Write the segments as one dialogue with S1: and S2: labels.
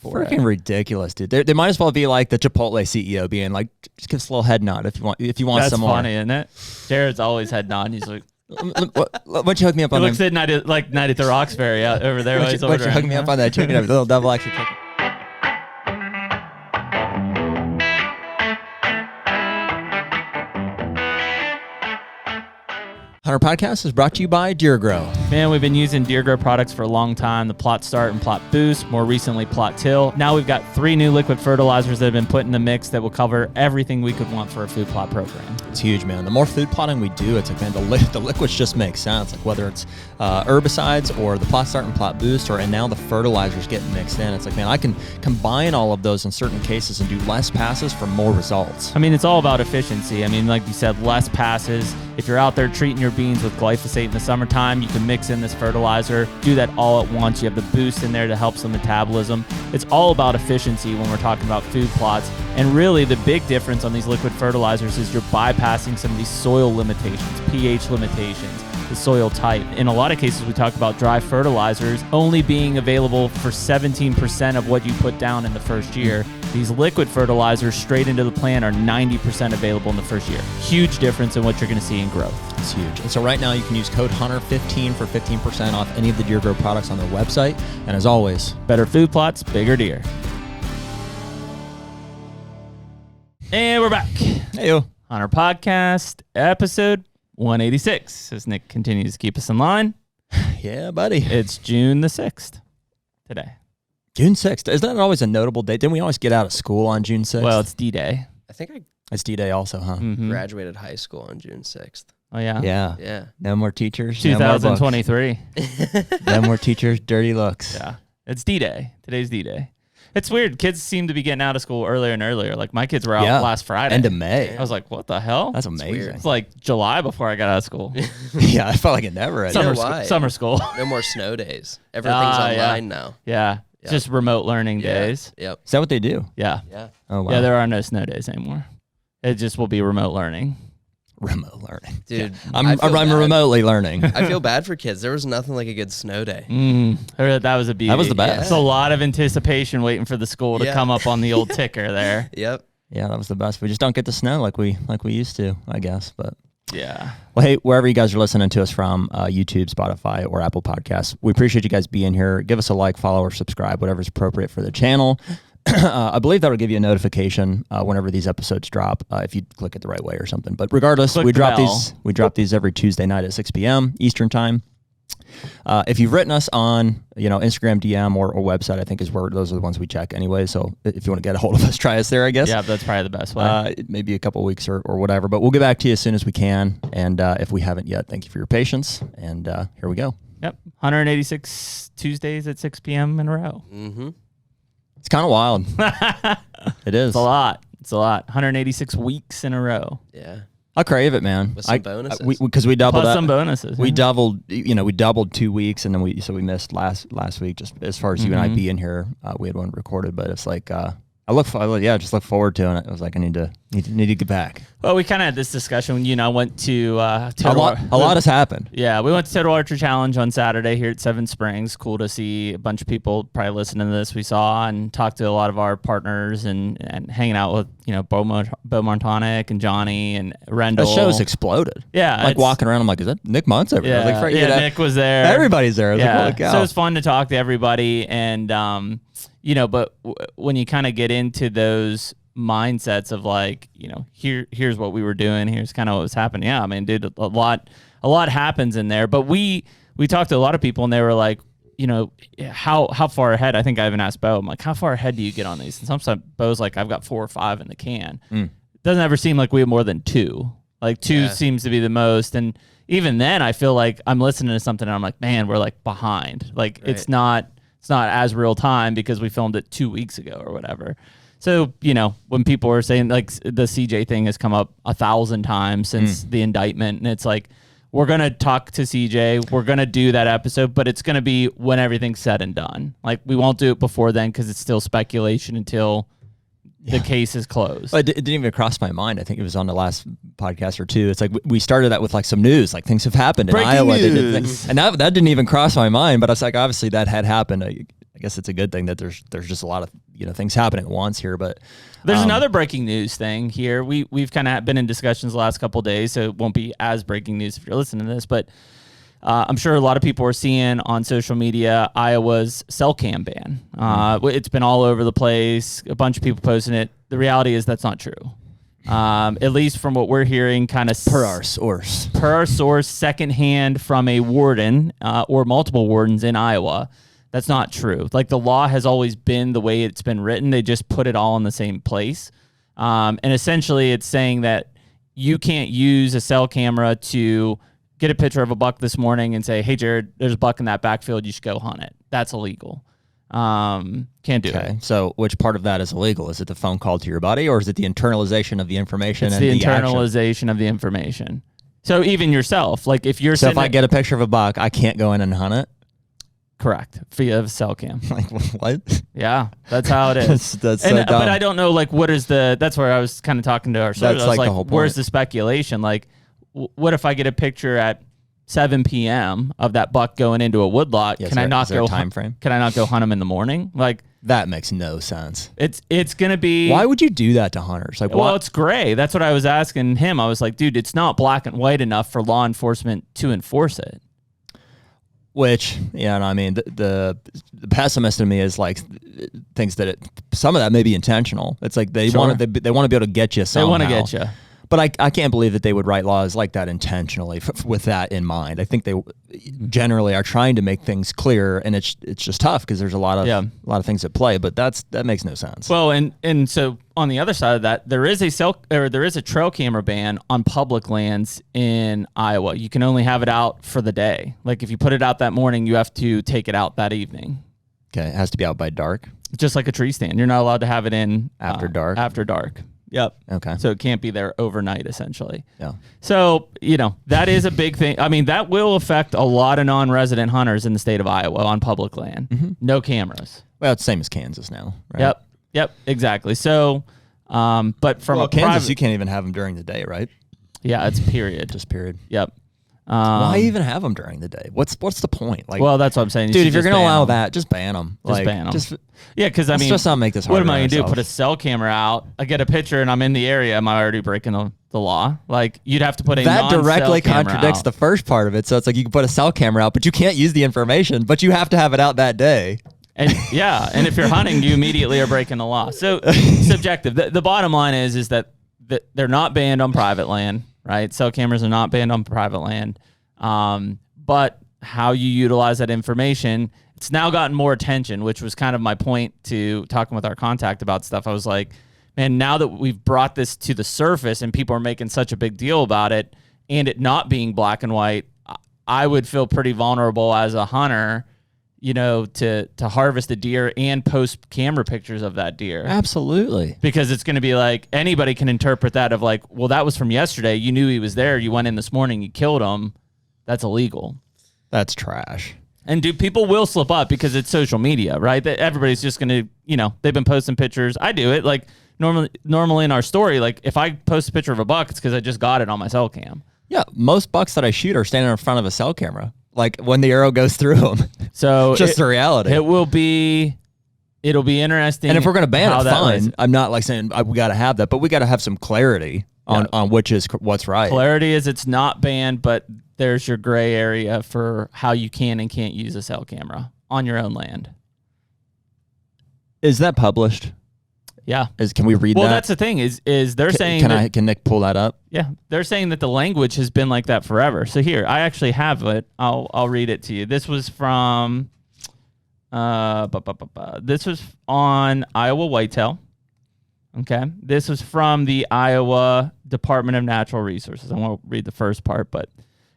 S1: for
S2: Freaking ridiculous, dude. They might as well be like the Chipotle CEO being like, just give us a little head nod if you want
S1: That's
S2: some more.
S1: That's funny, isn't it? Jared's always head nod. He's like,
S2: why don't you hook me up on
S1: looks at night at the Roxbury out over there.
S2: Why don't you hook me up on that chicken, a little double extra chicken. HUNTR Podcast is brought to you by Deer Grow.
S1: Man, we've been using Deer Grow products for a long time. The Plot Start and Plot Boost, more recently Plot Till. Now we've got 3 new liquid fertilizers that have been put in the mix that will cover everything we could want for a food plot program.
S2: It's huge, man. The more food plotting we do, it's like, man, the liquids just make sense. Like whether it's herbicides or the Plot Start and Plot Boost, and now the fertilizers getting mixed in. It's like, man, I can combine all of those in certain cases and do less passes for more results.
S1: I mean, it's all about efficiency. I mean, like you said, less passes. If you're out there treating your beans with glyphosate in the summertime, you can mix in this fertilizer, do that all at once. You have the boost in there to help some metabolism. It's all about efficiency when we're talking about food plots. And really the big difference on these liquid fertilizers is you're bypassing some of these soil limitations, pH limitations, the soil type. In a lot of cases, we talk about dry fertilizers only being available for 17% of what you put down in the first year. These liquid fertilizers straight into the plant are 90% available in the first year. Huge difference in what you're going to see in growth.
S2: It's huge. And so right now you can use code HUNTR15 for 15% off any of the Deer Grow products on their website. And as always,
S1: better food plots, bigger deer. And we're back.
S2: Heyo.
S1: HUNTR Podcast, episode 186, as Nick continues to keep us in line.
S2: Yeah, buddy.
S1: It's June the 6th today.
S2: June 6th. Is that always a notable date? Didn't we always get out of school on June 6th?
S1: Well, it's D-Day.
S3: I think
S2: It's D-Day also, huh?
S1: Mm-hmm.
S3: graduated high school on June 6th.
S1: Oh, yeah?
S2: Yeah.
S3: Yeah.
S2: No more teachers.
S1: 2023.
S2: No more teachers, dirty looks.
S1: Yeah. It's D-Day. Today's D-Day. It's weird. Kids seem to be getting out of school earlier and earlier. Like, my kids were out last Friday.
S2: End of May.
S1: I was like, what the hell?
S2: That's amazing.
S1: It's like July before I got out of school.
S2: Yeah, I felt like it never ended.
S1: Summer school.
S3: No more snow days. Everything's online now.
S1: Yeah. It's just remote learning days.
S3: Yep.
S2: Is that what they do?
S1: Yeah.
S3: Yeah.
S2: Oh, wow.
S1: Yeah, there are no snow days anymore. It just will be remote learning.
S2: Remote learning.
S3: Dude,
S2: I'm remotely learning.
S3: I feel bad for kids. There was nothing like a good snow day.
S1: That was a beauty.
S2: That was the best.
S1: It's a lot of anticipation waiting for the school to come up on the old ticker there.
S3: Yep.
S2: Yeah, that was the best. We just don't get the snow like we used to, I guess. But
S1: yeah.
S2: Well, hey, wherever you guys are listening to us from, YouTube, Spotify, or Apple Podcasts, we appreciate you guys being here. Give us a like, follow, or subscribe, whatever's appropriate for the channel. I believe that'll give you a notification whenever these episodes drop, if you click it the right way or something. But regardless, we drop these every Tuesday night at 6 p.m. Eastern time. If you've written us on, Instagram DM or website, I think is where those are the ones we check anyway. So if you want to get a hold of us, try us there, I guess.
S1: Yeah, that's probably the best way.
S2: Maybe a couple weeks or whatever, but we'll get back to you as soon as we can. And if we haven't yet, thank you for your patience. And here we go.
S1: Yep. 186 Tuesdays at 6 p.m. in a row.
S3: Mm-hmm.
S2: It's kind of wild. It is.
S1: It's a lot. 186 weeks in a row.
S3: Yeah.
S2: I crave it, man.
S3: With some bonuses.
S2: Because we doubled
S1: Plus
S2: up.
S1: some bonuses.
S2: We doubled, we doubled 2 weeks, and then we missed last week. Just as far as you and I being here, we had one recorded, but it's like just look forward to it. I was like, I need to get back.
S1: Well, we kind of had this discussion when I went to
S2: a lot has happened.
S1: Yeah, we went to Total Archer Challenge on Saturday here at Seven Springs. Cool to see a bunch of people probably listening to this. We saw and talked to a lot of our partners and hanging out with Bo Montonic and Johnny and Rendell.
S2: The show's exploded.
S1: Yeah,
S2: like walking around, I'm like, is that Nick Muntz over there?
S1: Yeah, Nick was there.
S2: Everybody's there. Like,
S1: so it was fun to talk to everybody, and but when you kind of get into those mindsets of like, here's what we were doing, here's kind of what was happening. Yeah, I mean, dude, a lot happens in there. But we talked to a lot of people, and they were like, how far ahead? I think I even asked Bo, I'm like, how far ahead do you get on these? And sometimes Bo's like, I've got 4 or 5 in the can. It doesn't ever seem like we have more than 2. Like 2 seems to be the most. And even then, I feel like I'm listening to something and I'm like, man, we're like behind. Like it's not as real time because we filmed it 2 weeks ago or whatever. So, when people are saying like the CJ thing has come up 1,000 times since the indictment, and it's like, we're going to talk to CJ, we're going to do that episode, but it's going to be when everything's said and done. Like, we won't do it before then because it's still speculation until the case is closed.
S2: It didn't even cross my mind. I think it was on the last podcast or two. It's like we started that with like some news, like things have happened in Iowa. And that didn't even cross my mind, but I was like, obviously that had happened. I guess it's a good thing that there's just a lot of things happening at once here. But
S1: there's another breaking news thing here. We've kind of been in discussions the last couple of days, so it won't be as breaking news if you're listening to this. But I'm sure a lot of people are seeing on social media Iowa's cell cam ban. It's been all over the place. A bunch of people posting it. The reality is that's not true. At least from what we're hearing, kind of
S2: per our source,
S1: secondhand from a warden or multiple wardens in Iowa. That's not true. Like, the law has always been the way it's been written. They just put it all in the same place. And essentially it's saying that you can't use a cell camera to get a picture of a buck this morning and say, hey, Jared, there's a buck in that backfield. You should go hunt it. That's illegal. Can't do it.
S2: So which part of that is illegal? Is it the phone call to your buddy, or is it the internalization of the information?
S1: It's
S2: and
S1: the
S2: action?
S1: internalization of the information. So even yourself, like if you're
S2: if I get a picture of a buck, I can't go in and hunt it?
S1: Correct. Via cell cam.
S2: Like, what?
S1: Yeah, that's how it is.
S2: that's so dumb.
S1: But I don't know, like, what is that's where I was kind of talking to our
S2: That's
S1: I was
S2: like the whole point.
S1: Where's the speculation? Like, what if I get a picture at 7 p.m. of that buck going into a woodlot?
S2: Yeah,
S1: Can I not go
S2: time frame?
S1: Can I not go hunt him in the morning? Like,
S2: that makes no sense.
S1: It's gonna be.
S2: Why would you do that to hunters? Like,
S1: well, it's gray. That's what I was asking him. I was like, dude, it's not black and white enough for law enforcement to enforce it.
S2: Which, I mean, the pessimist in me is like thinks that some of that may be intentional. It's like they want to be able to get you somehow.
S1: They want to get you.
S2: But I can't believe that they would write laws like that intentionally with that in mind. I think they generally are trying to make things clear, and it's just tough because there's a lot of things at play. But that makes no sense.
S1: Well, and so on the other side of that, there is a trail camera ban on public lands in Iowa. You can only have it out for the day. Like, if you put it out that morning, you have to take it out that evening.
S2: Okay, it has to be out by dark.
S1: Just like a tree stand, you're not allowed to have it in
S2: after dark.
S1: After dark. Yep.
S2: Okay.
S1: So it can't be there overnight, essentially.
S2: Yeah.
S1: So, that is a big thing. I mean, that will affect a lot of non-resident hunters in the state of Iowa on public land. Mm-hmm. No cameras.
S2: Well, it's the same as Kansas now, right?
S1: Yep. Exactly. So, but from
S2: Kansas, you can't even have them during the day, right?
S1: Yeah, it's period.
S2: Just period.
S1: Yep.
S2: Why even have them during the day? What's the point? Like,
S1: well, that's what I'm saying.
S2: Dude, if you're going to allow that, just ban them.
S1: Just ban them. Because I mean,
S2: let's just not make this hard.
S1: What am I going to do? Put a cell camera out, I get a picture, and I'm in the area. Am I already breaking the law? Like, you'd have to put a
S2: that directly
S1: camera
S2: contradicts
S1: out.
S2: the first part of it. So it's like you can put a cell camera out, but you can't use the information, but you have to have it out that day.
S1: And and if you're hunting, you immediately are breaking the law. So subjective. The bottom line is that they're not banned on private land, right? Cell cameras are not banned on private land. But how you utilize that information, it's now gotten more attention, which was kind of my point to talking with our contact about stuff. I was like, man, now that we've brought this to the surface and people are making such a big deal about it and it not being black and white, I would feel pretty vulnerable as a hunter, to harvest a deer and post camera pictures of that deer.
S2: Absolutely.
S1: Because it's going to be like, anybody can interpret that of like, well, that was from yesterday. You knew he was there. You went in this morning, you killed him. That's illegal.
S2: That's trash.
S1: And people will slip up because it's social media, right? That everybody's just going to, they've been posting pictures. I do it like normally in our story. Like, if I post a picture of a buck, it's because I just got it on my cell cam.
S2: Yeah. Most bucks that I shoot are standing in front of a cell camera. Like, when the arrow goes through them.
S1: So
S2: just the reality.
S1: It'll be interesting.
S2: And if we're going to ban it, fine. I'm not like saying we got to have that, but we got to have some clarity on which is what's right.
S1: Clarity is it's not banned, but there's your gray area for how you can and can't use a cell camera on your own land.
S2: Is that published?
S1: Yeah.
S2: Can we read that?
S1: Well, that's the thing is they're saying
S2: can Nick pull that up?
S1: Yeah. They're saying that the language has been like that forever. So here, I actually have it. I'll read it to you. This was from this was on Iowa Whitetail. Okay. This was from the Iowa Department of Natural Resources. I won't read the first part, but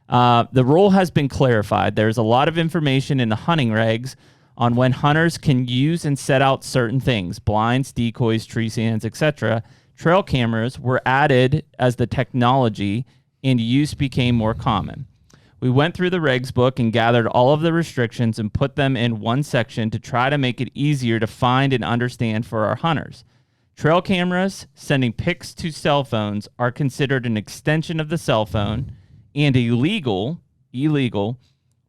S1: the rule has been clarified. There's a lot of information in the hunting regs on when hunters can use and set out certain things, blinds, decoys, tree stands, etc. Trail cameras were added as the technology and use became more common. We went through the regs book and gathered all of the restrictions and put them in one section to try to make it easier to find and understand for our hunters. Trail cameras sending pics to cell phones are considered an extension of the cell phone and illegal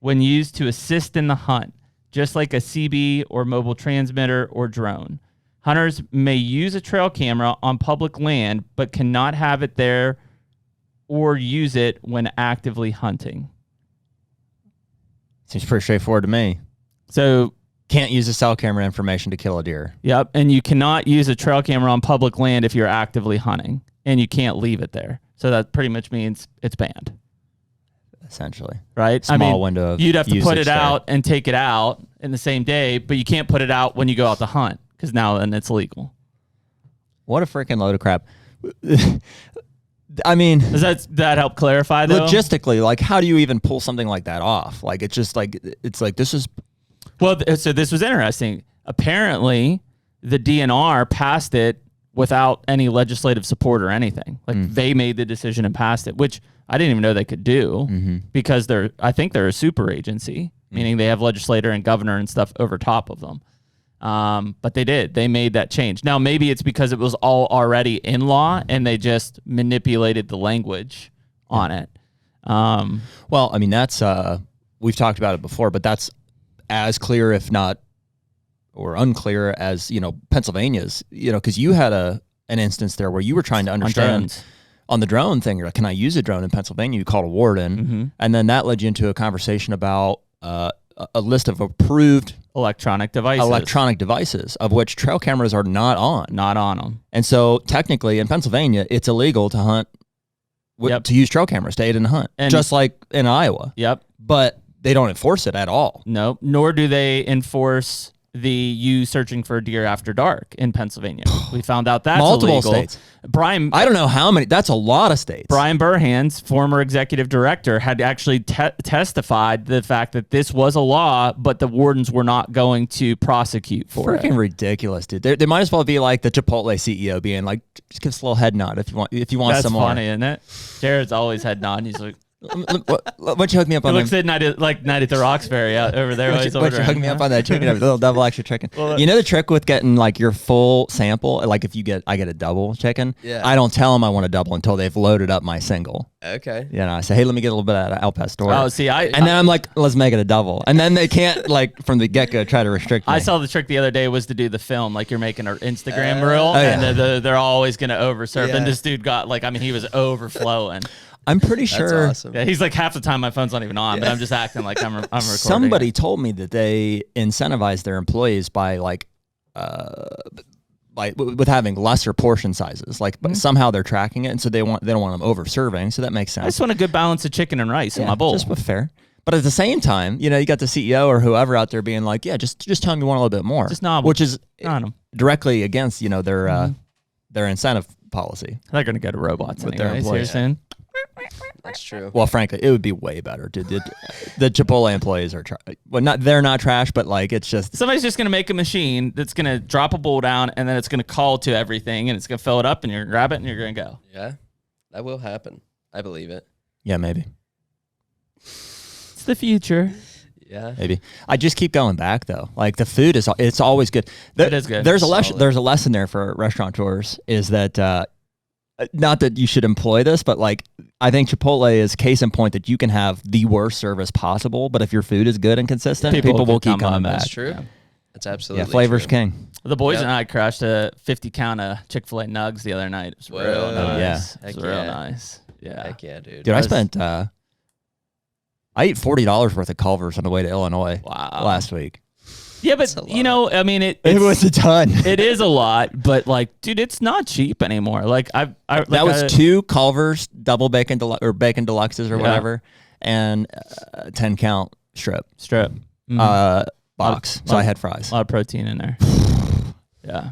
S1: when used to assist in the hunt. just like a CB or mobile transmitter or drone. Hunters may use a trail camera on public land, but cannot have it there or use it when actively hunting.
S2: Seems pretty straightforward to me.
S1: So,
S2: can't use the cell camera information to kill a deer.
S1: yep, and you cannot use a trail camera on public land if you're actively hunting, and you can't leave it there. So that pretty much means it's banned.
S2: Essentially.
S1: Right?
S2: Small window of
S1: you'd have to put
S2: usage
S1: it
S2: there.
S1: out and take it out in the same day, but you can't put it out when you go out to hunt because now then it's illegal.
S2: What a freaking load of crap. I mean,
S1: Does that help clarify though?
S2: logistically, like, how do you even pull something like that off? Like, it's just like, it's like, this is...
S1: Well, so this was interesting. Apparently, the DNR passed it without any legislative support or anything. Like they made the decision and passed it, which I didn't even know they could do because I think they're a super agency, meaning they have legislator and governor and stuff over top of them. But they did. They made that change. Now, maybe it's because it was all already in law and they just manipulated the language on it.
S2: Well, I mean, that's, we've talked about it before, but that's as clear, if not, or unclear as, Pennsylvania's, because you had an instance there where you were trying to understand on the drone thing. You're like, can I use a drone in Pennsylvania? You called a warden. And then that led you into a conversation about a list of approved
S1: Electronic devices,
S2: of which trail cameras are not on.
S1: Not on them.
S2: And so technically in Pennsylvania, it's illegal to hunt, to use trail cameras to aid in the hunt, just like in Iowa.
S1: Yep.
S2: But they don't enforce it at all.
S1: Nope. Nor do they enforce you searching for a deer after dark in Pennsylvania. We found out that's
S2: multiple
S1: illegal.
S2: States.
S1: Brian,
S2: I don't know how many. That's a lot of states.
S1: Brian Burhan's former executive director had actually testified the fact that this was a law, but the wardens were not going to prosecute for it.
S2: Freaking ridiculous, dude. They might as well be like the Chipotle CEO being like, just give us a little head nod if you want.
S1: That's
S2: some more.
S1: That's funny, isn't it? Jared's always head nodding. He's like,
S2: why don't you hook me up on
S1: looks at night at the Roxbury out over there.
S2: Why don't you hook me up on that chicken, little double extra chicken.
S1: Well,
S2: you know the trick with getting like your full sample, like if I get a double chicken, I don't tell them I want a double until they've loaded up my single.
S3: Okay.
S2: I say, hey, let me get a little bit of Al Pastor.
S1: Oh, see,
S2: and then I'm like, let's make it a double, and then they can't like from the get go try to restrict me.
S1: I saw the trick the other day was to do the film like you're making an Instagram reel, and they're always gonna overserve. And this dude got he was overflowing.
S2: I'm pretty sure.
S3: That's awesome.
S1: Yeah, he's like half the time my phone's not even on, but I'm just acting like I'm recording.
S2: Somebody told me that they incentivize their employees by with having lesser portion sizes. But somehow they're tracking it, and so they don't want them over serving. So that makes sense.
S1: I just want a good balance of chicken and rice in my bowl.
S2: Just fair. But at the same time, you got the CEO or whoever out there being like, yeah, just tell me you want a little bit more.
S1: Just nod.
S2: Which is
S1: directly
S2: against their incentive policy.
S1: They're going to go to robots
S2: with
S1: anyways,
S2: their employees.
S1: here soon.
S3: That's true.
S2: Well, frankly, it would be way better. Dude. The Chipotle employees are they're not trash, but it's just
S1: somebody's just going to make a machine that's going to drop a bowl down, and then it's going to call to everything, and it's going to fill it up, and you're going to grab it, and you're going to go.
S3: Yeah, that will happen. I believe it.
S2: Yeah, maybe.
S1: It's the future.
S3: Yeah,
S2: maybe. I just keep going back though. Like the food it's always good.
S1: It is good.
S2: There's a lesson there for restaurateurs is that not that you should employ this, but I think Chipotle is case in point that you can have the worst service possible, but if your food is good and consistent, people will keep coming back.
S3: That's true. That's absolutely
S2: flavor's
S3: true.
S2: king.
S1: The boys and I crashed a 50 count of Chick-fil-A nugs the other night. It was real nice.
S2: Yeah.
S1: It was real nice. Yeah.
S3: Heck yeah, dude.
S2: Dude, I spent I ate $40 worth of Culver's on the way to Illinois last week.
S1: Yeah, but I mean, it
S2: was a ton.
S1: It is a lot, but dude, it's not cheap anymore.
S2: That was 2 Culver's double bacon or bacon deluxes or whatever, and 10 count strip. Box. So I had fries.
S1: A lot of protein in there. Yeah.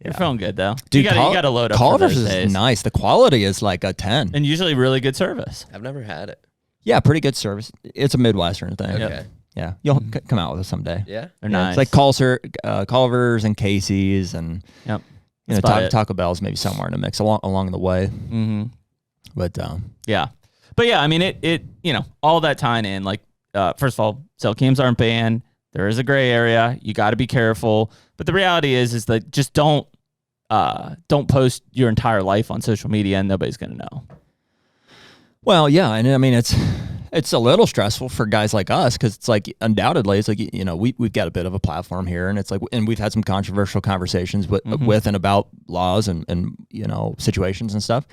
S1: You're feeling good though.
S2: Dude,
S1: you gotta load up.
S2: Culver's
S1: for those
S2: is
S1: days.
S2: nice. The quality is like a 10.
S1: And usually really good service.
S3: I've never had it.
S2: Yeah, pretty good service. It's a Midwestern thing.
S3: Okay.
S2: Yeah. You'll come out with it someday.
S3: Yeah.
S1: They're nice.
S2: It's like Culver's and Casey's and Taco Bell's maybe somewhere in the mix along the way.
S1: Mm-hmm.
S2: But
S1: I mean it all that tying in first of all, cell cams aren't banned. There is a gray area. You got to be careful. But the reality is that just don't post your entire life on social media and nobody's going to know.
S2: Well, yeah. And I mean, It's a little stressful for guys like us because it's like undoubtedly it's like we've got a bit of a platform here, and it's like and we've had some controversial conversations with and about laws and situations and stuff,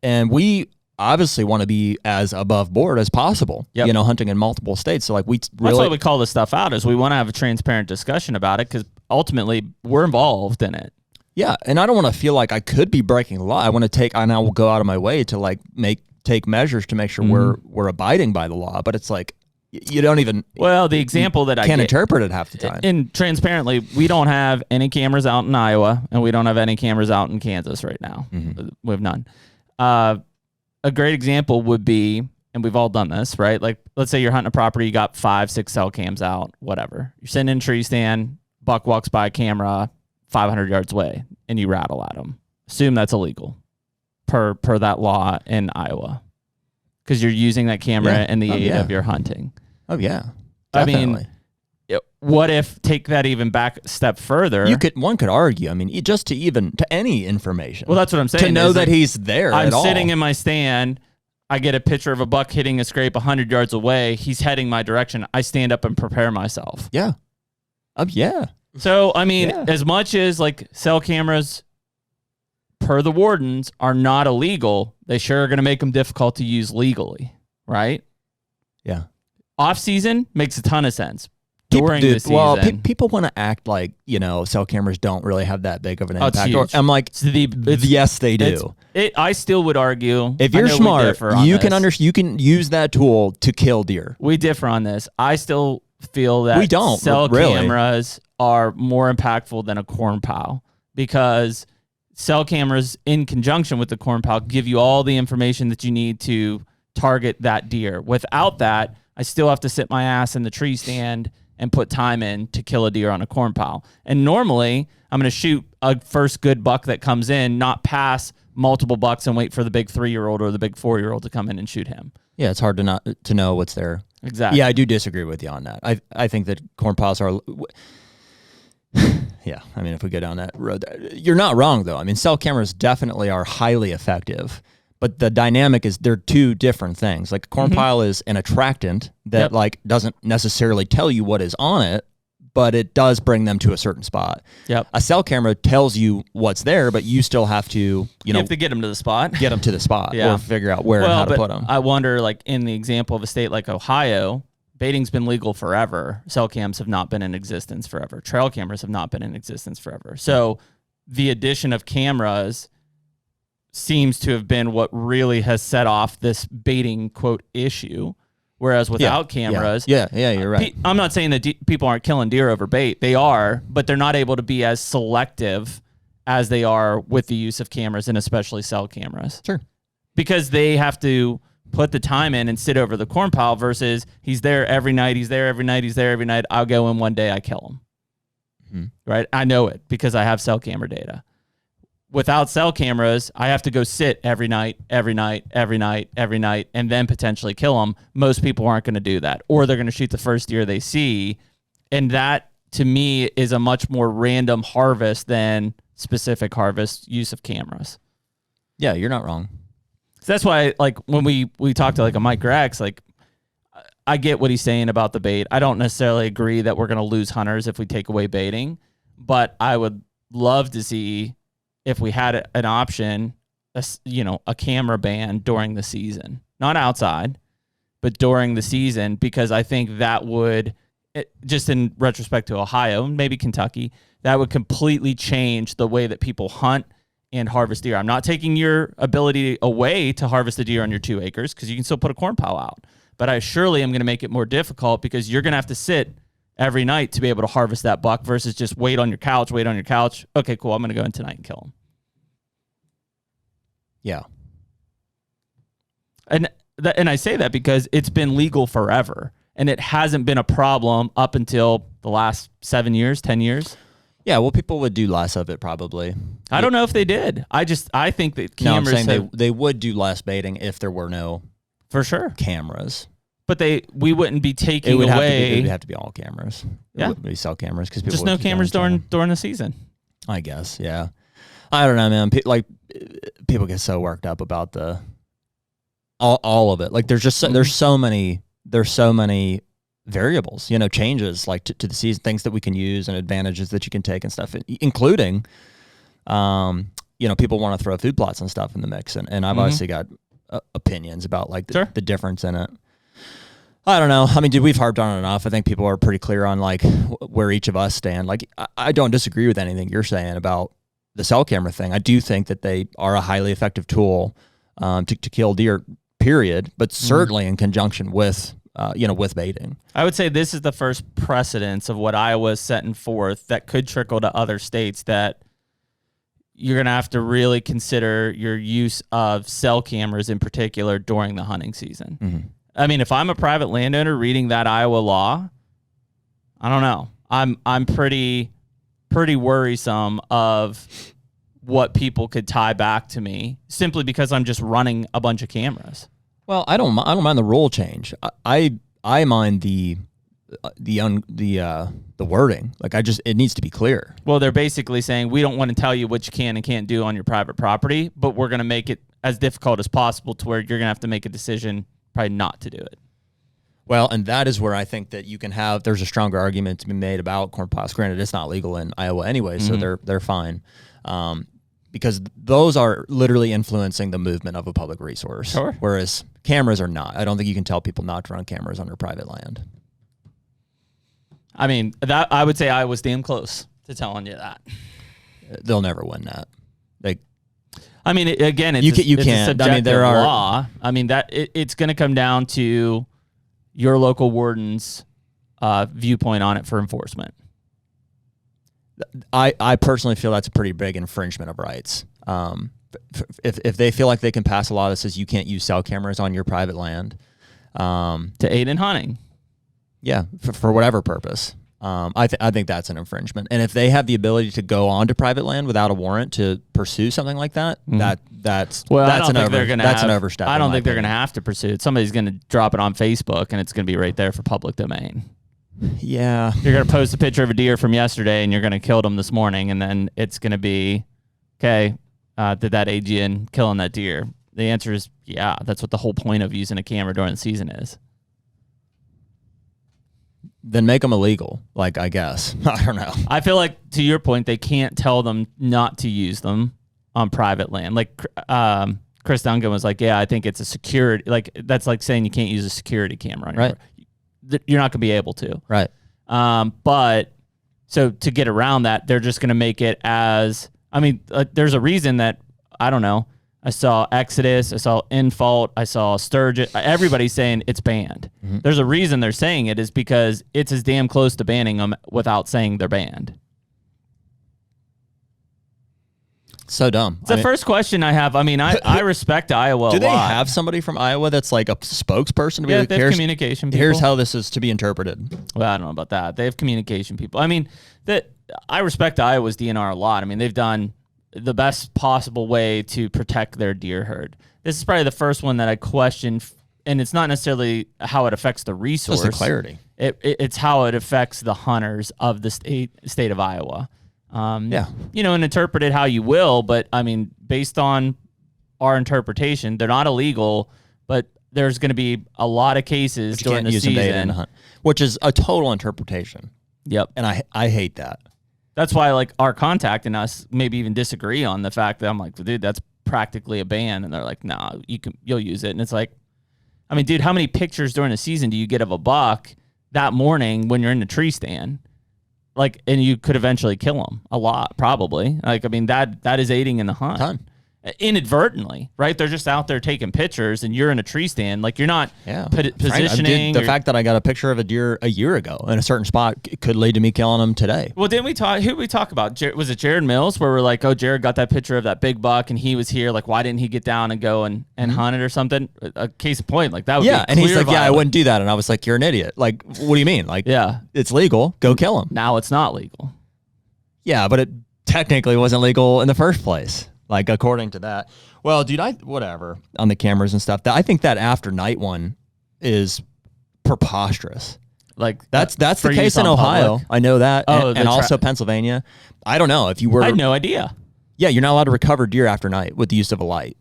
S2: and we obviously want to be as above board as possible. Hunting in multiple states. So like that's
S1: why we call this stuff out, is we want to have a transparent discussion about it because ultimately we're involved in it.
S2: Yeah, and I don't want to feel like I could be breaking the law. I want to I will go out of my way to like take measures to make sure we're abiding by the law. But it's like you don't even
S1: the example that I
S2: can't interpret it half the time.
S1: And transparently, we don't have any cameras out in Iowa, and we don't have any cameras out in Kansas right now. We have none. A great example would be, and we've all done this, right? Like, let's say you're hunting a property, you got 5-6 cell cams out, whatever. You're sitting in a tree stand, buck walks by a camera 500 yards away, and you rattle at them. Assume that's illegal per that law in Iowa, because you're using that camera in the aid of your hunting.
S2: Oh yeah,
S1: definitely. I mean, what if take that even back a step further?
S2: One could argue. I mean, just to any information.
S1: Well, that's what I'm saying.
S2: To know that he's there.
S1: I'm sitting in my stand. I get a picture of a buck hitting a scrape 100 yards away. He's heading my direction. I stand up and prepare myself.
S2: Yeah. Yeah.
S1: So, I mean, as much as like cell cameras per the wardens are not illegal, they sure are going to make them difficult to use legally, right?
S2: Yeah.
S1: Off season makes a ton of sense. During the season.
S2: Well, people want to act like, cell cameras don't really have that big of an impact.
S1: Huge.
S2: I'm like, yes, they do.
S1: I still would argue,
S2: if you're smart, you can use that tool to kill deer.
S1: We differ on this. I still feel that cell cameras are more impactful than a corn pile, because cell cameras in conjunction with the corn pile give you all the information that you need to target that deer. Without that, I still have to sit my ass in the tree stand and put time in to kill a deer on a corn pile. And normally, I'm going to shoot a first good buck that comes in, not pass multiple bucks and wait for the big 3-year-old or the big 4-year-old to come in and shoot him.
S2: Yeah, it's hard to know what's there.
S1: Exactly.
S2: Yeah, I do disagree with you on that. I think that corn piles are... Yeah, I mean, if we go down that road, you're not wrong, though. I mean, cell cameras definitely are highly effective. But the dynamic is they're two different things. Like a corn pile is an attractant that like doesn't necessarily tell you what is on it, but it does bring them to a certain spot.
S1: Yep.
S2: A cell camera tells you what's there, but you still have to,
S1: you have to get them to the spot.
S2: Get them to the spot or figure out where and how to put them.
S1: I wonder, like in the example of a state like Ohio, baiting's been legal forever. Cell cams have not been in existence forever. Trail cameras have not been in existence forever. So the addition of cameras seems to have been what really has set off this baiting quote issue. Whereas without cameras,
S2: you're right.
S1: I'm not saying that people aren't killing deer over bait. They are, but they're not able to be as selective as they are with the use of cameras, and especially cell cameras.
S2: Sure.
S1: Because they have to put the time in and sit over the corn pile versus he's there every night. He's there every night. He's there every night. I'll go in one day. I kill him. Right. I know it because I have cell camera data. Without cell cameras, I have to go sit every night, and then potentially kill them. Most people aren't going to do that, or they're going to shoot the first deer they see. And that, to me, is a much more random harvest than specific harvest use of cameras.
S2: Yeah, you're not wrong.
S1: So that's why, like, when we talked to like a Mike Grex, like, I get what he's saying about the bait. I don't necessarily agree that we're going to lose hunters if we take away baiting, but I would love to see if we had an option, a camera ban during the season, not outside, but during the season, because I think that would, just in retrospect to Ohio, maybe Kentucky, that would completely change the way that people hunt and harvest deer. I'm not taking your ability away to harvest the deer on your 2 acres, because you can still put a corn pile out, but I surely am going to make it more difficult, because you're going to have to sit every night to be able to harvest that buck versus just wait on your couch. Okay, cool. I'm going to go in tonight and kill him.
S2: Yeah.
S1: And I say that because it's been legal forever, and it hasn't been a problem up until the last 7 years, 10 years.
S2: Yeah, well, people would do less of it probably.
S1: I don't know if they did. I think that cameras...
S2: No, I'm saying they would do less baiting if there were no...
S1: For sure.
S2: Cameras.
S1: But we wouldn't be taking away...
S2: It would have to be all cameras.
S1: Yeah.
S2: It wouldn't be cell cameras. Because
S1: just no cameras during the season.
S2: I guess, yeah. I don't know, man. People get so worked up about all of it. Like there's just there's so many variables, changes like to the season, things that we can use and advantages that you can take and stuff, including, people want to throw food plots and stuff in the mix. And I've obviously got opinions about like the difference in it. I don't know. I mean, dude, we've harped on it enough. I think people are pretty clear on like where each of us stand. Like I don't disagree with anything you're saying about the cell camera thing. I do think that they are a highly effective tool to kill deer, period, but certainly in conjunction with, with baiting.
S1: I would say this is the first precedence of what Iowa is setting forth that could trickle to other states, that you're going to have to really consider your use of cell cameras in particular during the hunting season. Mm-hmm. I mean, if I'm a private landowner reading that Iowa law, I don't know. I'm pretty worrisome of what people could tie back to me simply because I'm just running a bunch of cameras.
S2: Well, I don't mind the rule change. I mind the wording. Like it needs to be clear.
S1: Well, they're basically saying we don't want to tell you what you can and can't do on your private property, but we're going to make it as difficult as possible to where you're going to have to make a decision probably not to do it.
S2: Well, and that is where I think that there's a stronger argument to be made about corn plots. Granted, it's not legal in Iowa anyway, so they're fine. Because those are literally influencing the movement of a public resource.
S1: Sure.
S2: Whereas cameras are not. I don't think you can tell people not to run cameras on their private land.
S1: I mean, that I would say I was damn close to telling you that.
S2: They'll never win that.
S1: I mean, again, it's
S2: you
S1: a
S2: can't.
S1: subjective
S2: I mean, there are
S1: law. I mean, it's going to come down to your local warden's viewpoint on it for enforcement.
S2: I personally feel that's a pretty big infringement of rights. If they feel like they can pass a law that says you can't use cell cameras on your private land
S1: to aid in hunting,
S2: yeah, for whatever purpose, I think that's an infringement. And if they have the ability to go onto private land without a warrant to pursue something like that, that's an overstep.
S1: I don't think they're going to have to pursue it. Somebody's going to drop it on Facebook, and it's going to be right there for public domain.
S2: Yeah.
S1: You're going to post a picture of a deer from yesterday and you're going to kill them this morning, and then it's going to be, okay, did that aid you in killing that deer? The answer is yeah. That's what the whole point of using a camera during the season is.
S2: Then make them illegal, like, I guess. I don't know.
S1: I feel like, to your point, they can't tell them not to use them on private land. Like Chris Duncan was like, yeah, I think it's a security, like that's like saying you can't use a security camera on your you're not going to be able to.
S2: Right.
S1: But so to get around that, they're just going to make it as, I mean, there's a reason that, I don't know, I saw Exodus, I saw Infault, I saw Sturgeon. Everybody's saying it's banned. Mm-hmm. There's a reason they're saying it is because it's as damn close to banning them without saying they're banned.
S2: So dumb.
S1: It's the first question I have. I mean, I respect Iowa a lot.
S2: Do they have somebody from Iowa that's like a spokesperson to be like,
S1: they have communication people.
S2: Here's how this is to be interpreted.
S1: Well, I don't know about that. They have communication people. I mean, I respect Iowa's DNR a lot. I mean, they've done the best possible way to protect their deer herd. This is probably the first one that I question, and it's not necessarily how it affects the resource.
S2: Just the clarity.
S1: It's how it affects the hunters of the state of Iowa. And interpret it how you will, but I mean, based on our interpretation, they're not illegal, but there's going to be a lot of cases during the season,
S2: hunt, which is a total interpretation.
S1: Yep.
S2: And I hate that.
S1: That's why, like, our contact and us maybe even disagree on the fact that I'm like, dude, that's practically a ban. And they're like, nah, you'll use it. And it's like, I mean, dude, how many pictures during the season do you get of a buck that morning when you're in the tree stand? Like, and you could eventually kill them a lot, probably. Like, I mean, that is aiding in the hunt.
S2: Ton.
S1: Inadvertently, right? They're just out there taking pictures, and you're in a tree stand. Like, you're not positioning.
S2: The fact that I got a picture of a deer a year ago in a certain spot could lead to me killing them today.
S1: Well, didn't we talk? Who did we talk about? Was it Jared Mills? Where we're like, oh, Jared got that picture of that big buck, and he was here. Like, why didn't he get down and go and hunt it or something? A case in point, like that would be
S2: and he's like, I wouldn't do that, and I was like, you're an idiot. Like, what do you mean? Like, it's legal. Go kill him.
S1: Now it's not legal.
S2: Yeah, but it technically wasn't legal in the first place. Like, according to that. Well, dude, whatever on the cameras and stuff. I think that after night one is preposterous.
S1: Like,
S2: that's the case in Ohio. Public? I know that. And also Pennsylvania. I don't know if you were.
S1: I had no idea.
S2: Yeah, you're not allowed to recover deer after night with the use of a light.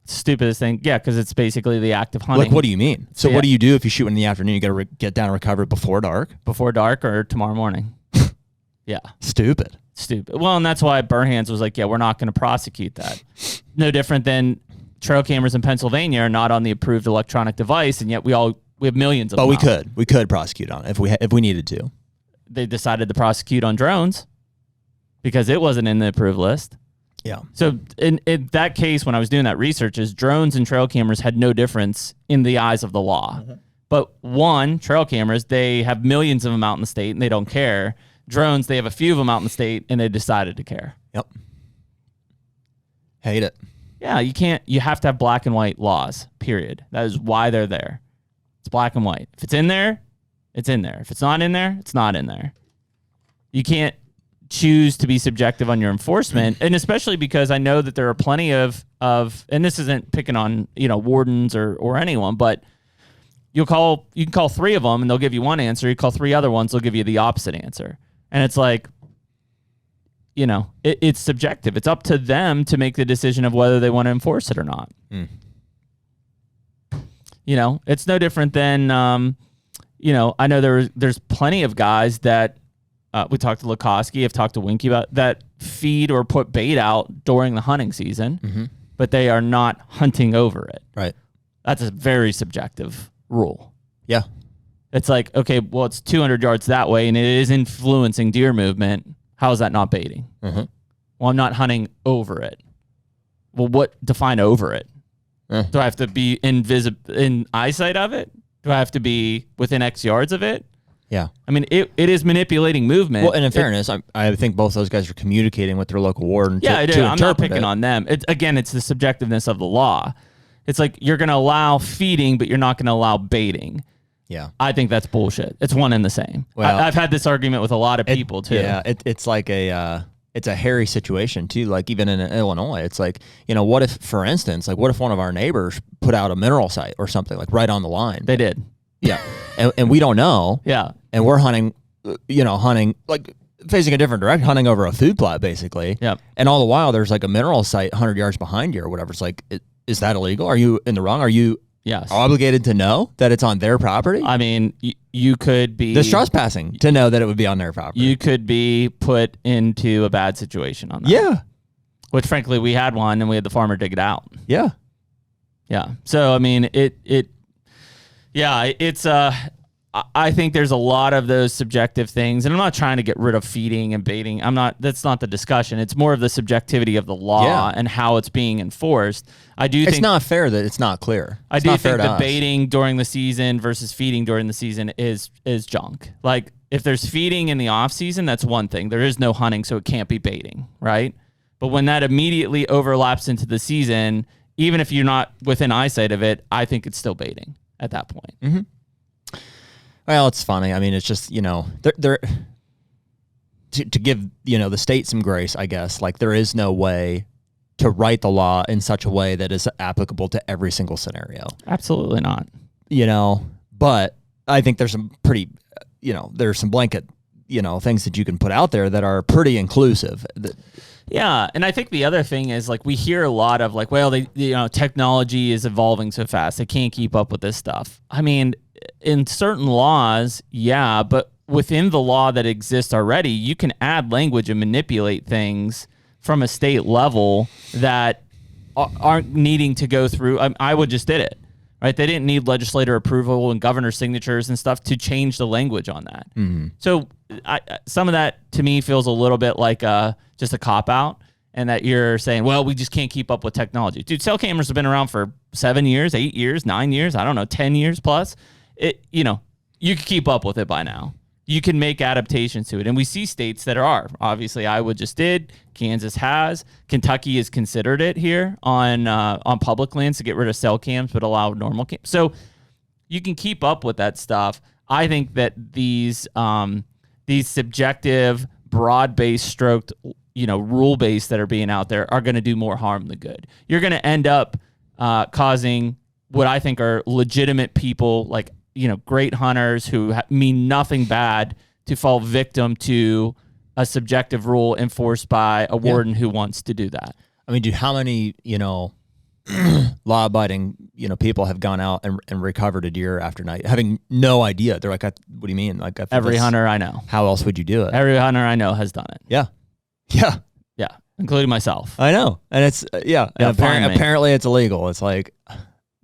S1: Stupidest thing. Yeah, because it's basically the act of hunting.
S2: Like, what do you mean? So
S1: Yeah.
S2: what do you do if you shoot in the afternoon? You got to get down and recover it before dark?
S1: Before dark or tomorrow morning. Yeah.
S2: Stupid.
S1: Well, and that's why Burhands was like, yeah, we're not going to prosecute that. No different than trail cameras in Pennsylvania are not on the approved electronic device, and yet we have millions of them.
S2: But we could prosecute on it if we needed to.
S1: They decided to prosecute on drones because it wasn't in the approved list.
S2: Yeah.
S1: So in that case, when I was doing that research, is drones and trail cameras had no difference in the eyes of the law. Mm-hmm. But one, trail cameras, they have millions of them out in the state and they don't care. Drones, they have a few of them out in the state and they decided to care.
S2: Yep. Hate it.
S1: Yeah, you have to have black and white laws, period. That is why they're there. It's black and white. If it's in there, it's in there. If it's not in there, it's not in there. You can't choose to be subjective on your enforcement, and especially because I know that there are plenty of and this isn't picking on wardens or anyone, but you can call 3 of them and they'll give you one answer. You call 3 other ones, they'll give you the opposite answer, and it's like, it's subjective. It's up to them to make the decision of whether they want to enforce it or not. It's no different than I know there's plenty of guys that. We talked to Lukoski, I've talked to Winky about that feed or put bait out during the hunting season, but they are not hunting over it.
S2: Right.
S1: That's a very subjective rule.
S2: Yeah.
S1: It's like, okay, well, it's 200 yards that way, and it is influencing deer movement. How is that not baiting? Well, I'm not hunting over it. Well, define over it? Do I have to be in eyesight of it? Do I have to be within X yards of it?
S2: Yeah.
S1: I mean, it is manipulating movement.
S2: Well, and in fairness, I think both those guys are communicating with their local warden.
S1: I'm not picking on them. It's the subjectiveness of the law. It's like you're going to allow feeding, but you're not going to allow baiting.
S2: Yeah.
S1: I think that's bullshit. It's one and the same.
S2: Well,
S1: I've had this argument with a lot of people, too.
S2: Yeah, it's like it's a hairy situation, too. Like, even in Illinois, it's like, what if, for instance, what if one of our neighbors put out a mineral site or something, like right on the line?
S1: They did.
S2: Yeah. And we don't know.
S1: Yeah.
S2: And we're hunting, like facing a different direction, hunting over a food plot, basically.
S1: Yeah.
S2: And all the while, there's like a mineral site 100 yards behind you or whatever. It's like, is that illegal? Are you in the wrong? Are you obligated to know that it's on their property?
S1: I mean, you could be...
S2: There's trespassing to know that it would be on their property.
S1: You could be put into a bad situation on that.
S2: Yeah.
S1: Which, frankly, we had one, and we had the farmer dig it out.
S2: Yeah.
S1: Yeah. So, I mean, it's I think there's a lot of those subjective things, and I'm not trying to get rid of feeding and baiting. That's not the discussion. It's more of the subjectivity of the law and how it's being enforced.
S2: It's not fair that it's not clear.
S1: I do think the baiting during the season versus feeding during the season is junk. Like, if there's feeding in the off season, that's one thing. There is no hunting, so it can't be baiting, right? But when that immediately overlaps into the season, even if you're not within eyesight of it, I think it's still baiting at that point.
S2: Mm-hmm. Well, it's funny. I mean, it's just, they're to give, the state some grace, I guess. Like, there is no way to write the law in such a way that is applicable to every single scenario.
S1: Absolutely not.
S2: But I think there's some pretty, there's some blanket, things that you can put out there that are pretty inclusive.
S1: Yeah, and I think the other thing is, like, we hear a lot of, like, well, technology is evolving so fast, they can't keep up with this stuff. I mean, in certain laws, yeah, but within the law that exists already, you can add language and manipulate things from a state level that aren't needing to go through. Iowa just did it, right? They didn't need legislator approval and governor signatures and stuff to change the language on that. Mm-hmm. So some of that, to me, feels a little bit like just a cop-out, and that you're saying, well, we just can't keep up with technology. Dude, cell cameras have been around for 7 years, 8 years, 9 years, I don't know, 10 years plus. You can keep up with it by now. You can make adaptations to it. And we see states that are. Obviously, Iowa just did. Kansas has. Kentucky has considered it here on public lands to get rid of cell cams but allow normal cams. So you can keep up with that stuff. I think that these subjective, broad-based, stroked, rule-based that are being out there are going to do more harm than good. You're going to end up causing what I think are legitimate people, like, great hunters who mean nothing bad, to fall victim to a subjective rule enforced by a warden who wants to do that.
S2: I mean, dude, how many, law-abiding, people have gone out and recovered a deer after night, having no idea. They're like, "What do you mean?" Like
S1: Every hunter I know.
S2: How else would you do it?
S1: Every hunter I know has done it.
S2: Yeah,
S1: including myself.
S2: I know, and it's and apparently it's illegal. It's like,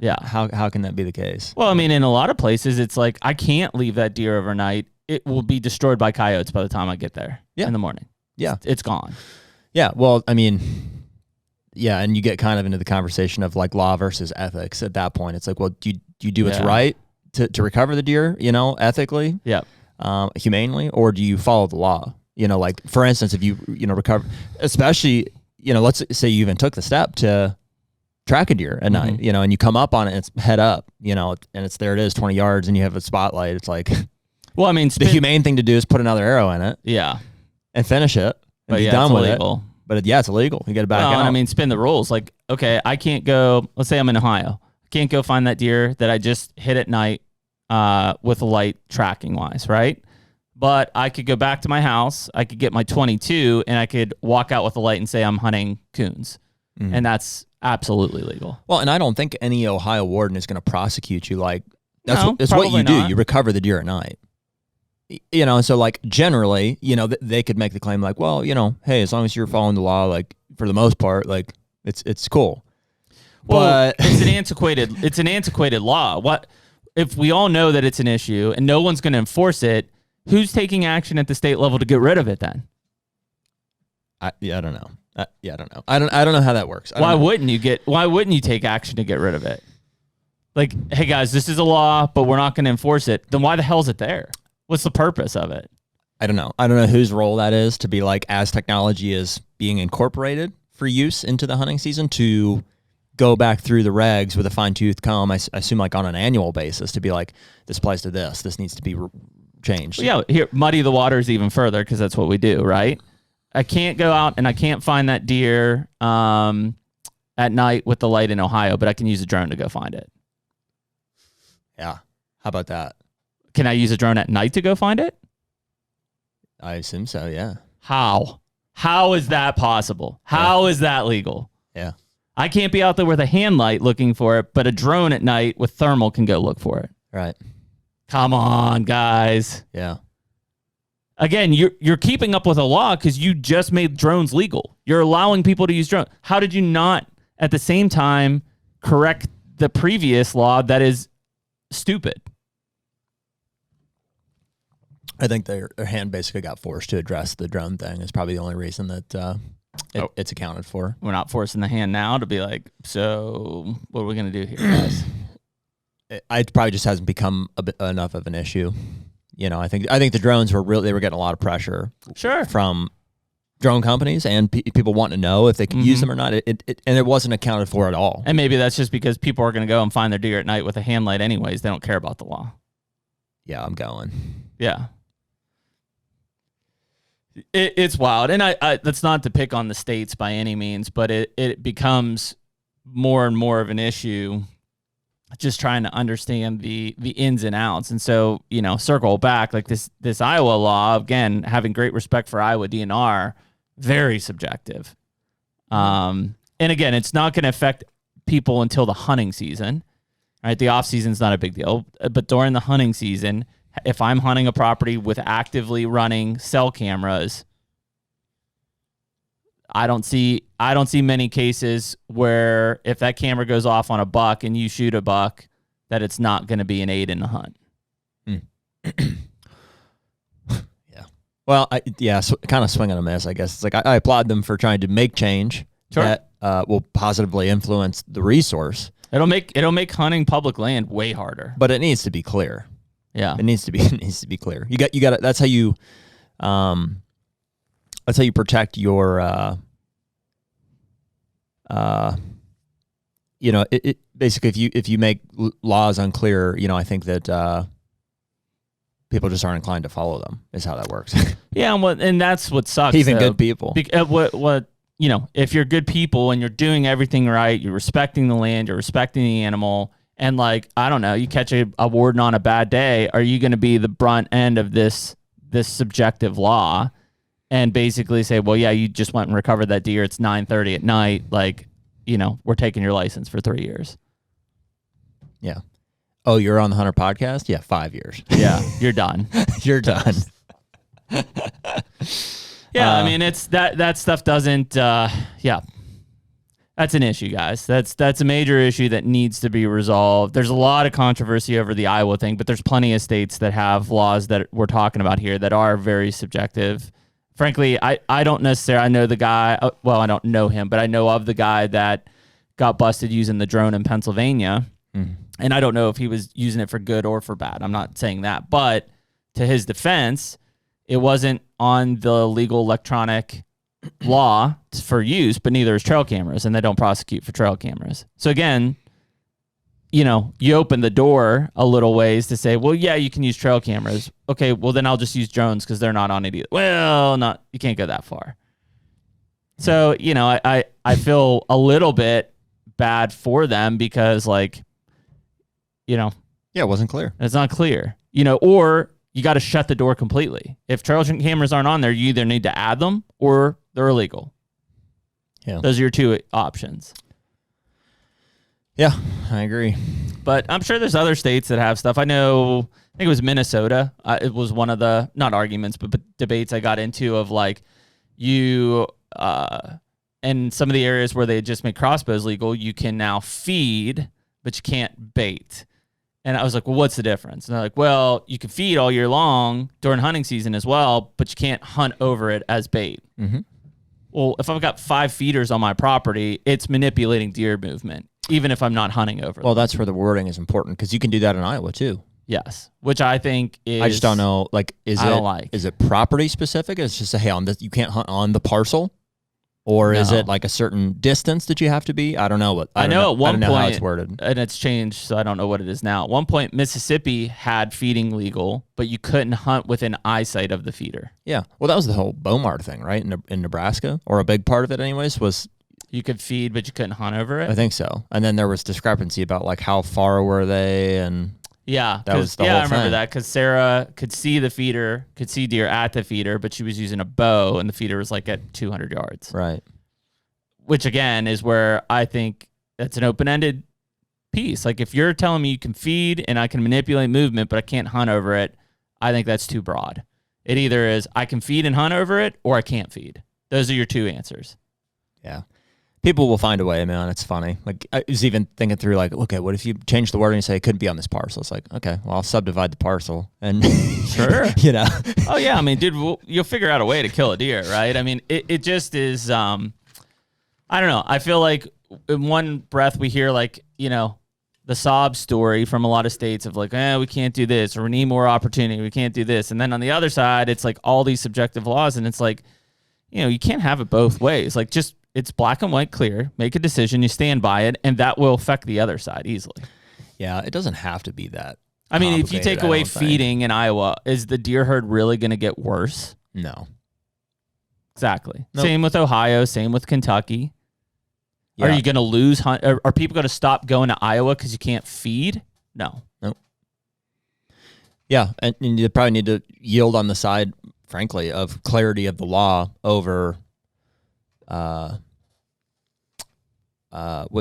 S2: how can that be the case?
S1: Well, I mean, in a lot of places, it's like I can't leave that deer overnight. It will be destroyed by coyotes by the time I get there in the morning.
S2: Yeah,
S1: it's gone.
S2: Yeah, well, I mean, and you get kind of into the conversation of like law versus ethics at that point. It's like, well, do you do what's right to recover the deer, ethically, humanely, or do you follow the law? Like for instance, if you recover, especially, let's say you even took the step to track a deer at night, and you come up on it and it's head up, and it's there it is 20 yards and you have a spotlight. It's like,
S1: well, I mean,
S2: the humane thing to do is put another arrow in it.
S1: Yeah.
S2: And finish it. And be done with
S1: illegal.
S2: it. But it's illegal. You got to back out.
S1: And I mean, spin the rules. Like, okay, I can't go, let's say I'm in Ohio. I can't go find that deer that I just hit at night with a light tracking wise, right? But I could go back to my house. I could get my 22 and I could walk out with a light and say I'm hunting coons. Mm-hmm. And that's absolutely legal.
S2: Well, and I don't think any Ohio warden is going to prosecute you like, that's what you
S1: not.
S2: do. You recover the deer at night. So like generally, they could make the claim like, well, hey, as long as you're following the law, like for the most part, like it's cool.
S1: Well, but it's an antiquated law. What if we all know that it's an issue and no one's going to enforce it? Who's taking action at the state level to get rid of it then?
S2: I don't know. I don't know. I don't know how that works.
S1: Why wouldn't you take action to get rid of it? Like, hey guys, this is a law, but we're not going to enforce it. Then why the hell is it there? What's the purpose of it?
S2: I don't know. I don't know whose role that is to be like, as technology is being incorporated for use into the hunting season, to go back through the regs with a fine-tooth comb. I assume like on an annual basis to be like, this applies to this. This needs to be changed.
S1: Well, here, muddy the waters even further because that's what we do, right? I can't go out and I can't find that deer at night with the light in Ohio, but I can use a drone to go find it.
S2: Yeah. How about that?
S1: Can I use a drone at night to go find it?
S2: I assume so, yeah.
S1: How? How is that possible? How is that legal?
S2: Yeah.
S1: I can't be out there with a hand light looking for it, but a drone at night with thermal can go look for it.
S2: Right.
S1: Come on, guys.
S2: Yeah.
S1: Again, you're keeping up with a law because you just made drones legal. You're allowing people to use drones. How did you not, at the same time, correct the previous law that is stupid?
S2: I think their hand basically got forced to address the drone thing. Is probably the only reason that it's accounted for.
S1: We're not forcing the hand now to be like, so what are we going to do here, guys?
S2: It probably just hasn't become enough of an issue. I think the drones they were getting a lot of pressure from drone companies and people wanting to know if they can use them or not. And it wasn't accounted for at all.
S1: And maybe that's just because people are going to go and find their deer at night with a hand light anyways. They don't care about the law.
S2: Yeah, I'm going.
S1: Yeah. It's wild. And I that's not to pick on the states by any means, but it becomes more and more of an issue just trying to understand the ins and outs. And so, circle back, like this Iowa law, again, having great respect for Iowa DNR, very subjective. And again, it's not going to affect people until the hunting season, right? The off season's not a big deal, but during the hunting season, if I'm hunting a property with actively running cell cameras, I don't see many cases where if that camera goes off on a buck and you shoot a buck, that it's not going to be an aid in the hunt.
S2: Yeah. Well, kind of swing and a miss, I guess. It's like I applaud them for trying to make change that will positively influence the resource.
S1: It'll make hunting public land way harder.
S2: But it needs to be clear.
S1: Yeah.
S2: It needs to be clear. You got that's how you protect your it basically if you make laws unclear, I think that people just aren't inclined to follow them is how that works.
S1: Yeah, and that's what sucks.
S2: Even good people.
S1: If you're good people and you're doing everything right, you're respecting the land, you're respecting the animal, and like, I don't know, you catch a warden on a bad day, are you going to be the brunt end of this subjective law and basically say, well, yeah, you just went and recovered that deer. It's 9:30 at night. Like, we're taking your license for 3 years.
S2: Yeah. Oh, you're on the HUNTR Podcast? Yeah, 5 years.
S1: Yeah, you're done.
S2: You're done.
S1: Yeah, I mean, it's that stuff doesn't. That's an issue, guys. That's a major issue that needs to be resolved. There's a lot of controversy over the Iowa thing, but there's plenty of states that have laws that we're talking about here that are very subjective. Frankly, I don't necessarily, I know the guy, well, I don't know him, but I know of the guy that got busted using the drone in Pennsylvania. Mm. And I don't know if he was using it for good or for bad. I'm not saying that. But to his defense, it wasn't on the legal electronic law for use, but neither is trail cameras, and they don't prosecute for trail cameras. So again, you open the door a little ways to say, well, yeah, you can use trail cameras. Okay, well, then I'll just use drones because they're not on it either. Well, you can't go that far. So, I feel a little bit bad for them because, yeah,
S2: it wasn't clear.
S1: It's not clear, or you got to shut the door completely. If trail cameras aren't on there, you either need to add them or they're illegal.
S2: Yeah.
S1: Those are your two options.
S2: Yeah, I agree.
S1: But I'm sure there's other states that have stuff. I think it was Minnesota. It was one of the, not arguments, but debates I got into of in some of the areas where they just make crossbows legal, you can now feed, but you can't bait. And I was like, well, what's the difference? And they're like, well, you can feed all year long during hunting season as well, but you can't hunt over it as bait. Mm-hmm. Well, if I've got 5 feeders on my property, it's manipulating deer movement, even if I'm not hunting over them.
S2: Well, that's where the wording is important because you can do that in Iowa too.
S1: Yes, which I think is...
S2: I just don't know, is it property specific? It's just hey, you can't hunt on the parcel? Or is it a certain distance that you have to be? I don't know. I know at one point, how it's worded.
S1: And it's changed, so I don't know what it is now. At one point, Mississippi had feeding legal, but you couldn't hunt within eyesight of the feeder.
S2: Yeah. Well, that was the whole Bomard thing, right? In Nebraska, or a big part of it anyways, was...
S1: You could feed, but you couldn't hunt over it?
S2: I think so. And then there was discrepancy about how far were they and...
S1: Yeah,
S2: that was the whole
S1: I remember
S2: thing.
S1: that because Sarah could see the feeder, could see deer at the feeder, but she was using a bow, and the feeder was at 200 yards.
S2: Right.
S1: Which again is where I think that's an open-ended piece. If you're telling me you can feed and I can manipulate movement, but I can't hunt over it, I think that's too broad. It either is I can feed and hunt over it, or I can't feed. Those are your two answers.
S2: Yeah. People will find a way, man. It's funny. I was even thinking through, okay, what if you change the wording and say it couldn't be on this parcel? It's okay, well, I'll subdivide the parcel and
S1: sure,
S2: Oh
S1: yeah, I mean, dude, you'll figure out a way to kill a deer, right? I mean, it just is. I don't know. I feel like in one breath we hear the sob story from a lot of states of we can't do this, or we need more opportunity, we can't do this, and then on the other side it's all these subjective laws, and it's you can't have it both ways. Just. It's black and white clear. Make a decision. You stand by it, and that will affect the other side easily.
S2: Yeah, it doesn't have to be that.
S1: I mean, if you take away feeding in Iowa, is the deer herd really going to get worse?
S2: No.
S1: Exactly.
S2: Nope.
S1: Same with Ohio. Same with Kentucky. Yeah. Are you going to lose hunt? Are people going to stop going to Iowa because you can't feed? No.
S2: Nope. Yeah, and you probably need to yield on the side, frankly, of clarity of the law over...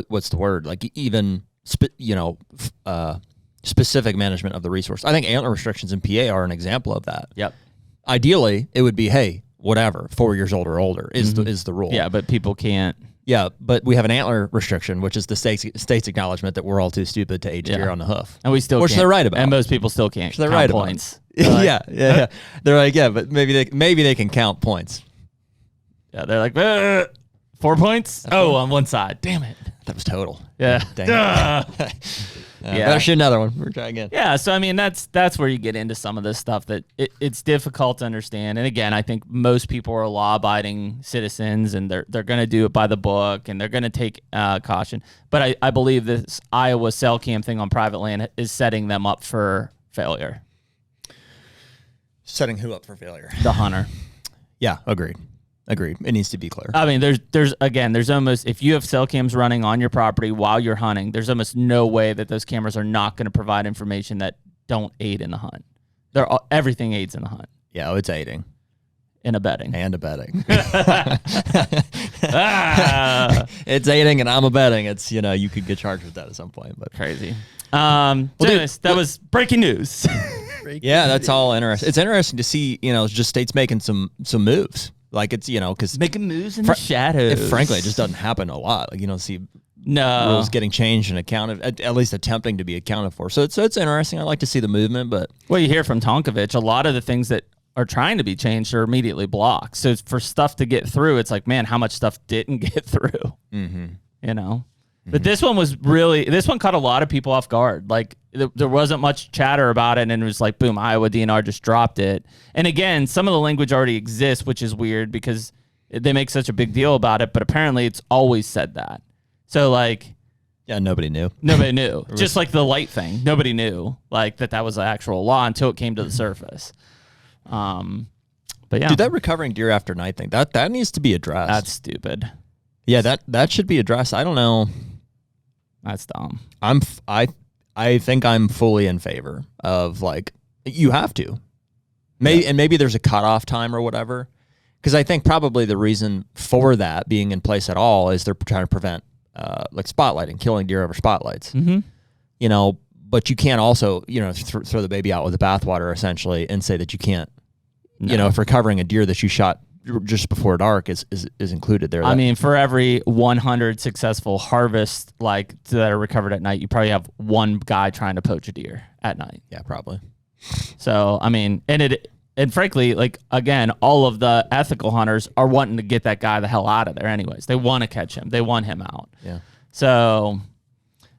S2: what's the word? Specific management of the resource. I think antler restrictions in PA are an example of that.
S1: Yep.
S2: Ideally, it would be, hey, whatever, 4 years old or older is the rule.
S1: Yeah, but people can't.
S2: Yeah, but we have an antler restriction, which is the state's acknowledgement that we're all too stupid to age deer on the hoof,
S1: and we still,
S2: which they're right about,
S1: and most people still can't.
S2: Which they're right
S1: points.
S2: About. Yeah. They're but maybe they can count points.
S1: Yeah, they're 4 points? On one side. Damn it.
S2: That was total.
S1: Yeah.
S2: Dang it. Better shoot another one. We're trying again.
S1: Yeah, so I mean, that's where you get into some of this stuff that it's difficult to understand. And again, I think most people are law-abiding citizens, and they're going to do it by the book, and they're going to take caution. But I believe this Iowa cell cam thing on private land is setting them up for failure.
S2: Setting who up for failure?
S1: The hunter.
S2: Yeah, agreed. It needs to be clear.
S1: I mean, there's almost, if you have cell cams running on your property while you're hunting, there's almost no way that those cameras are not going to provide information that don't aid in the hunt. Everything aids in the hunt.
S2: Yeah, it's aiding.
S1: And abetting.
S2: And abetting. It's aiding and I'm abetting. It's, you could get charged with that at some point. But
S1: Crazy. Dennis, that was breaking news.
S2: yeah, that's all interesting. It's interesting to see, just states making some moves. Like it's, because
S1: making moves in the shadows.
S2: Frankly, it just doesn't happen a lot. Like you don't see
S1: rules
S2: getting changed and accounted, at least attempting to be accounted for. So it's interesting. I like to see the movement, but
S1: well, you hear from Tonkovich, a lot of the things that are trying to be changed are immediately blocked. So for stuff to get through, it's like, man, how much stuff didn't get through? Mm-hmm. But this one caught a lot of people off guard. Like there wasn't much chatter about it, and it was like, boom, Iowa DNR just dropped it. And again, some of the language already exists, which is weird because they make such a big deal about it, but apparently it's always said that. So like,
S2: yeah, nobody knew.
S1: Nobody knew. Just like the light thing, nobody knew like that was an actual law until it came to the surface. But yeah,
S2: dude, that recovering deer after night thing, that needs to be addressed.
S1: That's stupid.
S2: Yeah, that should be addressed. I don't know.
S1: That's dumb.
S2: I think I'm fully in favor of like you have to, maybe there's a cutoff time or whatever, because I think probably the reason for that being in place at all is they're trying to prevent like spotlighting, killing deer over spotlights. Mm-hmm. But you can't also throw the baby out with the bathwater essentially and say that you can't. No. If recovering a deer that you shot just before dark is included there.
S1: I mean, for every 100 successful harvests like that are recovered at night, you probably have one guy trying to poach a deer at night.
S2: Yeah, probably.
S1: So, I mean, and frankly, like again, all of the ethical hunters are wanting to get that guy the hell out of there anyways. They want to catch him. They want him out.
S2: Yeah.
S1: So,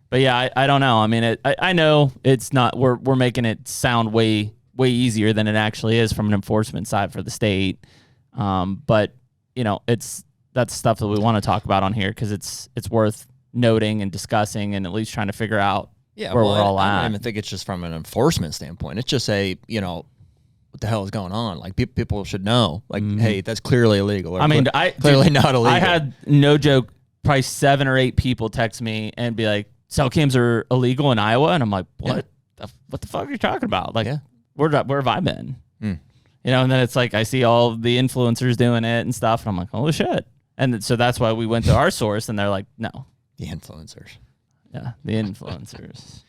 S1: but yeah, I don't know. I mean, I know it's not, we're making it sound way easier than it actually is from an enforcement side for the state. But that's stuff that we want to talk about on here because it's worth noting and discussing and at least trying to figure out where we're all at.
S2: I don't even think it's just from an enforcement standpoint. It's just what the hell is going on? Like people should know, like, hey, that's clearly illegal.
S1: I mean,
S2: clearly not illegal.
S1: I had no joke, probably 7 or 8 people text me and be like, cell cams are illegal in Iowa. And I'm like, what? Yeah. What the fuck are you talking about? Like, where have I been? And then it's like I see all the influencers doing it and stuff, and I'm like, holy shit. And so that's why we went to our source, and they're like, no.
S2: The influencers.
S1: Yeah, the influencers.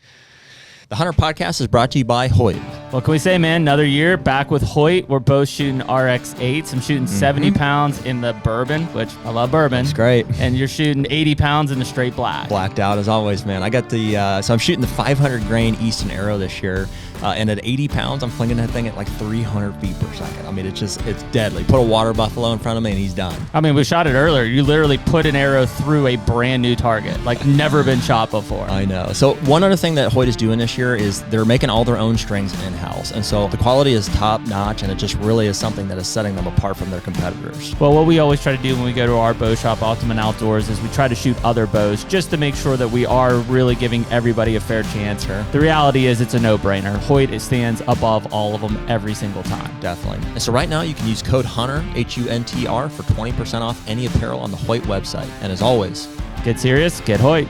S2: The HUNTR Podcast is brought to you by Hoyt.
S1: What can we say, man? Another year back with Hoyt. We're both shooting RX8s. I'm shooting 70 pounds in the bourbon, which I love bourbon.
S2: That's great.
S1: And you're shooting 80 pounds in the straight black.
S2: Blacked out as always, man. I got so I'm shooting the 500 grain Easton Arrow this year. And at 80 pounds, I'm flinging that thing at like 300 feet per second. I mean, it's deadly. Put a water buffalo in front of me and he's done.
S1: I mean, we shot it earlier. You literally put an arrow through a brand new target, like never been shot before.
S2: I know. So one other thing that Hoyt is doing this year is they're making all their own strings in-house. And so the quality is top notch and it just really is something that is setting them apart from their competitors.
S1: Well, what we always try to do when we go to our bow shop, Ultimate Outdoors, is we try to shoot other bows just to make sure that we are really giving everybody a fair chance.
S2: Sure.
S1: The reality is it's a no-brainer. Hoyt, it stands above all of them every single time.
S2: Definitely. And so right now you can use code HUNTR, HUNTR, for 20% off any apparel on the Hoyt website. And as always,
S1: get serious, get Hoyt.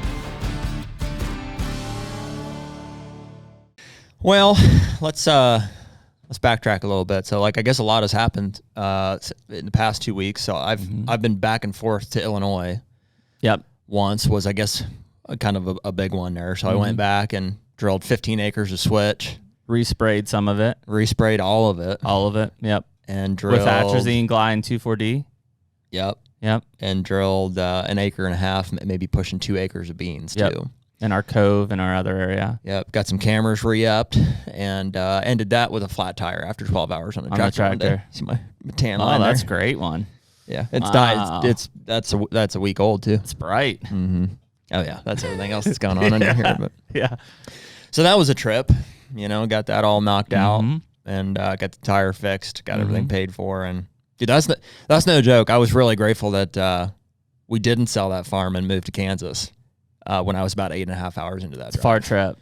S2: Well, let's backtrack a little bit. So like I guess a lot has happened in the past 2 weeks. So I've been back and forth to Illinois.
S1: Yep.
S2: Once was I guess kind of a big one there. So I went back and drilled 15 acres of switch.
S1: Resprayed some of it.
S2: Resprayed all of it.
S1: All of it. Yep.
S2: And drilled
S1: with atrazine, Glide, and 2,4-D.
S2: Yep.
S1: Yep.
S2: And drilled an acre and a half, maybe pushing 2 acres of beans too.
S1: In our cove in our other area.
S2: Yep. Got some cameras re-upped and ended that with a flat tire after 12 hours on the tractor. See my tan line there?
S1: That's a great one.
S2: Yeah. It's died. That's a week old too.
S1: It's bright.
S2: Mm-hmm. Oh yeah. That's everything else that's going on under here. But
S1: yeah.
S2: So that was a trip. Got that all knocked out and got the tire fixed, got everything paid for. And dude, that's no joke. I was really grateful that we didn't sell that farm and moved to Kansas when I was about 8.5 hours into that drive.
S1: Far trip.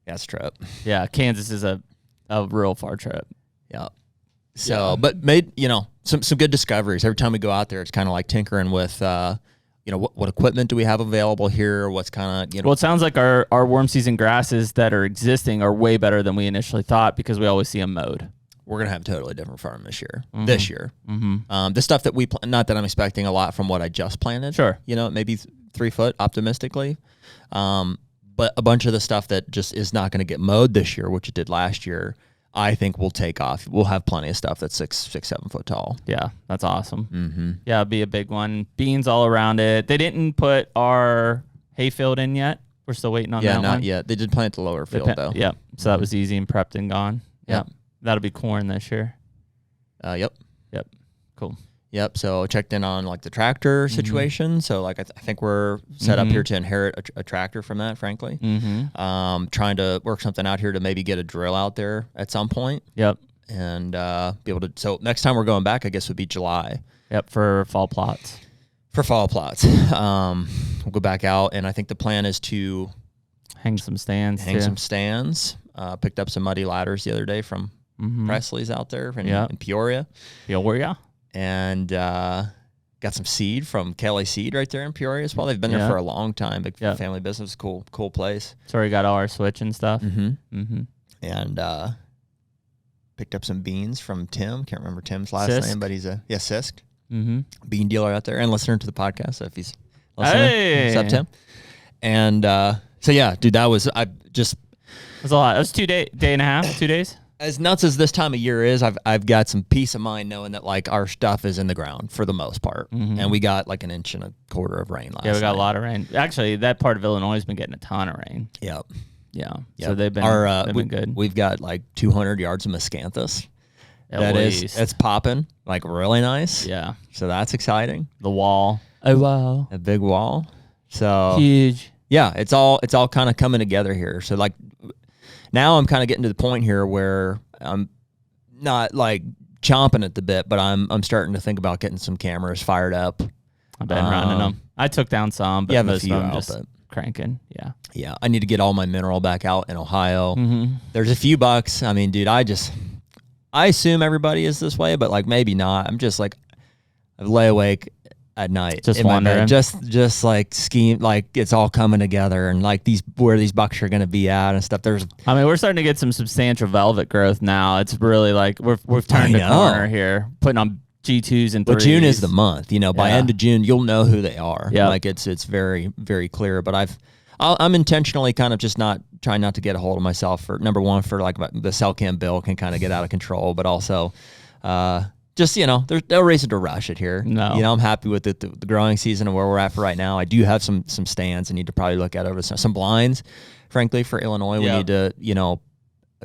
S2: Yeah, it's a trip.
S1: Yeah, Kansas is a real far trip.
S2: Yeah. So, but made, some good discoveries. Every time we go out there, it's kind of like tinkering with, what equipment do we have available here? What's kind of,
S1: Well, it sounds like our warm season grasses that are existing are way better than we initially thought because we always see them mowed.
S2: we're going to have a totally different farm this year.
S1: Mm-hmm.
S2: This year.
S1: Mm-hmm.
S2: The stuff that we, not that I'm expecting a lot from what I just planted.
S1: Sure.
S2: You know, maybe 3 foot optimistically. But a bunch of the stuff that just is not going to get mowed this year, which it did last year, I think will take off. We'll have plenty of stuff that's 6-7 foot tall.
S1: Yeah, that's awesome.
S2: Mm-hmm.
S1: Yeah, it'd be a big one. Beans all around it. They didn't put our hayfield in yet. We're still waiting on that one.
S2: Yeah, not yet. They did plant the lower field, though.
S1: Yep. So that was easy and prepped and gone.
S2: Yep.
S1: Yep. That'll be corn this year.
S2: Yep.
S1: Yep. Cool.
S2: Yep. So checked in on like the tractor situation. So like I think we're set up here to inherit a tractor from that, frankly. Trying to work something out here to maybe get a drill out there at some point.
S1: Yep.
S2: And be able to. So next time we're going back, I guess would be July.
S1: Yep. For fall plots.
S2: For fall plots, we'll go back out, and I think the plan is to
S1: hang some stands.
S2: Picked up some muddy ladders the other day from Presley's out there in Peoria.
S1: Peoria.
S2: And got some seed from Kelly Seed right there in Peoria as well. They've been there for a long time. Big family business, cool place.
S1: So we got all our switch and stuff.
S2: And picked up some beans from Tim. Can't remember Tim's last name, but he's Sisk. Bean dealer out there and listener to the podcast. So if he's listening, what's up, Tim? And so yeah, dude, that was it
S1: was a lot. It was 2 day and a half, 2 days.
S2: As nuts as this time of year is, I've got some peace of mind knowing that like our stuff is in the ground for the most part, and we got like 1.25 inches of rain last.
S1: Yeah, we got
S2: night.
S1: a lot of rain. Actually, that part of Illinois has been getting a ton of rain.
S2: Yep.
S1: Yeah.
S2: Yep.
S1: So they've been good.
S2: We've got like 200 yards of miscanthus.
S1: At least.
S2: It's popping like really nice.
S1: Yeah.
S2: So that's exciting.
S1: The wall. Oh wow.
S2: A big wall. So
S1: huge.
S2: Yeah, it's all kind of coming together here. So like now I'm kind of getting to the point here where I'm not like chomping at the bit, but I'm starting to think about getting some cameras fired up.
S1: I've been running them. I took down some, but most of them just cranking. Yeah.
S2: Yeah. I need to get all my mineral back out in Ohio. There's a few bucks. I mean, dude, I assume everybody is this way, but like maybe not. I'm just like, I lay awake at night,
S1: just wondering,
S2: just like scheme, like it's all coming together, and like where these bucks are going to be at and stuff. I
S1: mean, we're starting to get some substantial velvet growth now. It's really like we've turned a corner here, putting on G2s and 3s.
S2: But June is the month, by end of June, you'll know who they are.
S1: Yeah,
S2: like it's very, very clear. But I'm intentionally kind of just trying not to get a hold of myself for number one, for like the cell cam bill can kind of get out of control, but also, just, there's no reason to rush it here.
S1: No.
S2: I'm happy with the growing season and where we're at for right now. I do have some stands I need to probably look at over some blinds, frankly, for Illinois. We need to,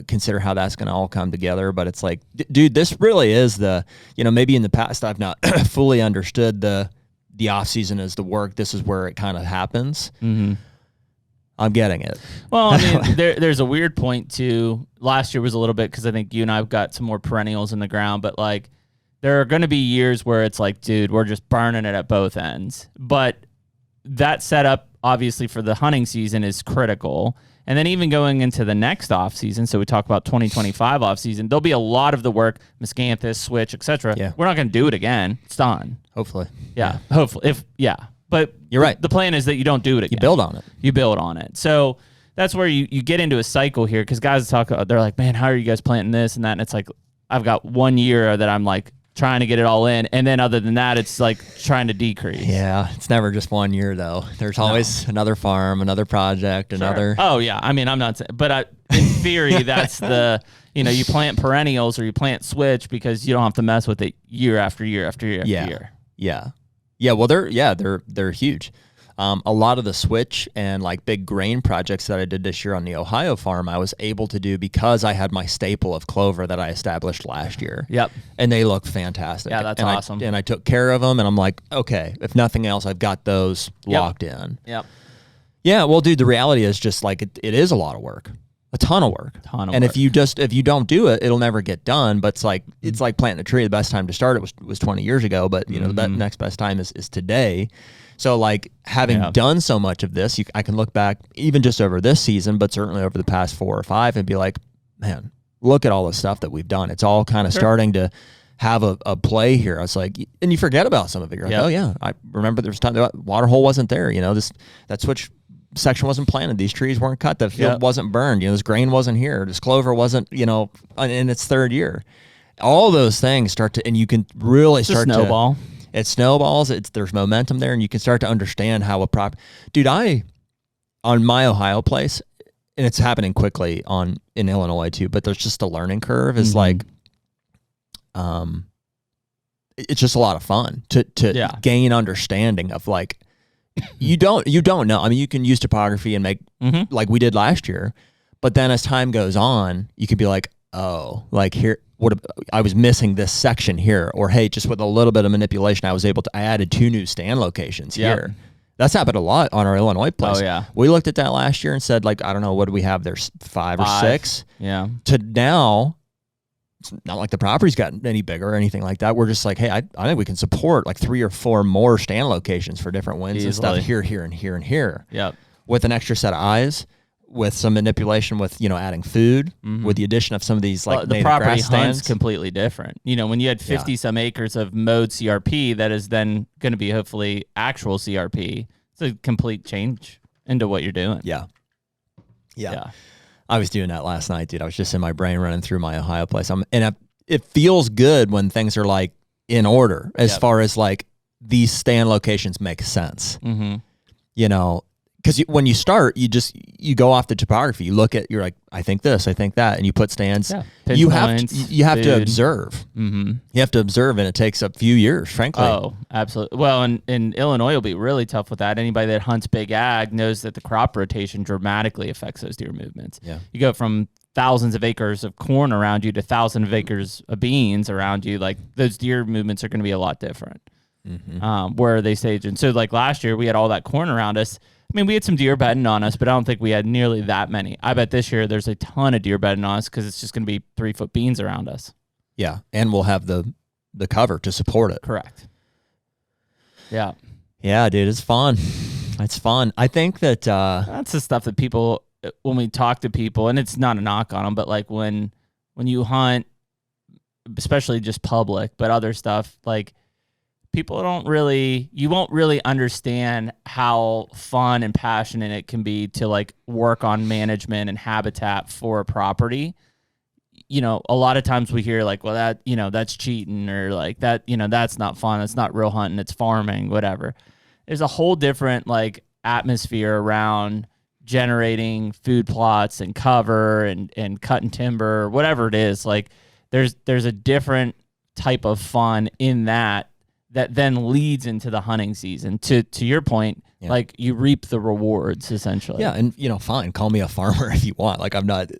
S2: consider how that's going to all come together. But it's like, dude, this really is maybe in the past I've not fully understood the off season as the work. This is where it kind of happens. I'm getting it.
S1: Well, I mean, there's a weird point too. Last year was a little bit because I think you and I've got some more perennials in the ground, but like there are going to be years where it's like, dude, we're just burning it at both ends. But that setup, obviously, for the hunting season is critical. And then even going into the next off season, so we talk about 2025 off season, there'll be a lot of the work, miscanthus, switch, etc.
S2: Yeah.
S1: We're not going to do it again. It's done.
S2: Hopefully.
S1: Yeah. Hopefully. But
S2: you're right.
S1: The plan is that you don't do it again.
S2: You build on it.
S1: You build on it. So that's where you get into a cycle here, because guys they're like, man, how are you guys planting this and that? And it's like, I've got 1 year that I'm like trying to get it all in. And then other than that, it's like trying to decrease.
S2: Yeah. It's never just 1 year though. There's always another farm, another project, another.
S1: Oh yeah. I mean, I'm not saying, but in theory, that's you plant perennials or you plant switch because you don't have to mess with it year after year after year after year.
S2: Yeah. Yeah, well, they're huge. A lot of the switch and like big grain projects that I did this year on the Ohio farm, I was able to do because I had my staple of clover that I established last year.
S1: Yep.
S2: And they look fantastic.
S1: Yeah, that's awesome.
S2: And I took care of them, and I'm like, okay, if nothing else, I've got those locked in.
S1: Yep.
S2: Yeah, well, dude, the reality is just like it is a lot of work. A ton of work. And if you don't do it, it'll never get done. But it's like planting a tree. The best time to start it was 20 years ago. But the next best time is today. So like having done so much of this, I can look back even just over this season, but certainly over the past 4 or 5, and be like, man, look at all the stuff that we've done. It's all kind of starting to have a play here. I was like, and you forget about some of it. You're like, oh yeah, I remember there was time the water hole wasn't there. That switch section wasn't planted. These trees weren't cut. The field wasn't burned. This grain wasn't here. This clover wasn't, in its third year. All those things start to, and you can really
S1: It's
S2: start
S1: a snowball.
S2: It snowballs. There's momentum there, and you can start to understand how dude, on my Ohio place, and it's happening quickly in Illinois too, but there's just a learning curve is like, it's just a lot of fun to gain understanding of like, you don't know. I mean, you can use topography and make like we did last year, but then as time goes on, you could be like, oh, like here, I was missing this section here, or hey, just with a little bit of manipulation, I added 2 new stand locations here. That's happened a lot on our Illinois place.
S1: Oh yeah,
S2: we looked at that last year and said like, I don't know, what do we have? There's 5 or 6.
S1: Yeah.
S2: To now, it's not like the property's gotten any bigger or anything like that. We're just like, hey, I think we can support like 3 or 4 more stand locations for different winds and stuff here, and here, and here.
S1: Yep.
S2: With an extra set of eyes, with some manipulation, with adding food, with the addition of some of these like
S1: the property
S2: grass stands.
S1: hunt's completely different. When you had 50 some acres of mowed CRP, that is then going to be hopefully actual CRP. It's a complete change into what you're doing.
S2: Yeah. I was doing that last night, dude. I was just in my brain running through my Ohio place. It feels good when things are like in order as far as like these stand locations make sense. Because when you start, you go off the topography. You look at, you're like, I think this, I think that, and you put stands.
S1: Yeah.
S2: You have to observe. You have to observe, and it takes a few years, frankly.
S1: Oh, absolutely. Well, in Illinois, will be really tough with that. Anybody that hunts big ag knows that the crop rotation dramatically affects those deer movements.
S2: Yeah.
S1: You go from thousands of acres of corn around you to thousands of acres of beans around you. Like those deer movements are going to be a lot different. Where they stage. And so like last year, we had all that corn around us. I mean, we had some deer bedding on us, but I don't think we had nearly that many. I bet this year there's a ton of deer bedding on us because it's just going to be 3-foot beans around us.
S2: Yeah, and we'll have the cover to support it.
S1: Correct. Yeah.
S2: Yeah, dude, it's fun. It's fun. I think that
S1: that's the stuff that people, when we talk to people, and it's not a knock on them, but like when you hunt, especially just public, but other stuff, like people you won't really understand how fun and passionate it can be to like work on management and habitat for a property. A lot of times we hear like, well, that, that's cheating, or like that, that's not fun. That's not real hunting. It's farming, whatever. There's a whole different like atmosphere around generating food plots and cover and cutting timber, whatever it is. Like there's a different type of fun in that then leads into the hunting season. To your point, like you reap the rewards essentially.
S2: Yeah, and fine, call me a farmer if you want. Like I'm not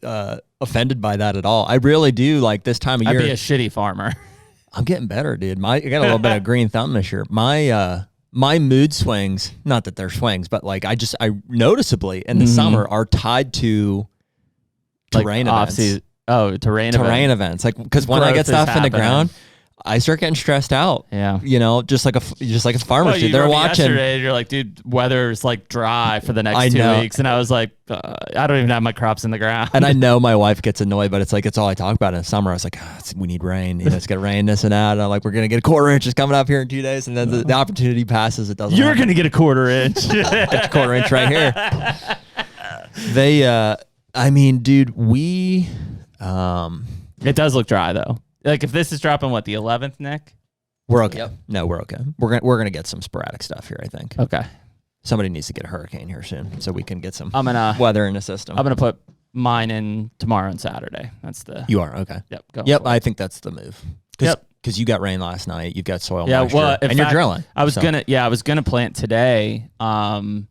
S2: offended by that at all. I really do. Like this time of year,
S1: I'd be a shitty farmer.
S2: I'm getting better, dude. I got a little bit of green thumb this year. My mood swings, not that they're swings, but like I noticeably in the summer are tied to terrain events. Terrain events. Like because when I get stuff in the ground, I start getting stressed out.
S1: Yeah.
S2: Just like a farmer.
S1: Well,
S2: They're watching.
S1: Yesterday, you're like, dude, weather's like dry for the next 2 weeks. And I was like, I don't even have my crops in the ground.
S2: And I know my wife gets annoyed, but it's like, it's all I talk about in the summer. I was like, we need rain. It's going to rain, this and that. And I'm like, we're going to get a quarter inch. It's coming up here in 2 days. And then the opportunity passes. It doesn't
S1: You're going to get a quarter inch.
S2: Get the quarter inch right here. Dude,
S1: it does look dry though. Like if this is dropping, the 11th, Nick?
S2: We're okay.
S3: Yep.
S2: No, we're okay. We're gonna get some sporadic stuff here, I think.
S1: Okay.
S2: Somebody needs to get a hurricane here soon so we can get some
S1: weather
S2: in the system.
S1: I'm gonna put mine in tomorrow and Saturday. That's the.
S2: You are okay.
S1: Yep.
S2: I think that's the move. Because you got rain last night. You've got soil moisture.
S1: Well,
S2: and you're drilling.
S1: I was gonna plant today. Go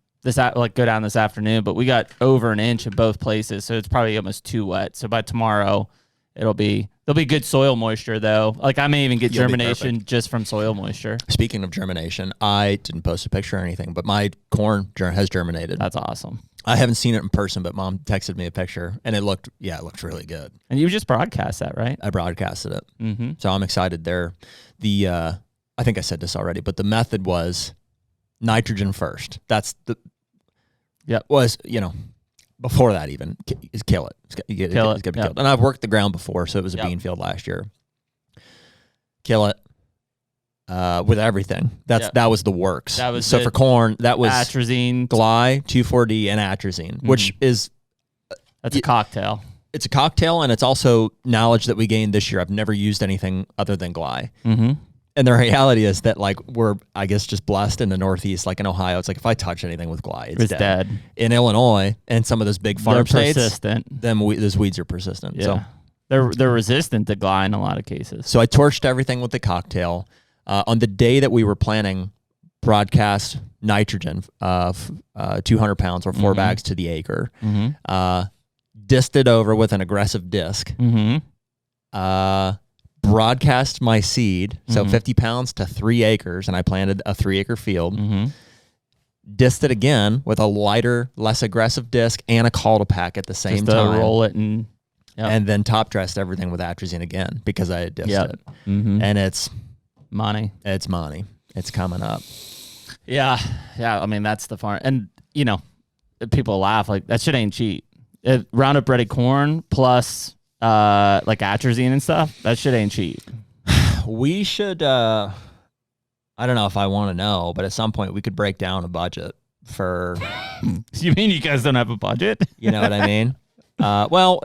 S1: down this afternoon, but we got over an inch in both places, so it's probably almost too wet. So by tomorrow, there'll be good soil moisture though. Like I may even get germination just from soil moisture.
S2: Speaking of germination, I didn't post a picture or anything, but my corn has germinated.
S1: That's awesome.
S2: I haven't seen it in person, but Mom texted me a picture and it looked really good.
S1: And you just broadcast that, right?
S2: I broadcasted it. So I'm excited there. I think I said this already, but the method was nitrogen first. That's before that even is kill it. It's got to be killed. And I've worked the ground before, so it was a bean field last year. Kill it. with everything. That was the works.
S1: That was
S2: so for corn, that was
S1: atrazine,
S2: Gly, 2,4-D, and atrazine, which is
S1: that's a cocktail.
S2: It's a cocktail, and it's also knowledge that we gained this year. I've never used anything other than Gly.
S1: Mm-hmm.
S2: And the reality is that, like, we're, I guess, just blessed in the Northeast. Like in Ohio, it's like if I touch anything with Gly, it's dead. In Illinois and some of those big farm states,
S1: persistent.
S2: Those weeds are persistent.
S1: Yeah.
S2: So
S1: they're resistant to Gly in a lot of cases.
S2: So I torched everything with the cocktail. On the day that we were planning broadcast nitrogen of 200 pounds or 4 bags to the acre, dissed it over with an aggressive disc. Broadcast my seed, so 50 pounds to 3 acres, and I planted a 3-acre field. Dissed it again with a lighter, less aggressive disc and a call to pack at the same time.
S1: Roll it and
S2: then top dressed everything with atrazine again because I had dissed it. And it's
S1: money.
S2: It's money. It's coming up.
S1: Yeah. I mean, that's the farm, and people laugh like that shit ain't cheap. Roundup Ready corn plus like atrazine and stuff, that shit ain't cheap.
S2: We should I don't know if I want to know, but at some point we could break down a budget for
S1: You mean you guys don't have a budget?
S2: You know what I mean? Well,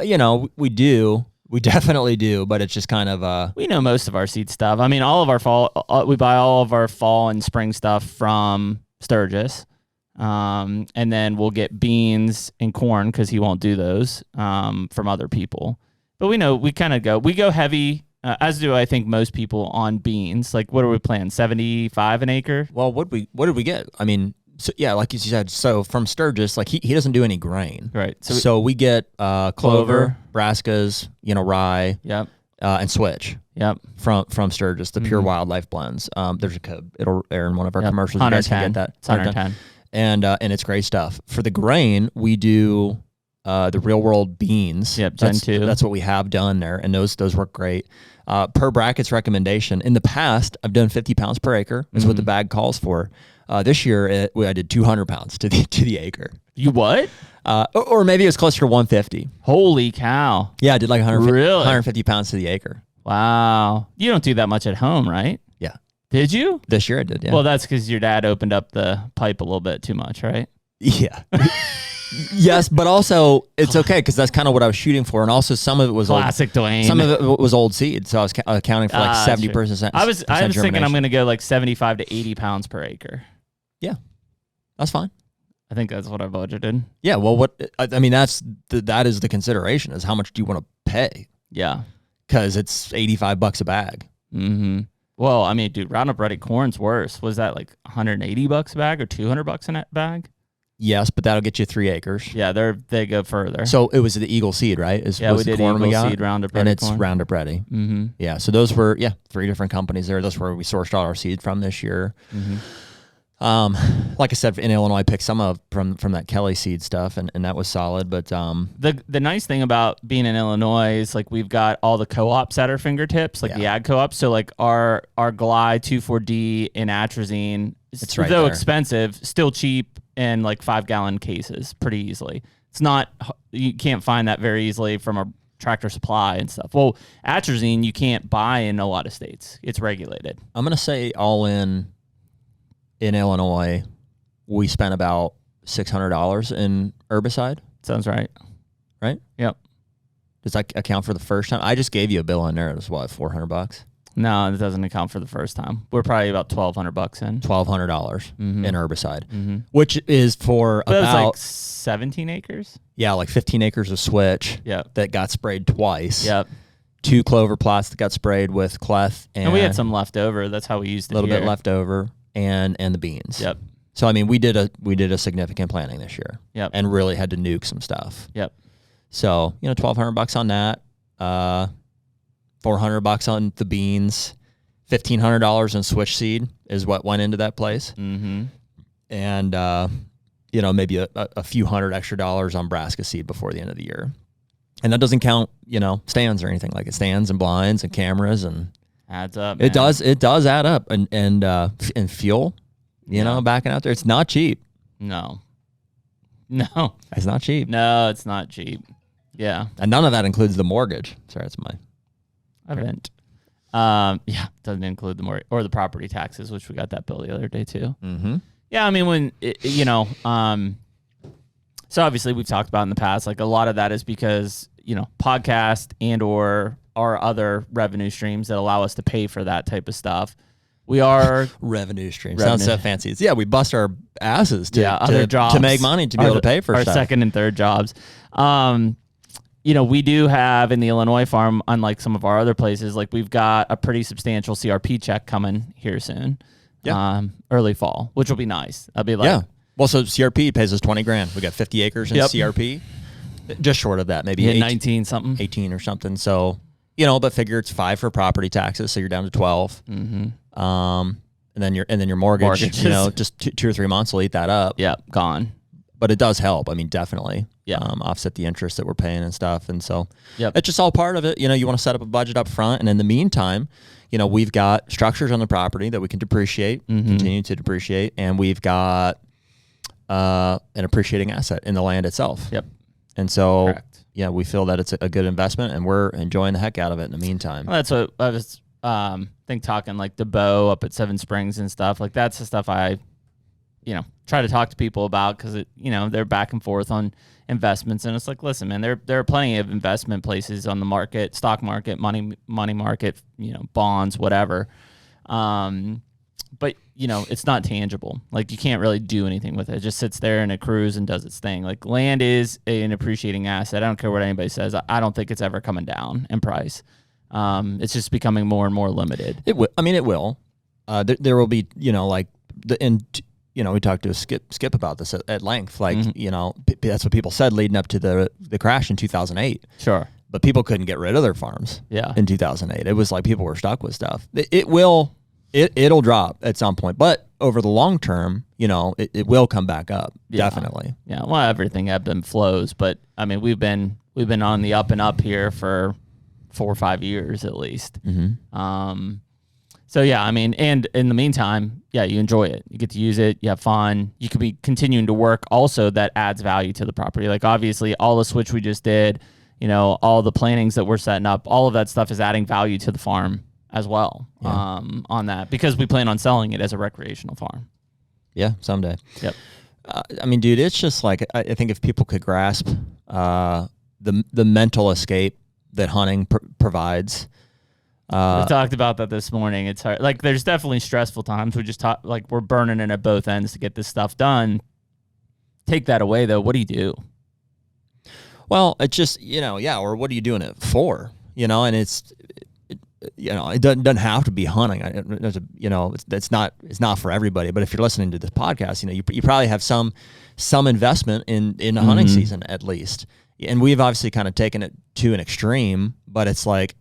S2: we do. We definitely do, but it's just kind of
S1: we know most of our seed stuff. I mean, all of our fall we buy all of our fall and spring stuff from Sturgis. And then we'll get beans and corn because he won't do those from other people. But we go heavy, as do I think most people on beans. Like, what are we planting? 75 an acre?
S2: Well, what did we get? I mean, so, yeah, like you said, so from Sturgis, like he doesn't do any grain.
S1: Right.
S2: So we get clover, brassicas, rye, and switch.
S1: Yep.
S2: From Sturgis, the pure wildlife blends. There's a code. It'll air in one of our commercials. You guys can get that.
S1: It's 110.
S2: And it's great stuff. For the grain, we do the real world beans.
S1: Yep, Gen 2.
S2: That's what we have done there, and those work great. Per bracket's recommendation, in the past, I've done 50 pounds per acre. Is what the bag calls for. This year, I did 200 pounds to the acre.
S1: You what?
S2: Or maybe it was closer to 150.
S1: Holy cow!
S2: Yeah, I did like 150,
S1: really?
S2: 150 pounds to the acre.
S1: Wow. You don't do that much at home, right?
S2: Yeah.
S1: Did you?
S2: This year I did, yeah.
S1: Well, that's because your dad opened up the pipe a little bit too much, right?
S2: Yeah. Yes, but also it's okay because that's kind of what I was shooting for, and also some of it was
S1: classic Dwayne.
S2: Some of it was old seed, so I was accounting for like 70%.
S1: I was thinking I'm going to go like 75 to 80 pounds per acre.
S2: Yeah, that's fine.
S1: I think that's what I budgeted.
S2: Yeah, well, that is the consideration is how much do you want to pay?
S1: Yeah,
S2: because it's $85 a bag.
S1: Mm-hmm. Well, I mean, dude, Roundup Ready corn's worse. Was that like $180 a bag or $200 a bag?
S2: Yes, but that'll get you 3 acres.
S1: Yeah, they go further.
S2: So it was the Eagle seed, right?
S1: We did Eagle seed Roundup Ready,
S2: and it's
S1: corn.
S2: Roundup Ready.
S1: Mm-hmm.
S2: Yeah, so those were 3 different companies there. That's where we sourced all our seed from this year.
S1: Mm-hmm.
S2: Like I said, in Illinois, I picked some up from that Kelly seed stuff, and that was solid. But
S1: the nice thing about being in Illinois is like we've got all the co-ops at our fingertips, like the ag co-ops. So like our Gly 2,4-D and atrazine,
S2: it's right
S1: though
S2: there.
S1: expensive, still cheap in like 5-gallon cases pretty easily. It's not, you can't find that very easily from a Tractor Supply and stuff. Well, atrazine you can't buy in a lot of states. It's regulated.
S2: I'm gonna say all in Illinois, we spent about $600 in herbicide.
S1: Sounds right.
S2: Right?
S1: Yep.
S2: Does that account for the first time? I just gave you a bill in there. It was what, $400?
S1: No, it doesn't account for the first time. We're probably about $1,200 in.
S2: $1,200 in herbicide, which is
S1: but it was like 17 acres.
S2: Yeah, like 15 acres of switch.
S1: Yep.
S2: That got sprayed twice.
S1: Yep.
S2: 2 clover plots that got sprayed with cleth,
S1: and we had some left over. That's how we used it.
S2: A little bit left over, and the beans.
S1: Yep.
S2: So I mean, we did a significant planting this year.
S1: Yep.
S2: And really had to nuke some stuff.
S1: Yep.
S2: So $1,200 on that. $400 on the beans. $1,500 in switch seed is what went into that place.
S1: Mm-hmm.
S2: And maybe a few $100 extra on brassica seed before the end of the year. And that doesn't count, stands or anything like it. Stands and blinds and cameras and
S1: adds up. Man.
S2: It does add up and fuel, backing out there. It's not cheap.
S1: No,
S2: it's not cheap.
S1: No, it's not cheap. Yeah,
S2: and none of that includes the mortgage. Sorry, that's my
S1: event. Yeah, doesn't include the mortgage or the property taxes, which we got that bill the other day too.
S2: Mm-hmm.
S1: Yeah, I mean, so obviously we've talked about in the past, like a lot of that is because, podcast and or our other revenue streams that allow us to pay for that type of stuff. We are
S2: revenue stream. Sounds so fancy. We bust our asses
S1: other jobs
S2: to make money to be able to pay for
S1: our
S2: stuff.
S1: Second and third jobs. We do have in the Illinois farm, unlike some of our other places, like we've got a pretty substantial CRP check coming here soon. Yeah. Early fall, which will be nice. I'll be like,
S2: yeah. Well, so CRP pays us $20,000. We got 50 acres in CRP, just short of that, maybe
S1: 19 something,
S2: 18 or something. So, but figure it's 5 for property taxes, so you're down to 12.
S1: Mm-hmm.
S2: And then your mortgage, just 2 or 3 months will eat that up.
S1: Yeah, gone.
S2: But it does help. I mean, definitely.
S1: Yeah.
S2: Offset the interest that we're paying and stuff. And so
S1: yep.
S2: it's just all part of it. You want to set up a budget up front. And in the meantime, we've got structures on the property that we can depreciate, continue to depreciate. And we've got an appreciating asset in the land itself.
S1: Yep.
S2: And so,
S1: correct.
S2: Yeah, we feel that it's a good investment and we're enjoying the heck out of it in the meantime.
S1: Well, that's what I was talking like the bow up at Seven Springs and stuff. Like that's the stuff I try to talk to people about because they're back and forth on investments, and it's like, listen, man, there are plenty of investment places on the market, stock market, money market, bonds, whatever. But it's not tangible. Like you can't really do anything with it. It just sits there and accrues and does its thing. Like land is an appreciating asset. I don't care what anybody says. I don't think it's ever coming down in price. It's just becoming more and more limited.
S2: It will. I mean, it will. There will be, we talked to Skip about this at length. Like, that's what people said leading up to the crash in 2008.
S1: Sure.
S2: But people couldn't get rid of their farms.
S1: Yeah.
S2: In 2008, it was like people were stuck with stuff. It'll drop at some point, but over the long term, it will come back up. Yeah. Definitely.
S1: Yeah. Well, everything ebbs and flows, but I mean, we've been on the up and up here for 4 or 5 years at least.
S2: Mm-hmm.
S1: So yeah, I mean, and in the meantime, yeah, you enjoy it. You get to use it. You have fun. You could be continuing to work also that adds value to the property. Like obviously all the switch we just did, all the plantings that we're setting up, all of that stuff is adding value to the farm as well. Yeah. On that, because we plan on selling it as a recreational farm.
S2: Yeah, someday.
S1: Yep.
S2: I mean, dude, it's just like, I think if people could grasp the mental escape that hunting provides.
S1: We talked about that this morning. It's hard. Like, there's definitely stressful times. We just talk, like, we're burning it at both ends to get this stuff done. Take that away, though. What do you do?
S2: Well, it's just, or what are you doing it for? And it's, it doesn't have to be hunting. It's not for everybody. But if you're listening to this podcast, you probably have some investment in the hunting season at least. And we've obviously kind of taken it to an extreme, but it's like,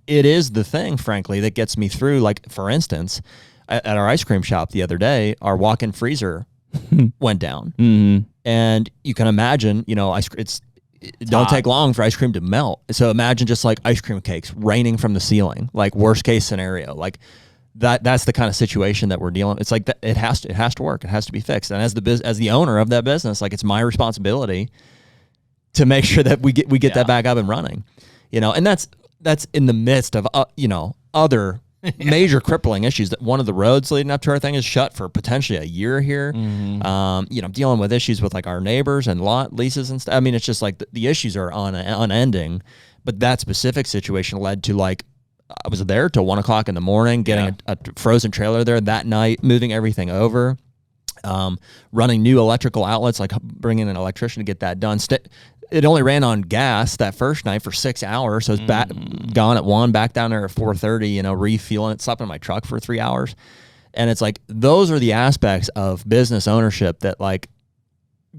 S2: it is the thing, frankly, that gets me through. Like, for instance, at our ice cream shop the other day, our walk-in freezer went down.
S1: Mm-hmm.
S2: And you can imagine, it don't take long for ice cream to melt. So imagine just like ice cream cakes raining from the ceiling, like worst case scenario. Like that's the kind of situation that we're dealing with. It's like that, it has to work. It has to be fixed. And as the owner of that business, like, it's my responsibility to make sure that we get that back up and running. And that's in the midst of other major crippling issues. That one of the roads leading up to our thing is shut for potentially a year here.
S1: Mm-hmm.
S2: Dealing with issues with like our neighbors and lot leases and stuff. I mean, it's just like the issues are unending. But that specific situation led to, like, I was there till 1 o'clock in the morning, getting a frozen trailer there that night, moving everything over, running new electrical outlets, like bringing an electrician to get that done. It only ran on gas that first night for 6 hours, so it's gone at 1, back down there at 4:30. Refueling it, slept in my truck for 3 hours, and it's like those are the aspects of business ownership that, like,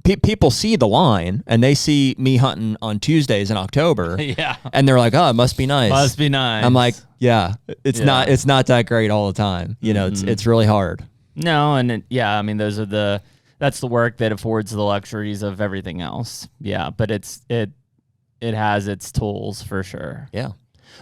S2: people see the line and they see me hunting on Tuesdays in October, and they're like, "Oh, it must be nice."
S1: Must be nice.
S2: I'm like, "Yeah, it's not. It's not that great all the time. It's really hard."
S1: No, and I mean, that's the work that affords the luxuries of everything else. Yeah, but it has its tools for sure.
S2: Yeah,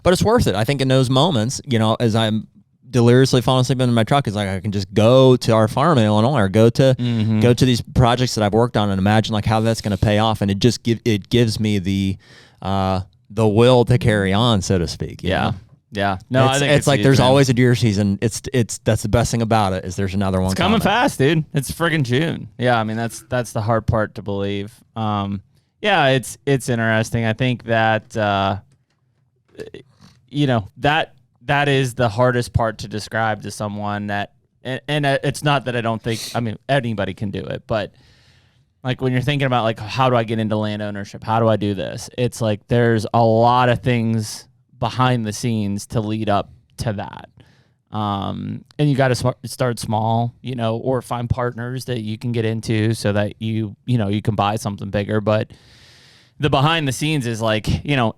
S2: but it's worth it. I think in those moments, as I'm deliriously falling asleep in my truck, it's like I can just go to our farm in Illinois or go to these projects that I've worked on and imagine like how that's going to pay off, and it gives me the will to carry on, so to speak.
S1: Yeah. Yeah. No, I think
S2: it's like
S1: huge,
S2: there's
S1: man.
S2: always a deer season. It's that's the best thing about it is there's another one
S1: It's coming
S2: coming.
S1: fast, dude. It's friggin' June. Yeah, I mean that's the hard part to believe. Yeah, it's interesting. I think that that is the hardest part to describe to someone that, and it's not that I don't think. I mean, anybody can do it, but like when you're thinking about like how do I get into land ownership? How do I do this? It's like there's a lot of things behind the scenes to lead up to that. And you got to start small, or find partners that you can get into so that you can buy something bigger. But the behind the scenes is like,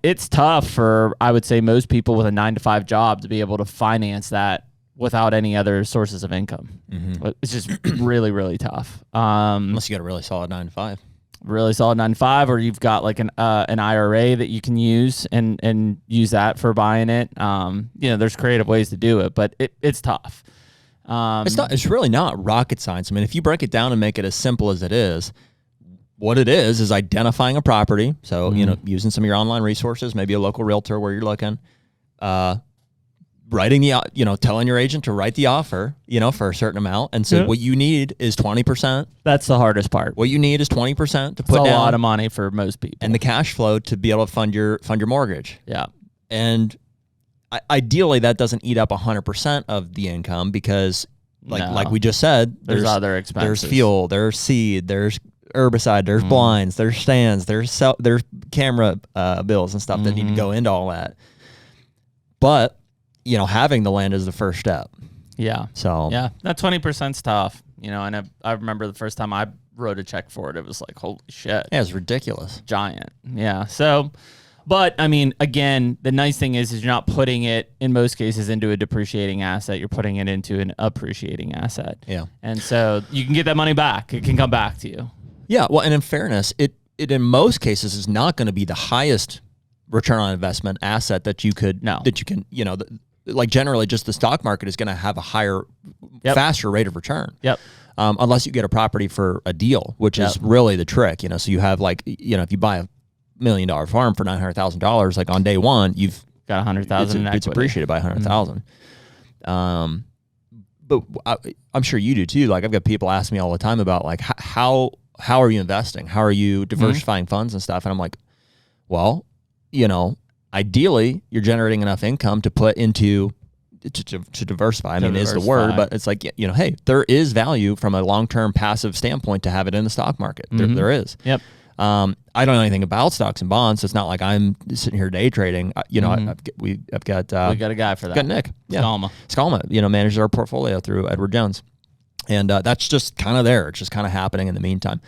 S1: it's tough for, I would say, most people with a 9-to-5 job to be able to finance that without any other sources of income. Mm-hmm. It's just really, really tough.
S2: Unless you got a really solid 9-to-5.
S1: Really solid 9-to-5, or you've got like an IRA that you can use and use that for buying it. There's creative ways to do it, but it's tough.
S2: It's really not rocket science. I mean, if you break it down and make it as simple as it is, what it is identifying a property. So, using some of your online resources, maybe a local realtor where you're looking, writing telling your agent to write the offer, for a certain amount. And so what you need is 20%.
S1: That's the hardest part.
S2: What you need is 20% to put down.
S1: It's a lot of money for most people.
S2: And the cash flow to be able to fund your mortgage.
S1: Yeah.
S2: And ideally that doesn't eat up 100% of the income because like we just said,
S1: there's other expenses.
S2: There's fuel, there's seed, there's herbicide, there's blinds, there's stands, there's camera bills and stuff that need to go into all that. But having the land is the first step.
S1: Yeah.
S2: So
S1: yeah, that 20%'s tough. And I remember the first time I wrote a check for it, it was like, holy shit.
S2: Yeah, it's ridiculous.
S1: Giant. Yeah. So, but I mean, again, the nice thing is you're not putting it in most cases into a depreciating asset. You're putting it into an appreciating asset.
S2: Yeah.
S1: And so you can get that money back. It can come back to you.
S2: Yeah. Well, and in fairness, it in most cases is not going to be the highest return on investment asset that you can, like generally just the stock market is going to have a higher, faster rate of return.
S1: Yep.
S2: Unless you get a property for a deal, which is really the trick, So you have like, if you buy a $1 million farm for $900,000, like on day one, you've
S1: got $100,000.
S2: It's appreciated by $100,000. But I'm sure you do too. Like I've got people ask me all the time about like, how are you investing? How are you diversifying funds and stuff? And I'm like, well, ideally you're generating enough income to put into to diversify. I mean, is the word, but it's like, hey, there is value from a long-term passive standpoint to have it in the stock market. There is.
S1: Yep.
S2: I don't know anything about stocks and bonds. So it's not like I'm sitting here day trading. We got
S1: a guy for that.
S2: Got Nick. Yeah.
S1: Skalma,
S2: manages our portfolio through Edward Jones. And that's just kind of there. It's just kind of happening in the meantime.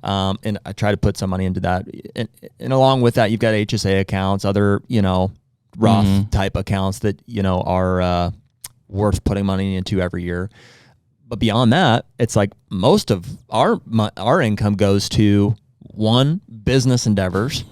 S2: And I try to put some money into that. And along with that, you've got HSA accounts, other, Roth type accounts that, are worth putting money into every year. But beyond that, it's like most of our income goes to business endeavors,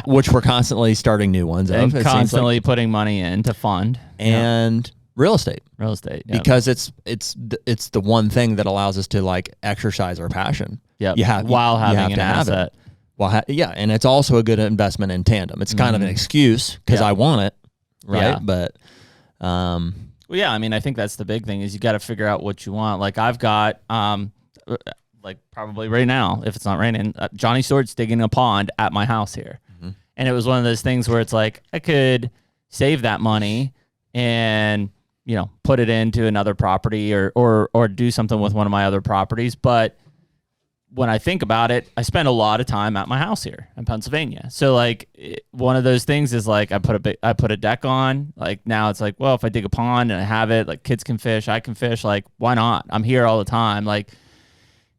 S2: which we're constantly starting new ones
S1: and
S2: of.
S1: Constantly putting money in to fund.
S2: And real estate,
S1: yep.
S2: because it's the one thing that allows us to like exercise our passion.
S1: Yeah, while having an asset.
S2: And it's also a good investment in tandem. It's kind of an excuse because I want it, right?
S1: Yeah.
S2: But
S1: well, yeah, I mean, I think that's the big thing is you got to figure out what you want. Like I've got, like probably right now, if it's not raining, Johnny Stewart's digging a pond at my house here, and it was one of those things where it's like I could save that money and put it into another property or do something with one of my other properties. But when I think about it, I spend a lot of time at my house here in Pennsylvania. So like one of those things is like I put a deck on. Like now it's like, well, if I dig a pond and I have it, like kids can fish, I can fish. Like why not? I'm here all the time. Like,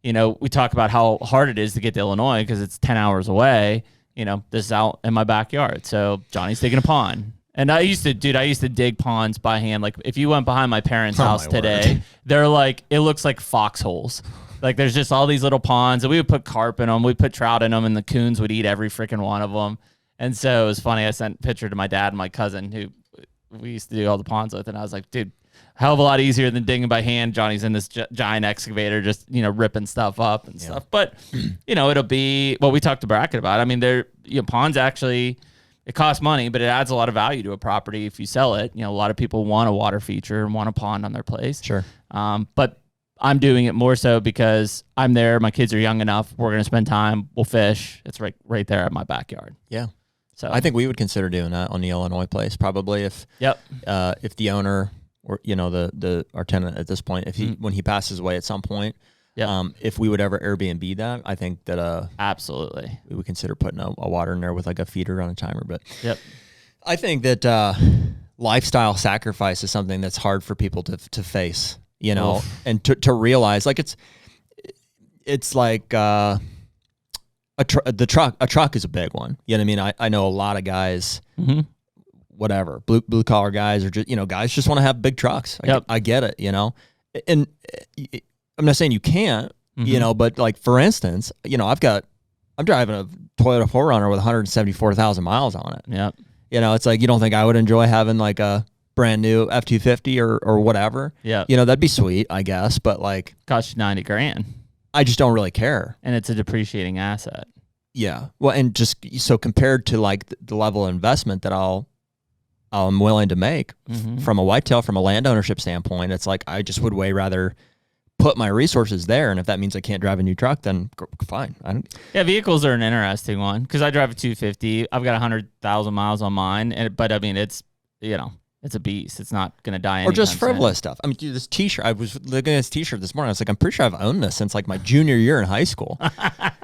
S1: we talk about how hard it is to get to Illinois because it's 10 hours away. This is out in my backyard. So Johnny's digging a pond. And I used to dig ponds by hand. Like if you went behind my parents' house today, they're like, it looks like foxholes. Like there's just all these little ponds and we would put carp in them. We'd put trout in them and the coons would eat every freaking one of them. And so it was funny. I sent a picture to my dad and my cousin who we used to do all the ponds with. And I was like, dude, hell of a lot easier than digging by hand. Johnny's in this giant excavator, just, ripping stuff up and stuff. But, it'll be what we talked to Brackett about. I mean, ponds actually, it costs money, but it adds a lot of value to a property if you sell it. You know, a lot of people want a water feature and want a pond on their place.
S2: Sure.
S1: But I'm doing it more so because I'm there. My kids are young enough. We're going to spend time. We'll fish. It's right there at my backyard.
S2: Yeah.
S1: So
S2: I think we would consider doing that on the Illinois place, probably if the owner or, you know, our tenant at this point, if when he passes away at some point, if we would ever Airbnb that, I think that
S1: absolutely
S2: we would consider putting a water in there with like a feeder on a timer. But I think that lifestyle sacrifice is something that's hard for people to face, you know, and to realize, like it's like a truck is a big one. You know what I mean? I know a lot of guys, whatever, blue collar guys, or just, you know, guys just want to have big trucks. I get it, you know, and I'm not saying you can't, you know, but like, for instance, you know, I'm driving a Toyota 4Runner with 174,000 miles on it.
S1: Yeah.
S2: You know, it's like, you don't think I would enjoy having like a brand new F-250 or whatever? Yeah. You know, that'd be sweet, I guess, but like,
S1: cost you $90,000.
S2: I just don't really care.
S1: And it's a depreciating asset.
S2: Yeah. Well, and just so compared to like the level of investment that I'm willing to make from a whitetail, from a land ownership standpoint, it's like, I just would way rather put my resources there. And if that means I can't drive a new truck, then fine.
S1: Vehicles are an interesting one because I drive a 250. I've got 100,000 miles on mine, but I mean, it's, you know, it's a beast. It's not going to die.
S2: Or just frivolous stuff. I mean, dude, this T-shirt, I was looking at this T-shirt this morning. I was like, I'm pretty sure I've owned this since like my junior year in high school,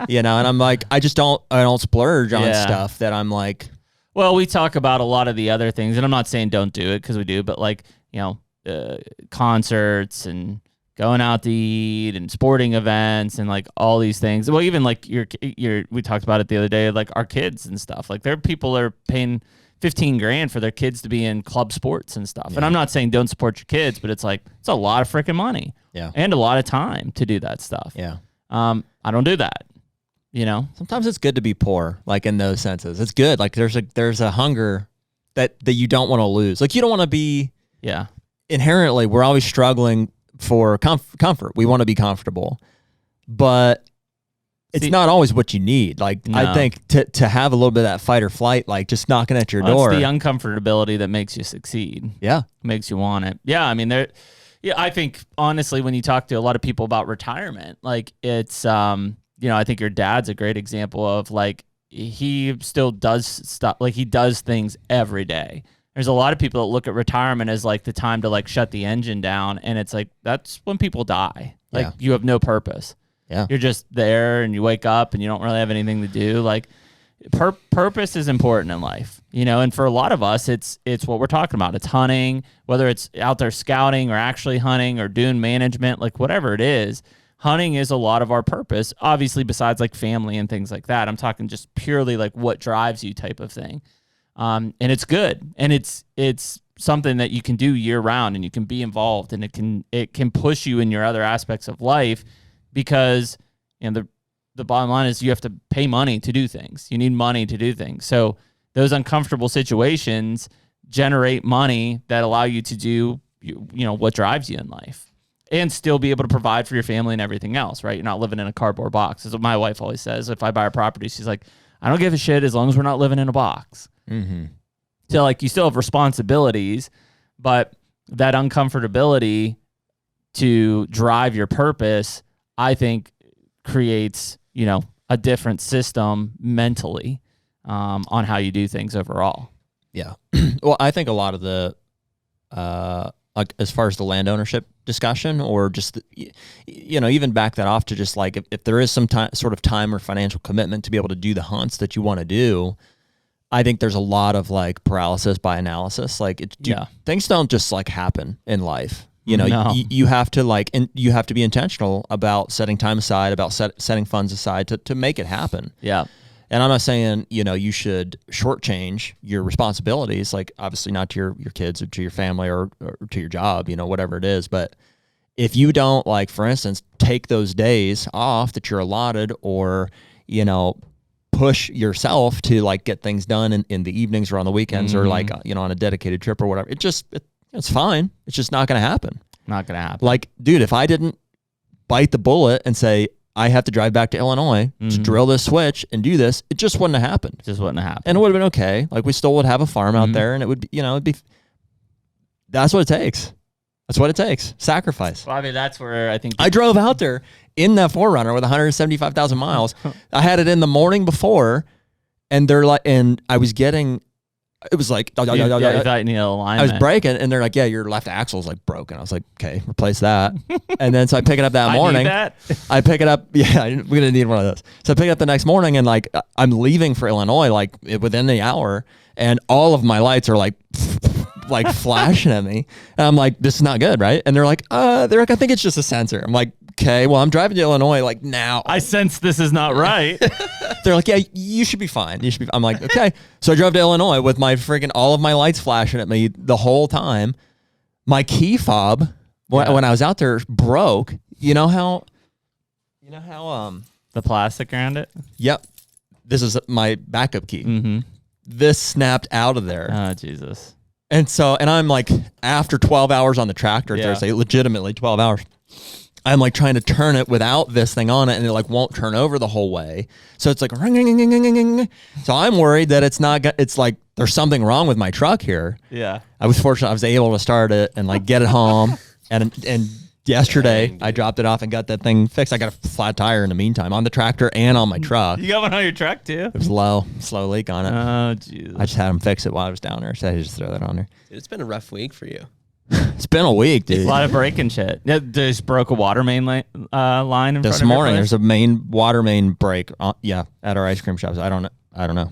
S2: you know? And I'm like, I don't splurge on stuff that I'm like.
S1: Well, we talk about a lot of the other things, and I'm not saying don't do it because we do, but like, you know, concerts and going out to eat and sporting events and like all these things. Well, even like we talked about it the other day, like our kids and stuff. Like there are people that are paying $15,000 for their kids to be in club sports and stuff. Yeah. And I'm not saying don't support your kids, but it's like, it's a lot of freaking money and a lot of time to do that stuff.
S2: Yeah.
S1: I don't do that. You know,
S2: sometimes it's good to be poor, like in those senses. It's good. Like there's a hunger that you don't want to lose. Like you don't want to be, inherently we're always struggling for comfort. We want to be comfortable, but it's not always what you need. Like I think to have a little bit of that fight or flight, like just knocking at your door.
S1: It's the uncomfortability that makes you succeed.
S2: Yeah.
S1: Makes you want it. Yeah. I mean, I think honestly, when you talk to a lot of people about retirement, like it's, you know, I think your dad's a great example of like, he still does stuff, like he does things every day. There's a lot of people that look at retirement as like the time to like shut the engine down. And it's like, that's when people die. Like you have no purpose.
S2: Yeah.
S1: You're just there and you wake up and you don't really have anything to do. Like purpose is important in life, you know? And for a lot of us, it's what we're talking about. It's hunting, whether it's out there scouting or actually hunting or doing management, like whatever it is. Hunting is a lot of our purpose, obviously, besides like family and things like that. I'm talking just purely like what drives you type of thing. And it's good. And it's something that you can do year round and you can be involved and it can push you in your other aspects of life because, you know, the bottom line is you have to pay money to do things. You need money to do things. So those uncomfortable situations generate money that allow you to do, you know, what drives you in life. And still be able to provide for your family and everything else, right? You're not living in a cardboard box. That's what my wife always says. If I buy a property, she's like, I don't give a shit as long as we're not living in a box.
S2: Mm-hmm.
S1: So like you still have responsibilities, but that uncomfortability to drive your purpose, I think creates, you know, a different system mentally on how you do things overall.
S2: Yeah. Well, I think a lot of the, like as far as the land ownership discussion or just, you know, even back that off to just like, if there is some sort of time or financial commitment to be able to do the hunts that you want to do, I think there's a lot of like paralysis by analysis. Like things don't just like happen in life. You know, you have to like, and you have to be intentional about setting time aside, about setting funds aside to make it happen.
S1: Yeah.
S2: And I'm not saying, you know, you should shortchange your responsibilities, like obviously not to your kids or to your family or to your job, you know, whatever it is. But if you don't, like, for instance, take those days off that you're allotted or, you know, push yourself to like get things done in the evenings or on the weekends or like, you know, on a dedicated trip or whatever, it's fine. It's just not going to happen.
S1: Not going to happen.
S2: Like, dude, if I didn't bite the bullet and say, I have to drive back to Illinois to drill this switch and do this, it just wouldn't have happened.
S1: Just wouldn't have happened.
S2: And it would have been okay. Like we still would have a farm out there, and it would be, it'd be. That's what it takes. That's what it takes. Sacrifice.
S1: Well, I mean, that's where I think
S2: I drove out there in that 4Runner with 175,000 miles. I had it in the morning before, and they're like, and I was getting. It was like,
S1: you thought you needed alignment.
S2: I was braking, and they're like, yeah, your left axle's like broken. I was like, okay, replace that. And then so I pick it up that morning. I pick it up. Yeah, we're going to need one of those. So I pick it up the next morning, and like I'm leaving for Illinois like within the hour, and all of my lights are like flashing at me. And I'm like, this is not good, right? And they're like, I think it's just a sensor. I'm like, okay, well, I'm driving to Illinois like now.
S1: I sense this is not right.
S2: They're like, yeah, you should be fine. You should be. I'm like, okay. So I drove to Illinois with my freaking all of my lights flashing at me the whole time. My key fob when I was out there broke. You know how
S1: the plastic around it.
S2: Yep. This is my backup key.
S1: Mm-hmm.
S2: This snapped out of there.
S1: Oh Jesus.
S2: And I'm like, after 12 hours on the tractor, Thursday, legitimately 12 hours. I'm like trying to turn it without this thing on it, and it like won't turn over the whole way. So it's like ring, ring, ring, ring, ring, ring. So I'm worried that it's like there's something wrong with my truck here.
S1: Yeah.
S2: I was fortunate I was able to start it and like get it home. and yesterday I dropped it off and got that thing fixed. I got a flat tire in the meantime on the tractor and on my truck.
S1: You got one on your truck too?
S2: It was slow leak on it.
S1: Oh Jesus.
S2: I just had him fix it while I was down there, so I just throw that on there.
S3: Dude, it's been a rough week for you.
S2: It's been a week, dude.
S1: A lot of breaking shit. Yeah, just broke a water main line in
S2: this
S1: front
S2: morning.
S1: of
S2: There's a water main break. At our ice cream shops. I don't know.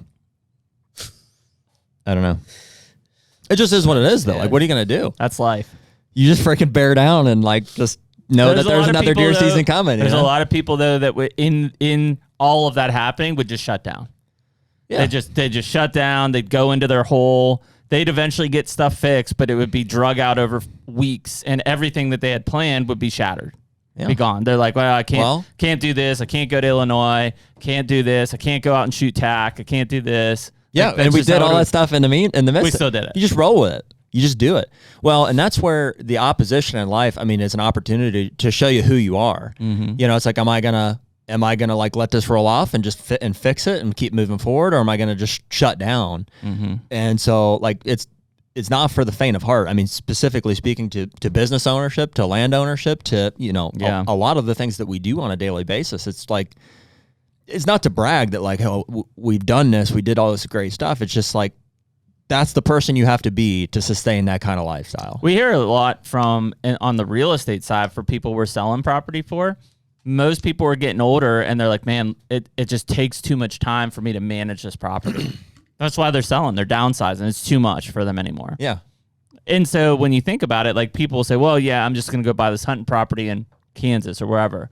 S2: It just is what it is, though.
S1: Yeah.
S2: Like, what are you gonna do?
S1: That's life.
S2: You just freaking bear down and like just know that there's another deer season coming.
S1: There's a lot of people though that would in all of that happening would just shut down. Yeah. They just shut down. They'd go into their hole. They'd eventually get stuff fixed, but it would be drug out over weeks, and everything that they had planned would be shattered, be gone. They're like, well, I can't do this. I can't go to Illinois. Can't do this. I can't go out and shoot tack. I can't do this.
S2: Yeah, and we did all that stuff in the midst.
S1: We still did it.
S2: You just roll with it. You just do it. Well, and that's where the opposition in life, I mean, is an opportunity to show you who you are. Mm-hmm. It's like, am I gonna like let this roll off and just fit and fix it and keep moving forward, or am I gonna just shut down? Mm-hmm. And so like it's not for the faint of heart. I mean, specifically speaking to business ownership, to land ownership, to a lot of the things that we do on a daily basis. It's like, it's not to brag that like, oh, we've done this, we did all this great stuff. It's just like, that's the person you have to be to sustain that kind of lifestyle.
S1: We hear a lot from on the real estate side for people we're selling property for. Most people are getting older and they're like, man, it just takes too much time for me to manage this property. That's why they're selling. They're downsizing. It's too much for them anymore.
S2: Yeah.
S1: And so when you think about it, like people say, well, yeah, I'm just going to go buy this hunting property in Kansas or wherever.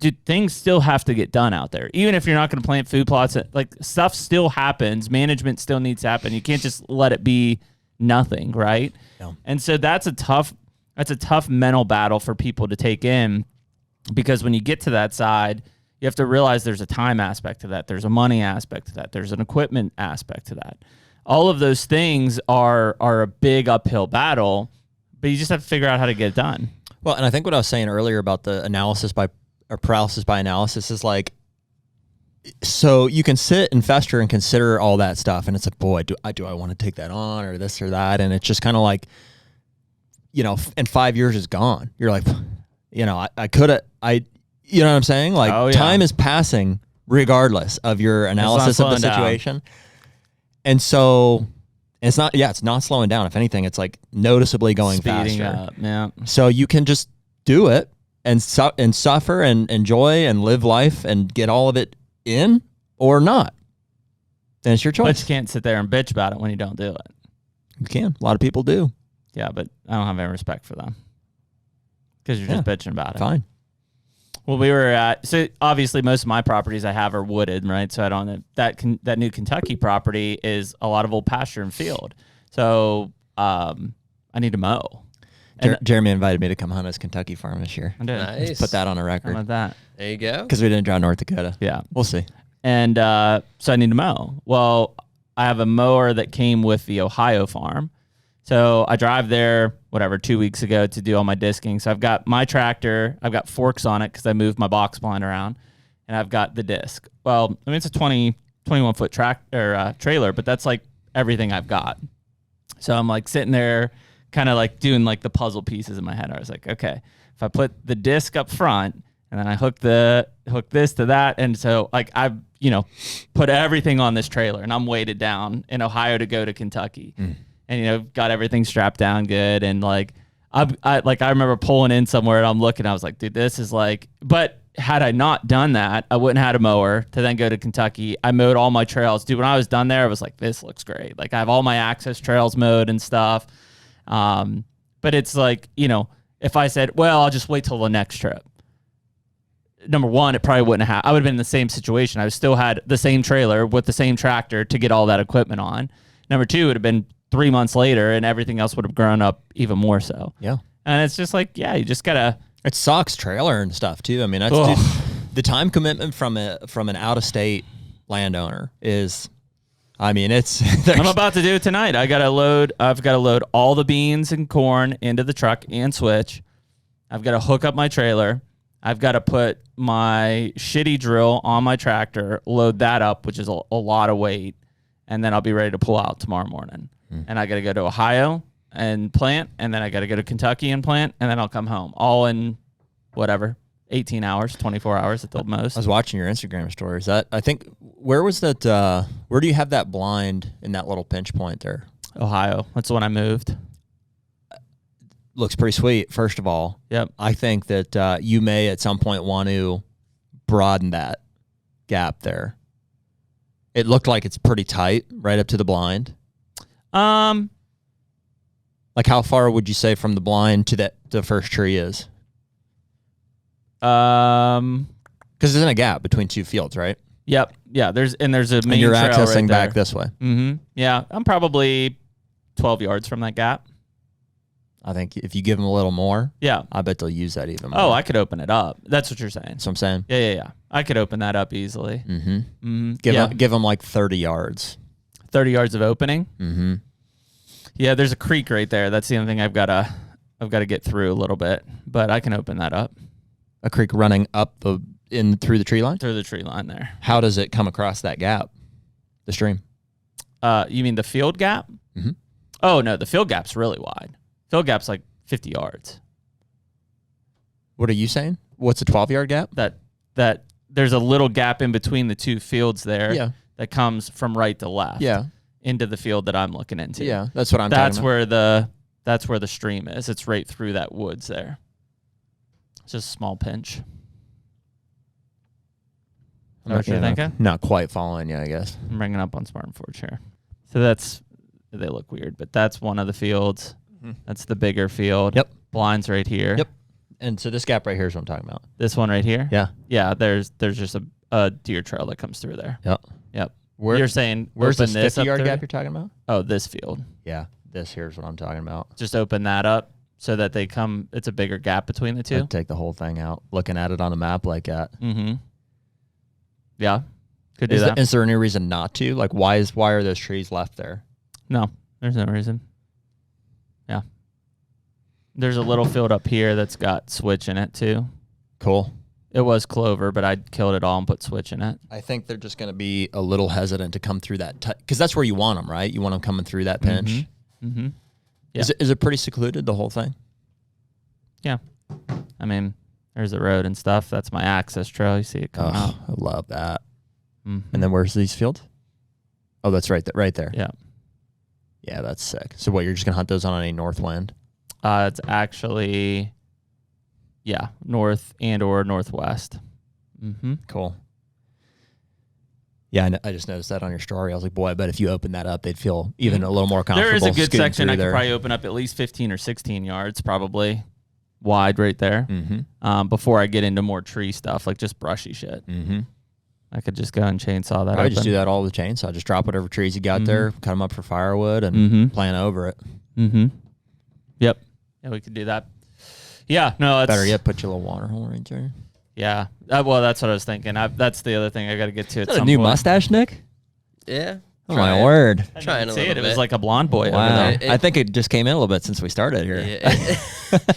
S1: Dude, things still have to get done out there. Even if you're not going to plant food plots, like stuff still happens. Management still needs to happen. You can't just let it be nothing, right?
S2: Yeah.
S1: And so that's a tough mental battle for people to take in, because when you get to that side, you have to realize there's a time aspect to that. There's a money aspect to that. There's an equipment aspect to that. All of those things are a big uphill battle, but you just have to figure out how to get it done.
S2: Well, and I think what I was saying earlier about the paralysis by analysis is like, so you can sit and fester and consider all that stuff, and it's like, boy, do I want to take that on or this or that? And it's just kind of like, and 5 years is gone. You're like, I could have, you know what I'm saying? Like, time is passing regardless of your analysis of the situation. And so it's not slowing down. If anything, it's like noticeably going
S1: Speeding
S2: faster.
S1: up, yeah.
S2: So you can just do it and suffer and enjoy and live life and get all of it in, or not. And it's your choice.
S1: But you can't sit there and bitch about it when you don't do it.
S2: You can. A lot of people do.
S1: Yeah, but I don't have any respect for them, because you're just bitching about it.
S2: Fine.
S1: Well, we were at, so obviously most of my properties I have are wooded, right? So I don't, that new Kentucky property is a lot of old pasture and field. So I need to mow.
S2: Jeremy invited me to come hunt his Kentucky farm this year.
S1: I did.
S3: Nice.
S2: Let's put that on a record.
S1: How about that?
S3: There you go.
S2: Because we didn't drive North Dakota.
S1: Yeah.
S2: We'll see.
S1: And so I need to mow. Well, I have a mower that came with the Ohio farm. So I drive there whatever, 2 weeks ago to do all my disking. So I've got my tractor, I've got forks on it because I moved my box blind around, and I've got the disc. Well, I mean, it's a 21 foot trailer, but that's like everything I've got. So I'm like sitting there kind of like doing like the puzzle pieces in my head. I was like, okay, if I put the disc up front and then I hook this to that. And so like I've, put everything on this trailer, and I'm weighted down in Ohio to go to Kentucky. And, got everything strapped down good. And like, I remember pulling in somewhere and I'm looking, I was like, dude, this is like, but had I not done that, I wouldn't have had a mower to then go to Kentucky. I mowed all my trails. Dude, when I was done there, I was like, this looks great. Like I have all my access trails mowed and stuff. But it's like, if I said, well, I'll just wait till the next trip. Number one, it probably wouldn't have. I would have been in the same situation. I still had the same trailer with the same tractor to get all that equipment on. Number two, it would have been 3 months later, and everything else would have grown up even more so.
S2: Yeah.
S1: And it's just like, yeah, you just gotta.
S2: It sucks trailer and stuff too. I mean, that's the time commitment from an out of state landowner is. I mean, it's.
S1: I'm about to do it tonight. I've got to load all the beans and corn into the truck and switch. I've got to hook up my trailer. I've got to put my shitty drill on my tractor, load that up, which is a lot of weight, and then I'll be ready to pull out tomorrow morning. And I got to go to Ohio and plant, and then I got to go to Kentucky and plant, and then I'll come home. All in, whatever, 18 hours, 24 hours at the most.
S2: I was watching your Instagram stories. I think, where was that? Where do you have that blind in that little pinch point there?
S1: Ohio. That's when I moved.
S2: Looks pretty sweet, first of all.
S1: Yep.
S2: I think that you may at some point want to broaden that gap there. It looked like it's pretty tight right up to the blind. Like how far would you say from the blind to the first tree is? Because there's a gap between two fields, right?
S1: Yep. Yeah. There's a main
S2: and you're
S1: trail
S2: accessing
S1: right
S2: back
S1: there.
S2: this way.
S1: Mm-hmm. Yeah. I'm probably 12 yards from that gap.
S2: I think if you give them a little more,
S1: yeah,
S2: I bet they'll use that even more.
S1: Oh, I could open it up. That's what you're saying.
S2: That's what I'm saying.
S1: Yeah. I could open that up easily.
S2: Mm-hmm.
S1: Mm-hmm.
S2: Give them like 30 yards.
S1: 30 yards of opening.
S2: Mm-hmm.
S1: Yeah, there's a creek right there. That's the only thing I've got to get through a little bit, but I can open that up.
S2: A creek running up through the tree line?
S1: Through the tree line there.
S2: How does it come across that gap? The stream?
S1: You mean the field gap?
S2: Mm-hmm.
S1: Oh no, the field gap's really wide. Field gap's like 50 yards.
S2: What are you saying? What's a 12-yard gap?
S1: That there's a little gap in between the two fields there.
S2: Yeah.
S1: That comes from right to left.
S2: Yeah.
S1: Into the field that I'm looking into.
S2: Yeah, that's what I'm talking about.
S1: That's where the stream is. It's right through that woods there. It's just a small pinch. Know what you're thinking?
S2: Not quite following you, I guess.
S1: I'm bringing up on Smart and Forge here. So they look weird, but that's one of the fields. Mm-hmm. That's the bigger field.
S2: Yep.
S1: Blinds right here.
S2: Yep. And so this gap right here is what I'm talking about.
S1: This one right here?
S2: Yeah.
S1: Yeah, there's just a deer trail that comes through there.
S2: Yep.
S1: You're saying
S2: where's
S1: open
S2: this 50-yard
S1: up
S2: gap you're talking about?
S1: Oh, this field.
S2: Yeah, this here's what I'm talking about.
S1: Just open that up so that it's a bigger gap between the two.
S2: I'd take the whole thing out, looking at it on a map like that.
S1: Mm-hmm. Yeah, could do that.
S2: Is there any reason not to? Like, why are those trees left there?
S1: No, there's no reason. Yeah. There's a little field up here that's got switch in it too.
S2: Cool.
S1: It was clover, but I killed it all and put switch in it.
S2: I think they're just going to be a little hesitant to come through that, because that's where you want them, right? You want them coming through that pinch.
S1: Mm-hmm. Mm-hmm. Yeah.
S2: Is it pretty secluded, the whole thing?
S1: Yeah. I mean, there's the road and stuff. That's my access trail. You see it come out.
S2: I love that.
S1: Mm-hmm.
S2: And then where's these fields? Oh, that's right there.
S1: Yeah.
S2: Yeah, that's sick. So what, you're just going to hunt those on any north wind?
S1: It's actually... Yeah, north and or northwest. Mm-hmm.
S2: Cool. Yeah, I just noticed that on your story. I was like, boy, I bet if you open that up, they'd feel even a little more comfortable.
S1: There is a good section I could
S2: there.
S1: probably open up at least 15 or 16 yards, probably wide right there.
S2: Mm-hmm.
S1: Before I get into more tree stuff, like just brushy shit.
S2: Mm-hmm.
S1: I could just go and chainsaw that.
S2: I just do that all with chainsaw. Just drop whatever trees you got there, cut them up for firewood, and plan over it.
S1: Mm-hmm. Yep. Yeah, we could do that. Yeah, no, it's
S2: better yet. Put your little water hole right there.
S1: Yeah, well, that's what I was thinking. That's the other thing I got to get to.
S2: Is that a new mustache, Nick?
S3: Yeah,
S2: Oh my word!
S1: I
S3: Trying
S1: didn't
S3: a
S1: see
S3: little
S1: it. It was
S3: bit.
S1: like a blonde boy over
S2: Wow,
S1: there.
S2: I think it just came in a little bit since we started here.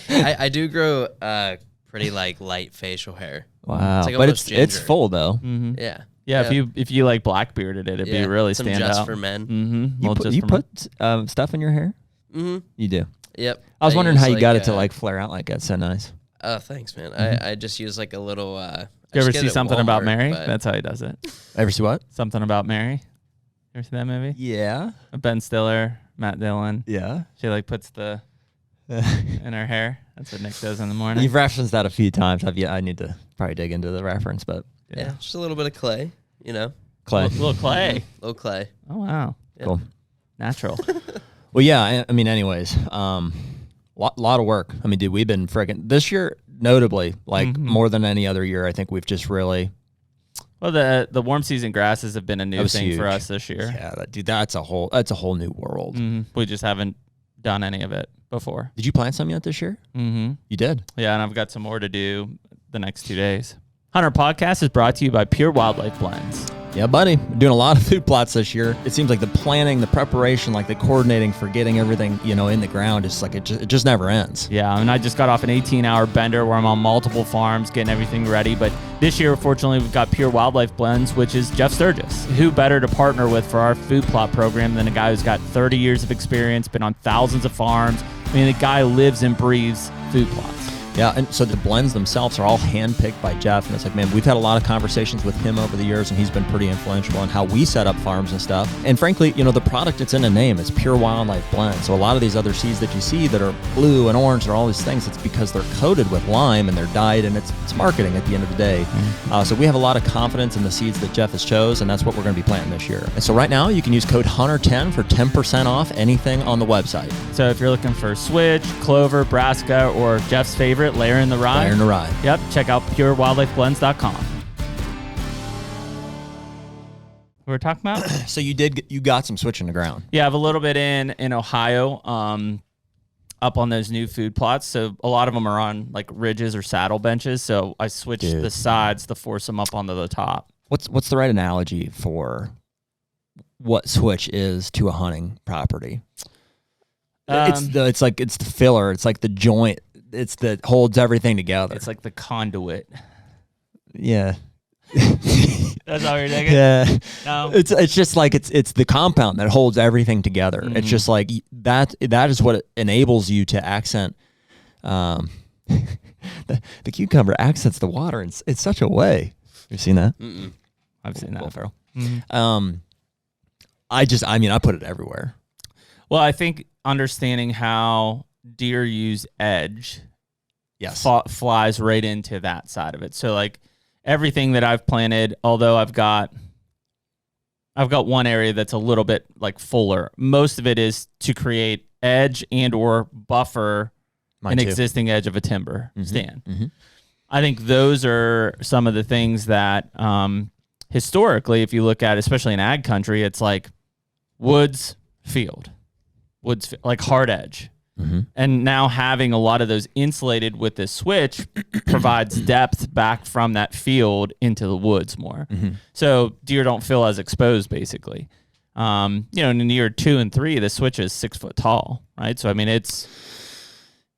S3: I do grow pretty like light facial hair.
S2: Wow,
S3: It's like
S2: but
S3: almost
S2: it's
S3: ginger.
S2: full though.
S1: Mm-hmm.
S3: Yeah.
S1: Yeah, if you like blackbearded it, it'd be really
S3: some
S1: stand
S3: just
S1: out.
S3: for men.
S1: Mm-hmm.
S2: You put stuff in your hair?
S3: Mm-hmm.
S2: You do.
S3: Yep.
S2: I was wondering
S3: use,
S2: how you
S3: like,
S2: got it to like flare out like that. So nice.
S3: Oh, thanks, man. I just use like a little.
S1: You ever see Something About Mary? That's how he does it.
S2: Ever see what?
S1: Something About Mary. You ever see that movie?
S2: Yeah.
S1: Ben Stiller, Matt Dillon.
S2: Yeah.
S1: She like puts the in her hair. That's what Nick does in the morning.
S2: You've referenced that a few times. I need to probably dig into the reference, but
S3: Yeah, just a little bit of clay. You know,
S2: clay.
S1: Little clay.
S3: little clay.
S1: Oh wow.
S2: Cool.
S1: Natural.
S2: Well, yeah. I mean, anyways, lot of work. I mean, dude, we've been friggin' this year, notably, like more than any other year. I think we've just really.
S1: Well, the warm season grasses have been a new thing for
S2: huge.
S1: us this year.
S2: Yeah, dude, that's a whole new world.
S1: We just haven't done any of it before.
S2: Did you plant some yet this year?
S1: Mm-hmm.
S2: You did.
S1: Yeah, and I've got some more to do the next 2 days. HUNTR Podcast is brought to you by Pure Wildlife Blends.
S2: Yeah, buddy. We're doing a lot of food plots this year. It seems like the planning, the preparation, like the coordinating for getting everything, in the ground, it's like it just never ends.
S1: Yeah, and I just got off an 18-hour bender where I'm on multiple farms getting everything ready. But this year, fortunately, we've got Pure Wildlife Blends, which is Jeff Sturgis. Who better to partner with for our food plot program than a guy who's got 30 years of experience, been on thousands of farms. I mean, the guy lives and breathes food plots.
S2: Yeah, and so the blends themselves are all handpicked by Jeff, and it's like, man, we've had a lot of conversations with him over the years, and he's been pretty influential in how we set up farms and stuff. And frankly, the product, it's in a name, it's Pure Wildlife Blend. So a lot of these other seeds that you see that are blue and orange or all these things, it's because they're coated with lime and they're dyed, and it's marketing at the end of the day. So we have a lot of confidence in the seeds that Jeff has chose, and that's what we're going to be planting this year. And so right now, you can use code HUNTR10 for 10% off anything on the website.
S1: So if you're looking for switch, clover, brassica, or Jeff's favorite, layer in the rye.
S2: Layer in the rye.
S1: Yep, check out purewildlifeblends.com. We were talking about?
S2: So you got some switch in the ground.
S1: Yeah, I have a little bit in Ohio, up on those new food plots. So a lot of them are on like ridges or saddle benches. So I switched the sides to force them up onto the top.
S2: What's the right analogy for what switch is to a hunting property? It's the filler. It's like the joint. It's that holds everything together.
S1: It's like the conduit.
S2: Yeah.
S1: That's all you're thinking?
S2: Yeah.
S1: No.
S2: It's just like it's the compound that holds everything together. It's just like that is what enables you to accent the cucumber accents the water in such a way. You've seen that?
S3: Mm-mm.
S1: I've seen that.
S2: Will Ferrell.
S1: Mm-hmm.
S2: I put it everywhere.
S1: Well, I think understanding how deer use edge
S2: Yes.
S1: flies right into that side of it. So like everything that I've planted, although I've got one area that's a little bit like fuller. Most of it is to create edge and or buffer an existing edge of a timber stand.
S2: Mm-hmm.
S1: I think those are some of the things that historically, if you look at, especially in ag country, it's like woods, field, like hard edge.
S2: Mm-hmm.
S1: And now having a lot of those insulated with this switch provides depth back from that field into the woods more.
S2: Mm-hmm.
S1: So deer don't feel as exposed, basically. In year 2 and 3, the switch is 6 foot tall, right? So, I mean, it's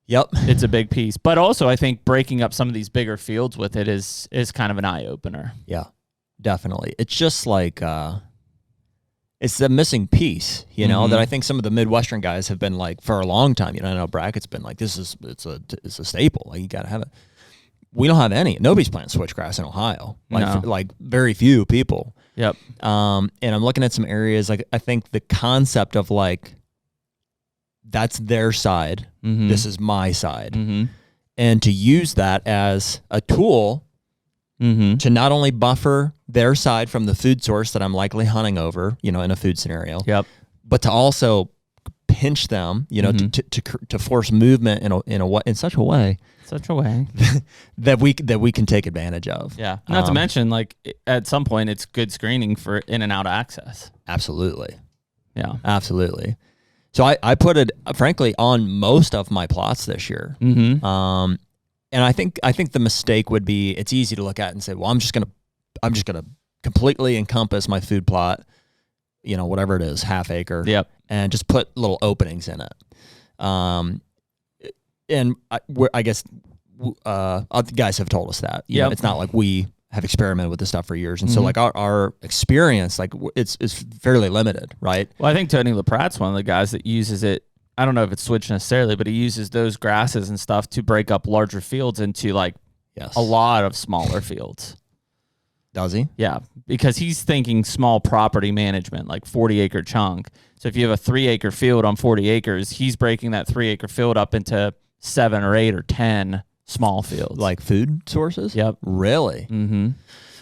S1: a big piece. But also, I think breaking up some of these bigger fields with it is kind of an eye-opener.
S2: Yeah, definitely. It's just like... it's the missing piece, that I think some of the Midwestern guys have been like for a long time. I know Brackett's been like, it's a staple. Like you got to have it. We don't have any. Nobody's planting switchgrass in Ohio. Like very few people.
S1: Yep.
S2: And I'm looking at some areas. Like I think the concept of like, that's their side.
S1: Mm-hmm.
S2: This is my side.
S1: Mm-hmm.
S2: And to use that as a tool to not only buffer their side from the food source that I'm likely hunting over, in a food scenario, but to also pinch them, to force movement in such a way that we can take advantage of.
S1: Yeah. Not to mention, like at some point, it's good screening for in and out access.
S2: Absolutely.
S1: Yeah.
S2: Absolutely. So I put it, frankly, on most of my plots this year.
S1: Mm-hmm.
S2: And I think the mistake would be it's easy to look at and say, well, I'm just gonna completely encompass my food plot whatever it is, half acre.
S1: Yep.
S2: And just put little openings in it. And I guess other guys have told us that. You know, it's not like we have experimented with this stuff for years. And so like our experience, like it's fairly limited, right?
S1: Well, I think Tony LaPrat's one of the guys that uses it. I don't know if it's switch necessarily, but he uses those grasses and stuff to break up larger fields into like a lot of smaller fields.
S2: Does he?
S1: Yeah, because he's thinking small property management, like 40-acre chunk. So if you have a 3-acre field on 40 acres, he's breaking that 3-acre field up into 7 or 8 or 10 small fields.
S2: Like food sources?
S1: Yep.
S2: Really? Mm-hmm.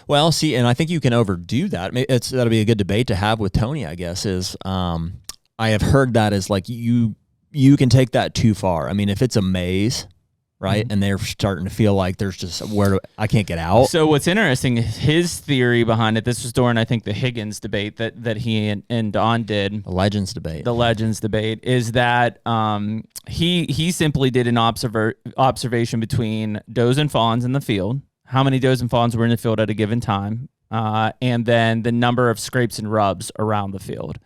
S2: Well, see, and I think you can overdo that. That'll be a good debate to have with Tony, I guess, is I have heard that as like you can take that too far. I mean, if it's a maze, right, and they're starting to feel like there's just I can't get out.
S1: So what's interesting is his theory behind it. This was during, I think, the Higgins debate that he and Don did.
S2: The Legends debate.
S1: The Legends debate is that he simply did an observation between does and fawns in the field, how many does and fawns were in the field at a given time, and then the number of scrapes and rubs around the field.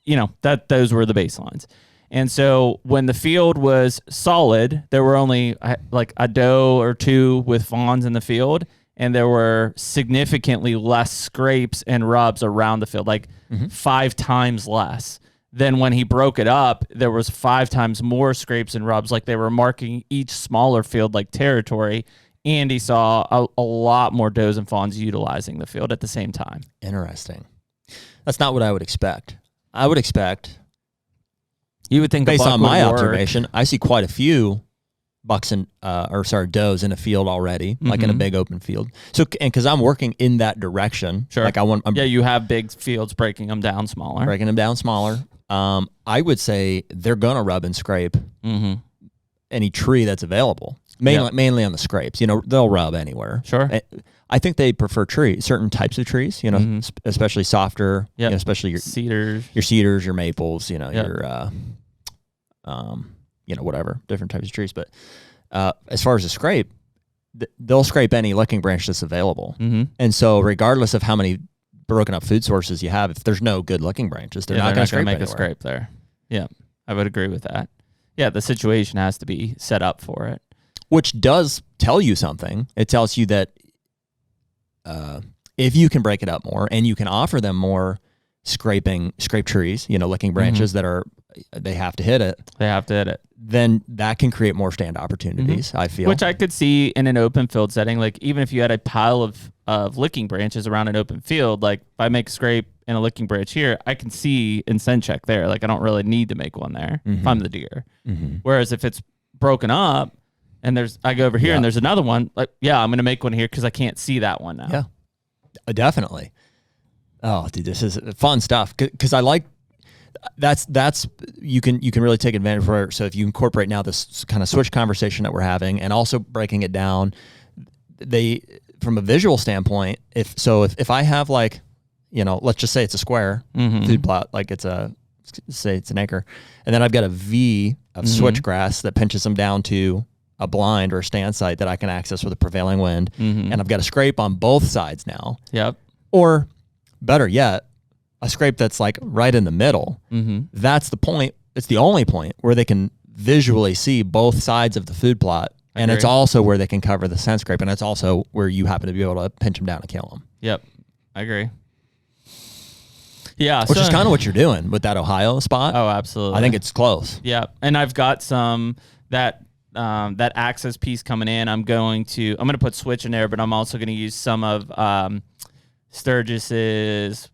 S1: You know, those were the baselines. And so when the field was solid, there were only like a doe or two with fawns in the field, and there were significantly less scrapes and rubs around the field, like 5 times less. Then when he broke it up, there was 5 times more scrapes and rubs, like they were marking each smaller field like territory, and he saw a lot more does and fawns utilizing the field at the same time.
S2: Interesting. That's not what I would expect. I would expect...
S1: You would think,
S2: based on my observation, I see quite a few does in a field already, like in a big open field. So, and because I'm working in that direction,
S1: sure.
S2: Like
S1: you have big fields, breaking them down smaller.
S2: I would say they're gonna rub and scrape any tree that's available, mainly on the scrapes. You know, they'll rub anywhere.
S1: Sure.
S2: I think they prefer certain types of trees. You know, especially softer. You know, especially your cedars, your maples. You know, your whatever, different types of trees. But as far as a scrape, they'll scrape any licking branch that's available. And so regardless of how many broken up food sources you have, if there's no good licking branches, they're not going to
S1: make a scrape there. Yeah, I would agree with that. Yeah, the situation has to be set up for it.
S2: Which does tell you something. It tells you that if you can break it up more and you can offer them more scrape trees, licking branches that they have to hit it. Then that can create more stand opportunities, I feel.
S1: Which I could see in an open field setting. Like even if you had a pile of licking branches around an open field, like if I make a scrape and a licking branch here, I can see and send check there. Like I don't really need to make one there if I'm the deer. Whereas if it's broken up and I go over here and there's another one, like, I'm going to make one here because I can't see that one now.
S2: Yeah, definitely. Oh, dude, this is fun stuff because I like that's you can really take advantage of it. So if you incorporate now this kind of switch conversation that we're having and also breaking it down, from a visual standpoint, if I have like, let's just say it's a square food plot, like say it's an acre, and then I've got a V of switchgrass that pinches them down to a blind or a stand site that I can access with a prevailing wind, and I've got a scrape on both sides now.
S1: Yep.
S2: Or better yet, a scrape that's like right in the middle. That's the point. It's the only point where they can visually see both sides of the food plot. And it's also where they can cover the scent scrape. And it's also where you happen to be able to pinch them down and kill them.
S1: Yep. I agree. Yeah.
S2: Which is kind of what you're doing with that Ohio spot.
S1: Oh, absolutely.
S2: I think it's close.
S1: Yeah. And I've got some that access piece coming in. I'm going to put switch in there, but I'm also going to use some of Sturgis's,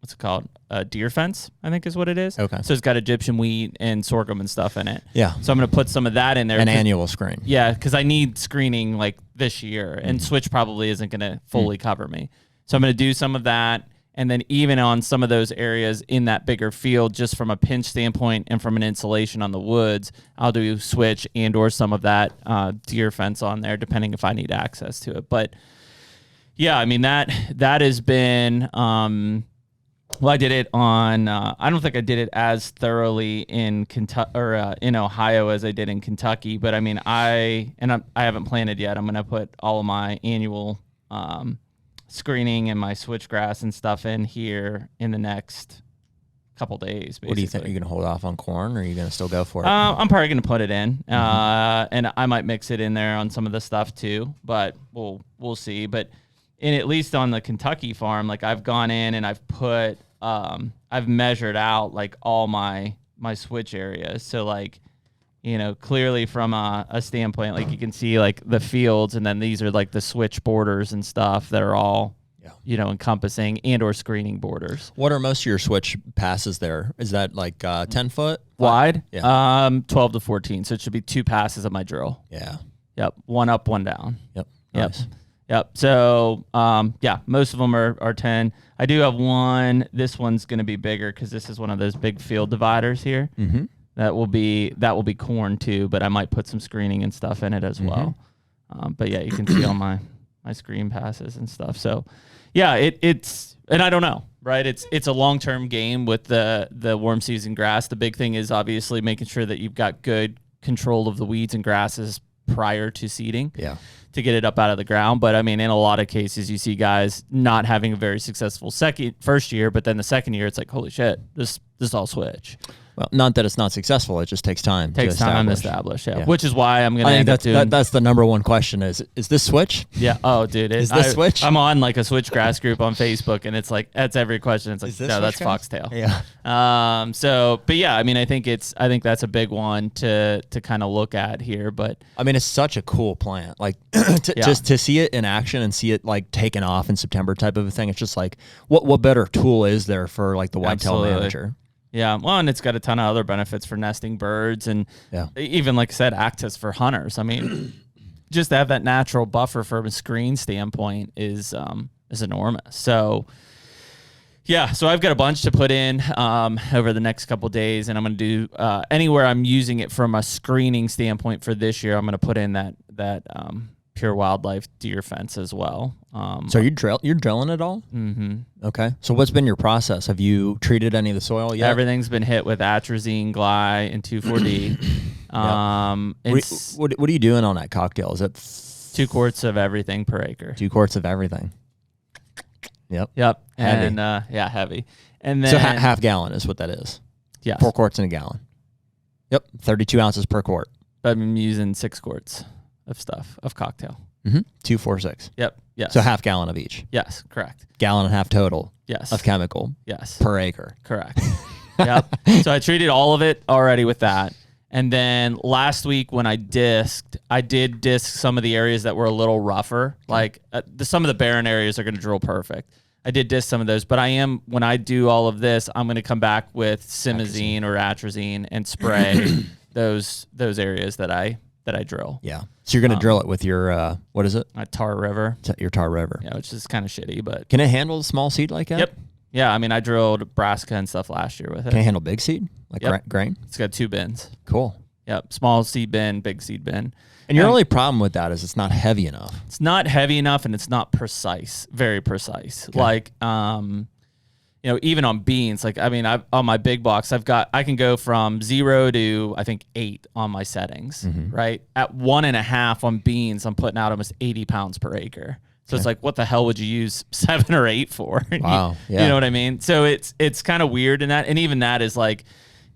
S1: what's it called? Deer fence, I think is what it is.
S2: Okay.
S1: So it's got Egyptian wheat and sorghum and stuff in it.
S2: Yeah.
S1: So I'm going to put some of that in there.
S2: An annual screen.
S1: Yeah, because I need screening like this year, and switch probably isn't going to fully cover me. So I'm going to do some of that, and then even on some of those areas in that bigger field, just from a pinch standpoint and from an insulation on the woods, I'll do switch and or some of that deer fence on there, depending if I need access to it. But yeah, I mean that has been. Well, I did it on. I don't think I did it as thoroughly in Kentucky or in Ohio as I did in Kentucky. But I mean, I haven't planted yet. I'm going to put all of my annual screening and my switchgrass and stuff in here in the next couple days. Basically.
S2: What do you think? Are you going to hold off on corn, or are you going to still go for it?
S1: I'm probably going to put it in, and I might mix it in there on some of the stuff too. But we'll see. But at least on the Kentucky farm, like I've gone in and I've put I've measured out like all my switch areas. So like, you know, clearly from a standpoint, like you can see like the fields, and then these are like the switch borders and stuff that are all, you know, encompassing and or screening borders.
S2: What are most of your switch passes there? Is that like 10 foot?
S1: Wide?
S2: Yeah.
S1: 12 to 14. So it should be 2 passes of my drill.
S2: Yeah.
S1: Yep. 1 up, 1 down.
S2: Yep.
S1: Yep.
S2: Nice.
S1: Yep. So, yeah, most of them are 10. I do have one. This one's going to be bigger because this is one of those big field dividers here.
S2: Mm-hmm.
S1: That will be corn too, but I might put some screening and stuff in it as well. But yeah, you can see all my screen passes and stuff. So yeah, it's and I don't know, right? It's a long-term game with the warm season grass. The big thing is obviously making sure that you've got good control of the weeds and grasses prior to seeding. Yeah. To get it up out of the ground. But I mean, in a lot of cases, you see guys not having a very successful first year, but then the second year, it's like, holy shit, this all switch.
S2: Well, not that it's not successful. It just takes time.
S1: Takes time to establish, yeah. Which is why I'm going to end up doing...
S2: That's the number one question is this switch?
S1: Yeah. Oh, dude.
S2: Is this switch?
S1: I'm on like a switchgrass group on Facebook, and it's like, that's every question. It's like, no, that's foxtail.
S2: Yeah.
S1: So, but yeah, I mean, I think that's a big one to kind of look at here, but...
S2: I mean, it's such a cool plant. Like, just to see it in action and see it like taken off in September type of a thing, it's just like, what better tool is there for like the whitetail manager?
S1: Yeah, well, and it's got a ton of other benefits for nesting birds, and even, like I said, access for hunters. I mean, just to have that natural buffer from a screen standpoint is enormous. So, yeah, so I've got a bunch to put in over the next couple of days, and I'm going to do anywhere I'm using it from a screening standpoint for this year. I'm going to put in that Pure Wildlife deer fence as well.
S2: So you're drilling it all?
S1: Mm-hmm.
S2: Okay. So what's been your process? Have you treated any of the soil yet?
S1: Everything's been hit with atrazine, gly, and 2,4-D.
S2: What are you doing on that cocktail? Is it
S1: 2 quarts of everything per acre?
S2: 2 quarts of everything. Yep.
S1: Heavy. And heavy. And then
S2: so half gallon is what that is.
S1: Yes.
S2: 4 quarts in a gallon. Yep. 32 ounces per quart.
S1: I'm using 6 quarts of cocktail.
S2: 2, 4, 6.
S1: Yep. Yes.
S2: So half gallon of each.
S1: Yes. Correct.
S2: Gallon and a half total.
S1: Yes.
S2: Of chemical.
S1: Yes.
S2: Per acre.
S1: Correct. Yep. So I treated all of it already with that. And then last week when I did disc some of the areas that were a little rougher. Like some of the barren areas are going to drill perfect. I did disc some of those, but when I do all of this, I'm going to come back with simazine or atrazine and spray those areas that I drill.
S2: Yeah. So you're going to drill it with your, what is it?
S1: My Tar River.
S2: Your Tar River.
S1: Yeah, which is kind of shitty, but...
S2: Can it handle a small seed like that?
S1: Yep. Yeah, I mean, I drilled brassica and stuff last year with it.
S2: Can it handle big seed? Like grain?
S1: It's got 2 bins.
S2: Cool.
S1: Yep. Small seed bin, big seed bin.
S2: And your only problem with that is it's not heavy enough.
S1: It's not heavy enough, and it's not precise, very precise. Okay. Like, you know, even on beans, like, I mean, on my big box, I can go from 0 to, I think, 8 on my settings, right? At 1.5 on beans, I'm putting out almost 80 pounds per acre. So it's like, what the hell would you use 7 or 8 for?
S2: Wow.
S1: You know what I mean? So it's kind of weird in that. And even that is like,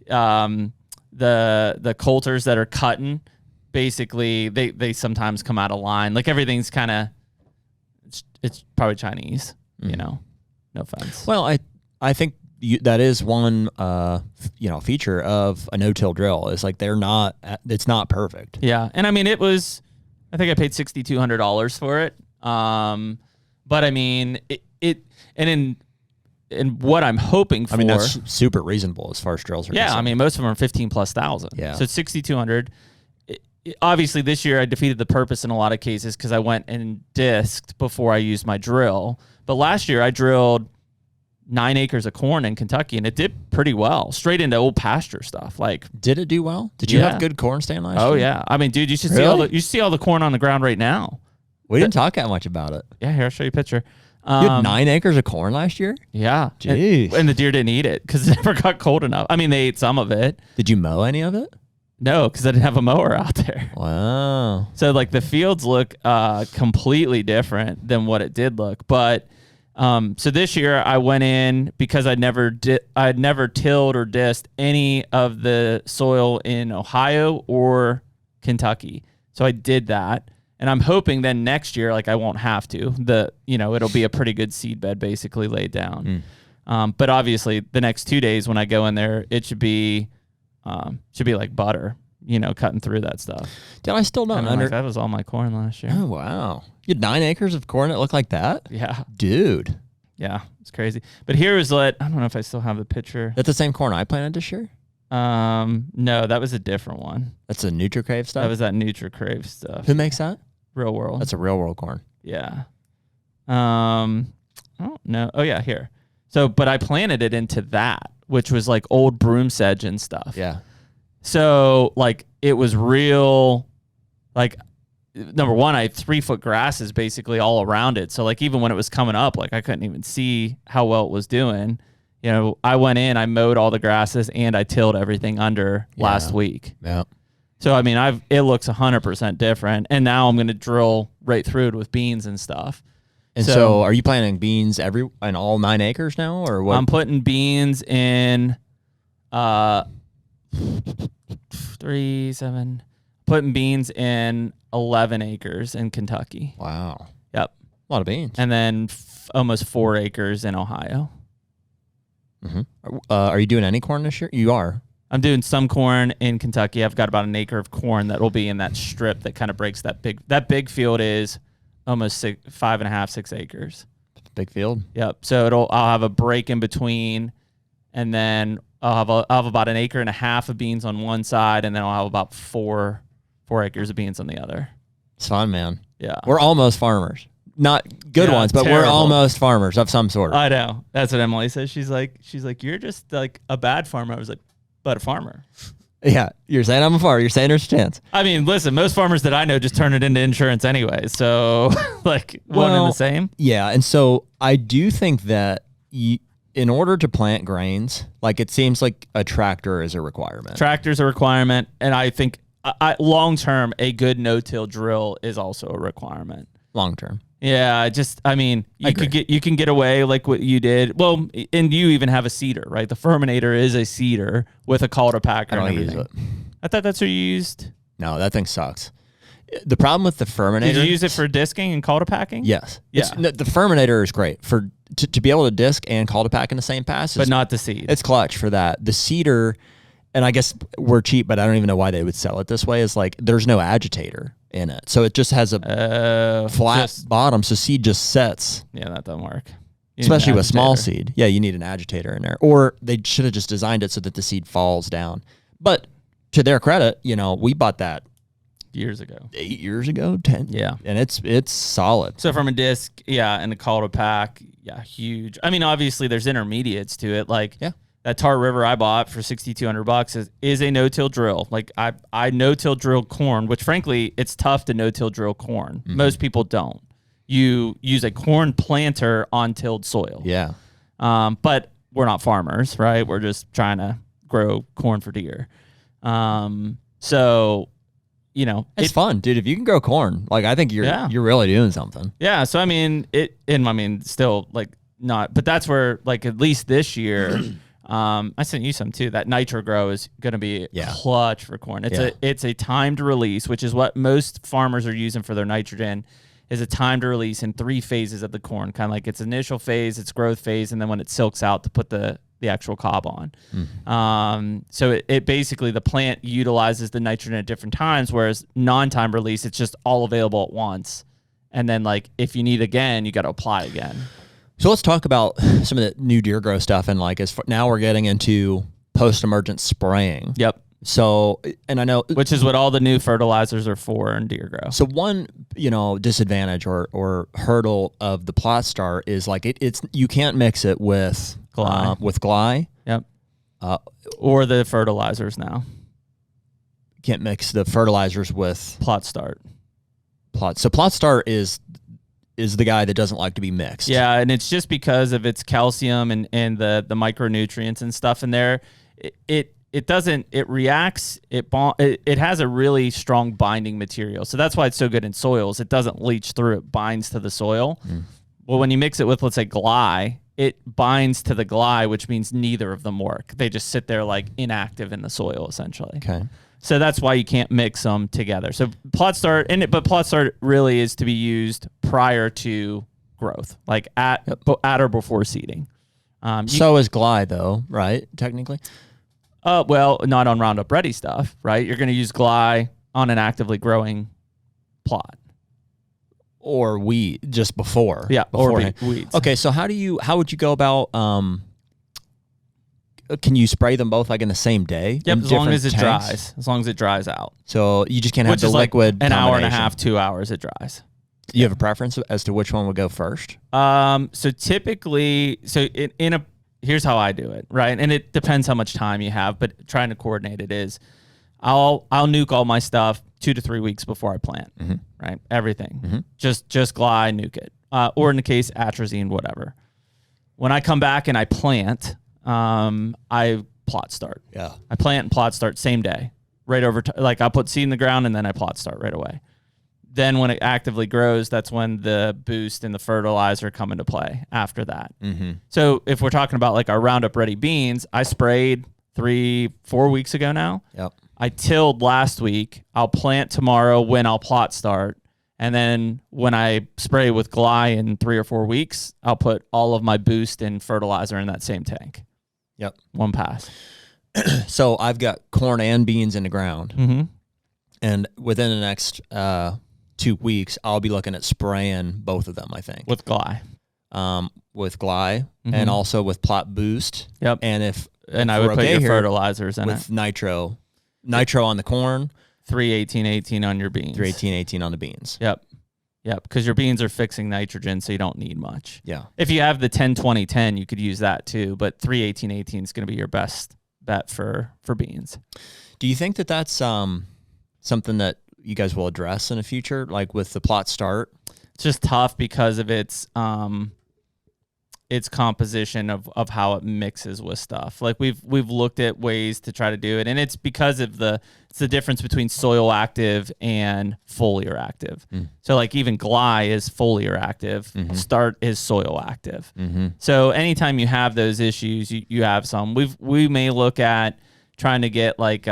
S1: the coulters that are cutting, basically, they sometimes come out of line. Like everything's kind of, it's probably Chinese, you know, no offense.
S2: Well, I think that is one, feature of a no-till drill is like it's not perfect.
S1: Yeah. And I mean, I think I paid $6,200 for it. But I mean, and what I'm hoping for.
S2: I mean, that's super reasonable as far as drills are concerned.
S1: I mean, most of them are 15,000+.
S2: Yeah.
S1: So it's 6,200. Obviously, this year I defeated the purpose in a lot of cases because I went and disked before I used my drill. But last year I drilled 9 acres of corn in Kentucky, and it did pretty well, straight into old pasture stuff. Like,
S2: did it do well? Did you have good corn stand last year?
S1: Oh yeah, I mean, dude, you should see all the corn on the ground right now.
S2: We didn't talk that much about it.
S1: Yeah, here, I'll show you a picture.
S2: You had 9 acres of corn last year?
S1: Yeah.
S2: Jeez.
S1: And the deer didn't eat it because it never got cold enough. I mean, they ate some of it.
S2: Did you mow any of it?
S1: No, because I didn't have a mower out there.
S2: Wow.
S1: So like the fields look completely different than what it did look. But so this year I went in because I'd never tilled or dissed any of the soil in Ohio or Kentucky. So I did that. And I'm hoping then next year, like I won't have to. It'll be a pretty good seed bed basically laid down. But obviously the next 2 days when I go in there, it should be like butter, cutting through that stuff.
S2: Dude, I still don't
S1: like that was all my corn last year.
S2: Oh, wow. You had 9 acres of corn that looked like that?
S1: Yeah.
S2: Dude.
S1: Yeah, it's crazy. But here is I don't know if I still have the picture.
S2: That's the same corn I planted this year?
S1: No, that was a different one.
S2: That's the NutriCrave stuff?
S1: That was that NutriCrave stuff.
S2: Who makes that?
S1: Real World.
S2: That's a Real World corn.
S1: Yeah. I don't know. Oh, yeah, here. So, but I planted it into that, which was like old broom sedge and stuff.
S2: Yeah.
S1: So, like, it was real, like, number one, I had 3-foot grasses basically all around it. So, like, even when it was coming up, like, I couldn't even see how well it was doing. I went in, I mowed all the grasses, and I tilled everything under last week.
S2: Yeah.
S1: So, I mean, it looks 100% different. And now I'm going to drill right through it with beans and stuff.
S2: And so are you planting beans in all 9 acres now, or what?
S1: I'm putting beans in putting beans in 11 acres in Kentucky.
S2: Wow.
S1: Yep.
S2: A lot of beans.
S1: And then almost 4 acres in Ohio.
S2: Mm-hmm. Are you doing any corn this year? You are.
S1: I'm doing some corn in Kentucky. I've got about an acre of corn that will be in that strip that kind of breaks that big field is almost 5.5, 6 acres.
S2: Big field.
S1: Yep. So I'll have a break in between, and then I'll have about an acre and a half of beans on one side, and then I'll have about 4 acres of beans on the other.
S2: It's fun, man.
S1: Yeah.
S2: We're almost farmers. Not good ones, but
S1: terrible.
S2: We're almost farmers of some sort.
S1: I know. That's what Emily says. She's like, you're just like a bad farmer. I was like, but a farmer.
S2: Yeah. You're saying I'm a farmer. You're saying there's a chance.
S1: I mean, listen, most farmers that I know just turn it into insurance anyway. So like one and the same.
S2: Yeah. And so I do think that in order to plant grains, like it seems like a tractor is a requirement.
S1: Tractor's a requirement. And I think long term, a good no-till drill is also a requirement.
S2: Long term.
S1: Yeah, you can get away like what you did. Well, and you even have a seeder, right? The Ferminator is a seeder with a cultipacker packer.
S2: I don't use it.
S1: I thought that's what you used.
S2: No, that thing sucks. The problem with the Ferminator.
S1: Did you use it for disking and cultipacking?
S2: Yes.
S1: Yeah.
S2: The Ferminator is great to be able to disc and cultipack in the same pass.
S1: But not the seed.
S2: It's clutch for that. The seeder, and I guess we're cheap, but I don't even know why they would sell it this way, is like there's no agitator in it. So it just has a flat bottom, so seed just sets.
S1: Yeah, that doesn't work.
S2: Especially with small seed. Yeah, you need an agitator in there. Or they should have just designed it so that the seed falls down. But to their credit, we bought that
S1: years ago.
S2: 8 years ago, 10.
S1: Yeah.
S2: And it's solid.
S1: So from a disc, and the cultipack, huge. I mean, obviously there's intermediates to it. Like that Tar River I bought for $6,200 is a no-till drill. Like I no-till drill corn, which frankly, it's tough to no-till drill corn. Mm-hmm. Most people don't. You use a corn planter on tilled soil.
S2: Yeah.
S1: But we're not farmers, right? We're just trying to grow corn for deer. So,
S2: it's fun, dude. If you can grow corn, like I think you're really doing something.
S1: Yeah. So I mean, still like not, but that's where like at least this year. I sent you some too. That nitro grow is going to be clutch for corn. It's a timed release, which is what most farmers are using for their nitrogen, is a timed release in 3 phases of the corn. Kind of like its initial phase, its growth phase, and then when it silks out to put the actual cob on. So it basically, the plant utilizes the nitrogen at different times, whereas non-time release, it's just all available at once. And then like if you need again, you got to apply again.
S2: So let's talk about some of the new deer grow stuff, and like now we're getting into post-emergent spraying.
S1: Yep.
S2: So, and I know,
S1: which is what all the new fertilizers are for in deer grow.
S2: So one, disadvantage or hurdle of the plot star is like it's you can't mix it with Gly.
S1: Yep. Or the fertilizers now.
S2: Can't mix the fertilizers with
S1: Plot Start.
S2: So Plot Star is the guy that doesn't like to be mixed.
S1: Yeah, and it's just because of its calcium and the micronutrients and stuff in there. It it reacts, it has a really strong binding material. So that's why it's so good in soils. It doesn't leach through, it binds to the soil. Well, when you mix it with, let's say, gly, it binds to the gly, which means neither of them work. They just sit there like inactive in the soil, essentially.
S2: Okay.
S1: So that's why you can't mix them together. So plot start, but plot start really is to be used prior to growth, like at or before seeding.
S2: So is gly, though, right? Technically.
S1: Well, not on Roundup Ready stuff, right? You're going to use gly on an actively growing plot.
S2: Or weed just before.
S1: Yeah,
S2: beforehand.
S1: or weeds.
S2: Okay, so how would you go about, can you spray them both like in the same day?
S1: Yep, as long as it
S2: tanks?
S1: dries. As long as it dries out.
S2: So you just can't have
S1: Which
S2: the
S1: is like
S2: liquid
S1: an hour and a
S2: combination.
S1: half, 2 hours it dries.
S2: Do you have a preference as to which one would go first?
S1: So typically, here's how I do it, right? And it depends how much time you have, but trying to coordinate it is, I'll nuke all my stuff 2 to 3 weeks before I plant, right? Everything, just gly, nuke it, or in the case atrazine, whatever. When I come back and I plant, I plot start.
S2: Yeah,
S1: I plant and plot start same day, right over. Like I'll put seed in the ground and then I plot start right away. Then when it actively grows, that's when the boost and the fertilizer come into play after that. So if we're talking about like our Roundup Ready beans, I sprayed 3-4 weeks ago now.
S2: Yep.
S1: I tilled last week. I'll plant tomorrow when I'll plot start. And then when I spray with gly in 3 or 4 weeks, I'll put all of my boost and fertilizer in that same tank.
S2: Yep.
S1: One pass.
S2: So I've got corn and beans in the ground. And within the next 2 weeks, I'll be looking at spraying both of them, I think.
S1: With gly.
S2: With gly and also with plot boost.
S1: Yep.
S2: And
S1: I would put your fertilizers in
S2: with nitro on the corn,
S1: 3-18-18 on your beans.
S2: 3-18-18 on the beans.
S1: Yep. Because your beans are fixing nitrogen, so you don't need much.
S2: Yeah.
S1: If you have the 10-20-10, you could use that too, but 3-18-18 is going to be your best bet for beans.
S2: Do you think that that's something that you guys will address in the future, like with the plot start?
S1: It's just tough because of its composition of how it mixes with stuff. Like we've looked at ways to try to do it, and it's because of it's the difference between soil active and foliar active. So like even gly is foliar active, start is soil active. So anytime you have those issues, you have some. We may look at trying to get like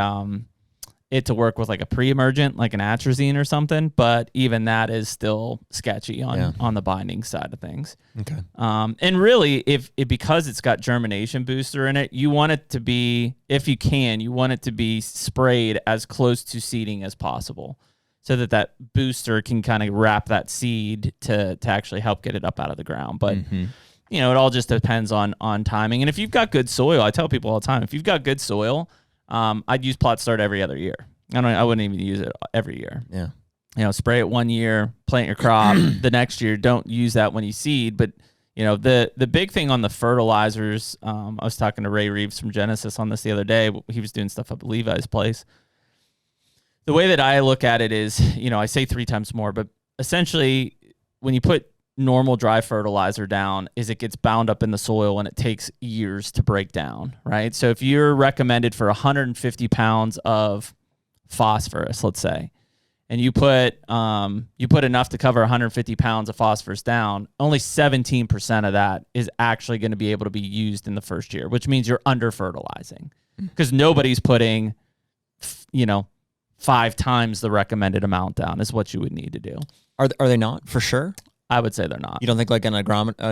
S1: it to work with like a pre-emergent, like an atrazine or something, but even that is still sketchy on the binding side of things.
S2: Okay.
S1: And really, because it's got germination booster in it, you want it to be, if you can, you want it to be sprayed as close to seeding as possible, so that booster can kind of wrap that seed to actually help get it up out of the ground. But it all just depends on timing. And if you've got good soil, I tell people all the time, if you've got good soil, I'd use plot start every other year. I wouldn't even use it every year.
S2: Yeah.
S1: Spray it 1 year, plant your crop. The next year, don't use that when you seed. But the big thing on the fertilizers, I was talking to Ray Reeves from Genesis on this the other day. He was doing stuff up at Levi's place. The way that I look at it is, I say 3 times more, but essentially when you put normal dry fertilizer down, is it gets bound up in the soil and it takes years to break down, right? So if you're recommended for 150 pounds of phosphorus, let's say, and you put enough to cover 150 pounds of phosphorus down, only 17% of that is actually going to be able to be used in the first year, which means you're under fertilizing because nobody's putting, 5 times the recommended amount down is what you would need to do.
S2: Are they not for sure?
S1: I would say they're not.
S2: You don't think like an agronomist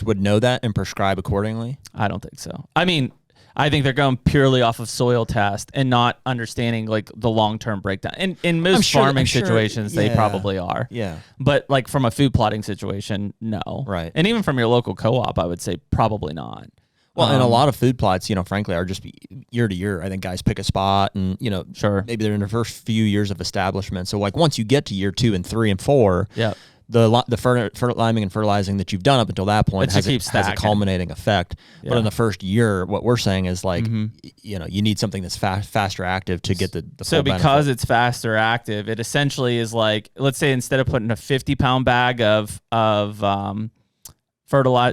S2: would know that and prescribe accordingly?
S1: I don't think so. I mean, I think they're going purely off of soil test and not understanding like the long-term breakdown. In most farming situations, they probably are.
S2: Yeah.
S1: But like from a food plotting situation, no.
S2: Right.
S1: And even from your local co-op, I would say probably not.
S2: Well, and a lot of food plots, frankly, are just year to year. I think guys pick a spot and,
S1: sure,
S2: maybe they're in the first few years of establishment. So like once you get to year 2 and 3 and 4, the fertilizing and fertilizing that you've done up until that point has a culminating effect. Yeah. But in the first year, what we're saying is like, you need something that's faster active to get the
S1: so
S2: full
S1: because
S2: benefit.
S1: It's faster active, it essentially is like, let's say instead of putting a 50-pound bag of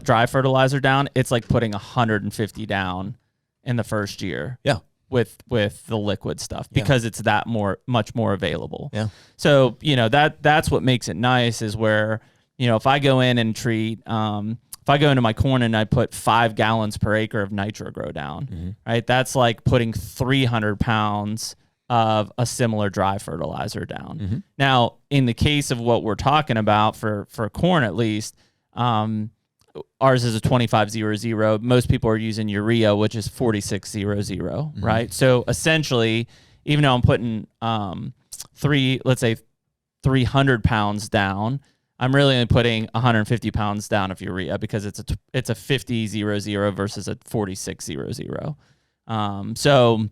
S1: dry fertilizer down, it's like putting 150 down in the first year.
S2: Yeah.
S1: With the liquid stuff because it's that much more available.
S2: Yeah.
S1: So, that's what makes it nice is where, if I go in and treat, if I go into my corn and I put 5 gallons per acre of nitro grow down, right? That's like putting 300 pounds of a similar dry fertilizer down. Now, in the case of what we're talking about for corn, at least, ours is a 2500. Most people are using urea, which is 4600, right? So essentially, even though I'm putting 300 pounds down, I'm really only putting 150 pounds down of urea because it's a 5000 versus a 4600. So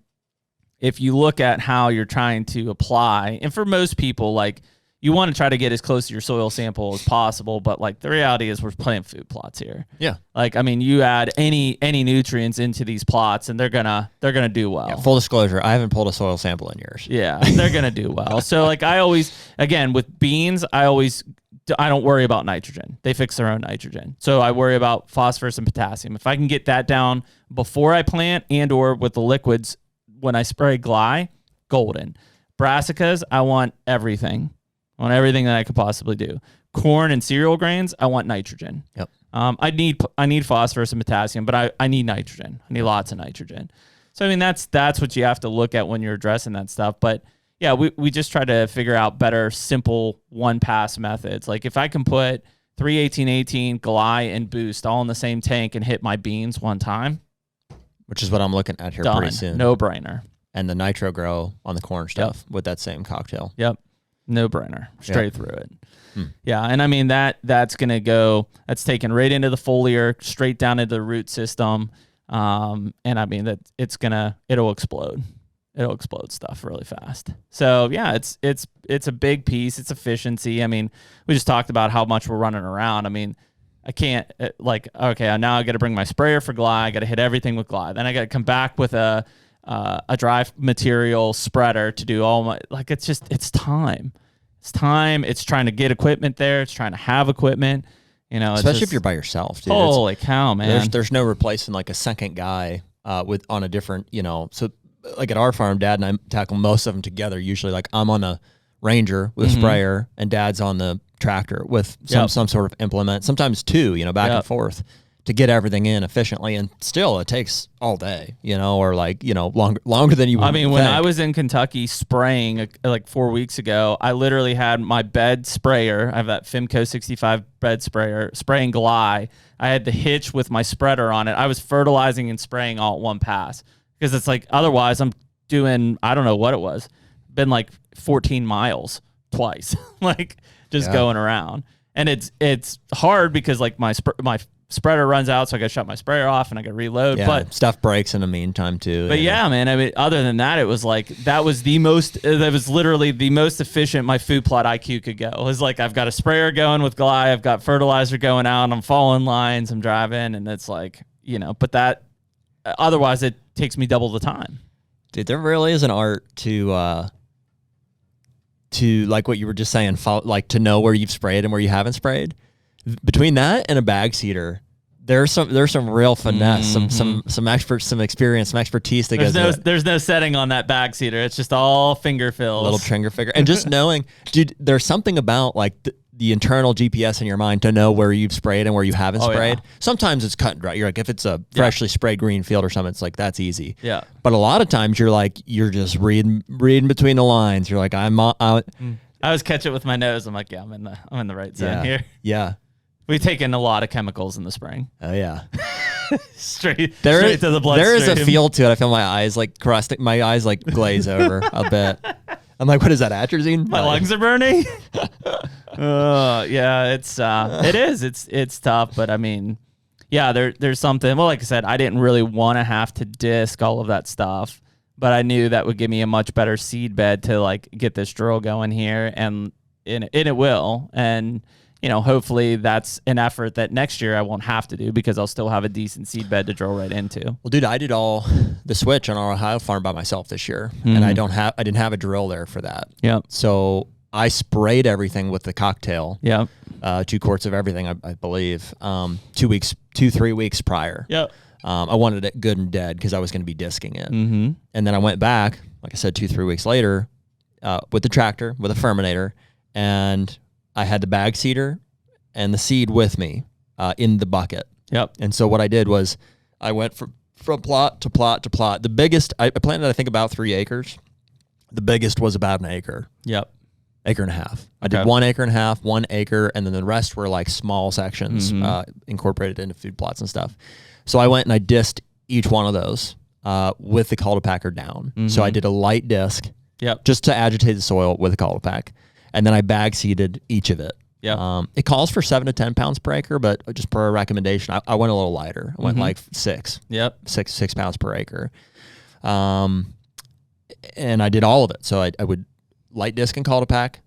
S1: if you look at how you're trying to apply, and for most people, like, you want to try to get as close to your soil sample as possible, but like the reality is we're playing food plots here.
S2: Yeah.
S1: Like, I mean, you add any nutrients into these plots and they're gonna do well.
S2: Yeah, full disclosure, I haven't pulled a soil sample in years.
S1: Yeah, they're gonna do well. So like I always, again, with beans, I don't worry about nitrogen. They fix their own nitrogen. So I worry about phosphorus and potassium. If I can get that down before I plant and or with the liquids when I spray gly, golden. Brassicas, I want everything. On everything that I could possibly do. Corn and cereal grains, I want nitrogen.
S2: Yep.
S1: I need phosphorus and potassium, but I need nitrogen. I need lots of nitrogen. So I mean that's what you have to look at when you're addressing that stuff. But yeah, we just try to figure out better, simple one-pass methods. Like if I can put 3-18-18, gly, and boost all in the same tank and hit my beans one time,
S2: which is what I'm looking at here
S1: done.
S2: pretty soon.
S1: No brainer.
S2: And the nitro grow on the corn stuff with that same cocktail.
S1: Yep. No brainer, straight through it. Yeah, and I mean that's taken right into the foliar, straight down into the root system, and I mean that it'll explode. It'll explode stuff really fast. So yeah, it's a big piece. It's efficiency. I mean, we just talked about how much we're running around. I mean, I can't okay, now I got to bring my sprayer for gly. I got to hit everything with gly. Then I got to come back with a dry material spreader to do all my, like, it's time. It's time. It's trying to get equipment there. It's trying to have equipment,
S2: especially if you're by yourself, dude.
S1: Holy cow, man.
S2: There's no replacing like a second guy on a different, so like at our farm, Dad and I tackle most of them together. Usually like I'm on a Ranger with a sprayer and Dad's on the tractor with some sort of implement, sometimes two, back and forth, to get everything in efficiently. And still it takes all day, or like, longer than you would think.
S1: When I was in Kentucky spraying like 4 weeks ago, I literally had my bed sprayer. I have that Fimco 65 bed sprayer spraying gly. I had the hitch with my spreader on it. I was fertilizing and spraying all at one pass because it's like, otherwise I'm doing, I don't know what it was, been like 14 miles twice, like just going around. And it's hard because like my spreader runs out, so I got to shut my sprayer off and I got to reload.
S2: Yeah,
S1: but
S2: stuff breaks in the meantime too.
S1: But yeah, man. I mean, other than that, it was like that was literally the most efficient my food plot IQ could go. It was like I've got a sprayer going with gly, I've got fertilizer going out, I'm following lines, I'm driving, and it's like But that otherwise it takes me double the time.
S2: Dude, there really is an art to like what you were just saying, like to know where you've sprayed and where you haven't sprayed. Between that and a bag seeder, there's some real finesse, some experience, some expertise that goes into it.
S1: There's no setting on that bag seeder. It's just all finger fills.
S2: Little finger. And just knowing, dude, there's something about like the internal GPS in your mind to know where you've sprayed and where you haven't sprayed. Yeah. Sometimes it's cut and dry. You're like, if it's a freshly sprayed green field or something, it's like, that's easy.
S1: Yeah.
S2: But a lot of times you're just reading between the lines. You're like, I
S1: always catch it with my nose. I'm like, yeah, I'm in the right zone here.
S2: Yeah.
S1: We've taken a lot of chemicals in the spring.
S2: Oh yeah.
S1: straight to the bloodstream.
S2: There is a feel to it. I feel my eyes like glaze over a bit. I'm like, what is that, atrazine?
S1: My lungs are burning. Yeah, it's tough, but I mean, yeah, there's something. Well, like I said, I didn't really want to have to disc all of that stuff, but I knew that would give me a much better seed bed to like get this drill going here, and it will. And hopefully that's an effort that next year I won't have to do because I'll still have a decent seed bed to drill right into.
S2: Well, dude, I did all the switch on our Ohio farm by myself this year, and I didn't have a drill there for that.
S1: Yeah.
S2: So I sprayed everything with the cocktail.
S1: Yeah.
S2: 2 quarts of everything, I believe. 3 weeks prior.
S1: Yeah.
S2: I wanted it good and dead because I was going to be disking it.
S1: Mm-hmm.
S2: And then I went back, like I said, 2-3 weeks later, with the tractor, with a ferminator, and I had the bag seeder and the seed with me in the bucket.
S1: Yep.
S2: And so what I did was I went from plot to plot to plot. The biggest, I planted, I think, about 3 acres. The biggest was about an acre.
S1: Yep.
S2: Acre and a half. I
S1: Okay.
S2: did 1 acre and a half, 1 acre, and then the rest were like small sections incorporated into food plots and stuff. So I went and I disked each one of those with the cultipacker down. So I did a light disc
S1: Yep.
S2: just to agitate the soil with a cultipack. And then I bag seeded each of it.
S1: Yep.
S2: It calls for 7 to 10 pounds per acre, but just per recommendation, I went a little lighter. I went like 6 pounds per acre. And I did all of it. So I would light disc and cultipack,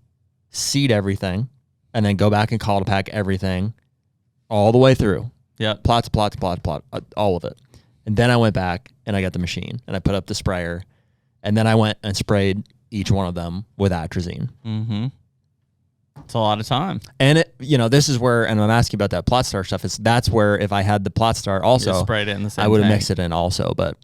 S2: seed everything, and then go back and cultipack everything all the way through.
S1: Yep.
S2: Plot to plot to plot to plot, all of it. And then I went back and I got the machine and I put up the sprayer, and then I went and sprayed each one of them with atrazine.
S1: Mm-hmm. It's a lot of time.
S2: And it, this is where, and I'm asking about that plot star stuff. That's where if I had the plot star also,
S1: You sprayed it in the same
S2: I would have
S1: tank.
S2: mixed it in also. But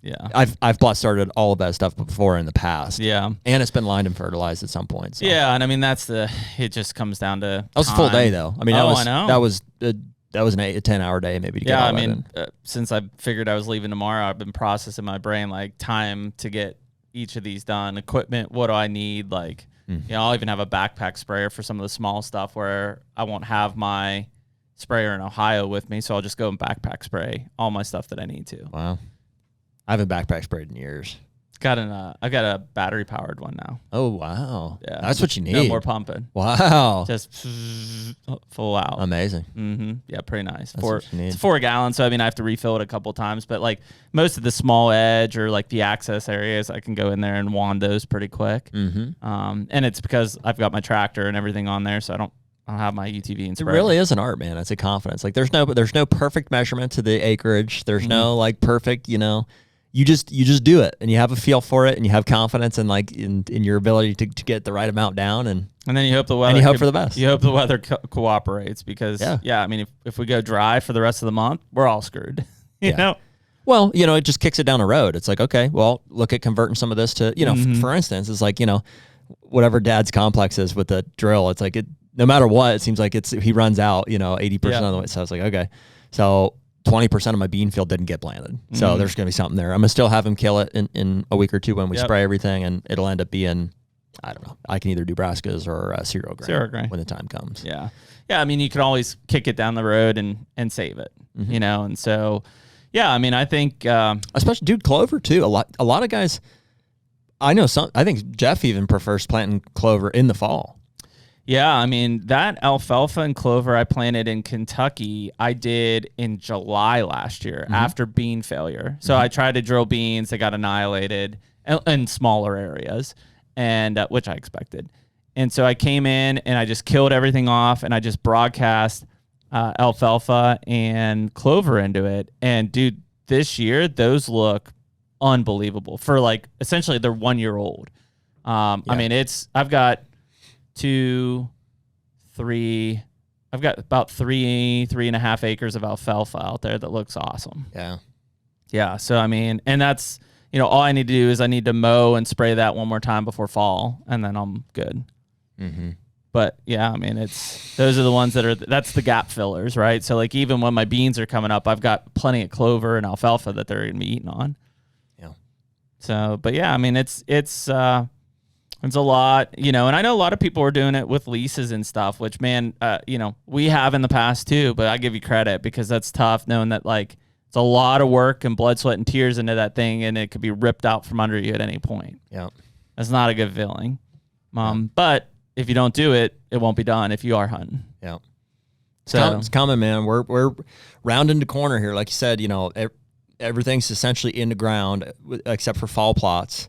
S1: Yeah.
S2: I've plot started all of that stuff before in the past.
S1: Yeah.
S2: And it's been lined and fertilized at some point. So.
S1: Yeah, and I mean it just comes down to
S2: That was a full day though. I mean,
S1: I know.
S2: that was an 8 to 10 hour day maybe to get
S1: Yeah,
S2: all
S1: I
S2: that
S1: mean,
S2: in.
S1: since I figured I was leaving tomorrow, I've been processing my brain like time to get each of these done. Equipment, what do I need? Like, I'll even have a backpack sprayer for some of the small stuff where I won't have my sprayer in Ohio with me, so I'll just go and backpack spray all my stuff that I need to.
S2: Wow. I haven't backpack sprayed in years.
S1: I've got a battery powered one now.
S2: Oh, wow.
S1: Yeah,
S2: That's what you need.
S1: No more pumping.
S2: Wow.
S1: Just full out.
S2: Amazing.
S1: Mm-hmm. Yeah, pretty nice.
S2: That's what you need.
S1: It's 4 gallons, so I mean I have to refill it a couple times. But like most of the small edge or like the access areas, I can go in there and wand those pretty quick.
S2: Mm-hmm.
S1: And it's because I've got my tractor and everything on there, so I don't have my UTV and
S2: It
S1: spray.
S2: really is an art, man. It's a confidence. Like there's no perfect measurement to the acreage. There's no like perfect, You just do it, and you have a feel for it, and you have confidence in your ability to get the right amount down, and
S1: then you hope the weather.
S2: And you hope for the best.
S1: You hope the weather cooperates because
S2: Yeah.
S1: I mean if we go dry for the rest of the month, we're all screwed. you know.
S2: Well, it just kicks it down the road. It's like, okay, well, look at converting some of this to, for instance, it's like, whatever dad's complex is with the drill. It's like no matter what, it seems like he runs out, 80% of the way. So I was like, okay, so 20% of my bean field didn't get planted. So there's going to be something there. I'm going to still have him kill it in a week or two when we spray everything, and it'll end up being, I don't know, I can either do brassicas or cereal grain when the time comes.
S1: Yeah. Yeah, I mean, you can always kick it down the road and save it, and so, yeah, I mean, I think...
S2: especially, clover, too. A lot of guys, I think Jeff even prefers planting clover in the fall.
S1: Yeah, I mean, that alfalfa and clover I planted in Kentucky, I did in July last year after bean failure. So I tried to drill beans. They got annihilated in smaller areas, and which I expected. And so I came in and I just killed everything off, and I just broadcast alfalfa and clover into it. And, dude, this year, those look unbelievable for, like, essentially they're 1 year old. I mean, I've got... I've got about 3.5 acres of alfalfa out there that looks awesome. Yeah. So, I mean, and that's, all I need to do is I need to mow and spray that one more time before fall, and then I'm good. But yeah, I mean, those are the ones that's the gap fillers, right? So like, even when my beans are coming up, I've got plenty of clover and alfalfa that they're going to be eating on.
S2: Yeah.
S1: So, but yeah, I mean, it's a lot, and I know a lot of people are doing it with leases and stuff, which, man, we have in the past too, but I give you credit because that's tough knowing that, like, it's a lot of work and blood, sweat, and tears into that thing, and it could be ripped out from under you at any point.
S2: Yeah.
S1: That's not a good feeling. But if you don't do it, it won't be done if you are hunting.
S2: Yeah.
S1: So
S2: it's coming, man. We're rounding the corner here. Like you said, everything's essentially in the ground except for fall plots.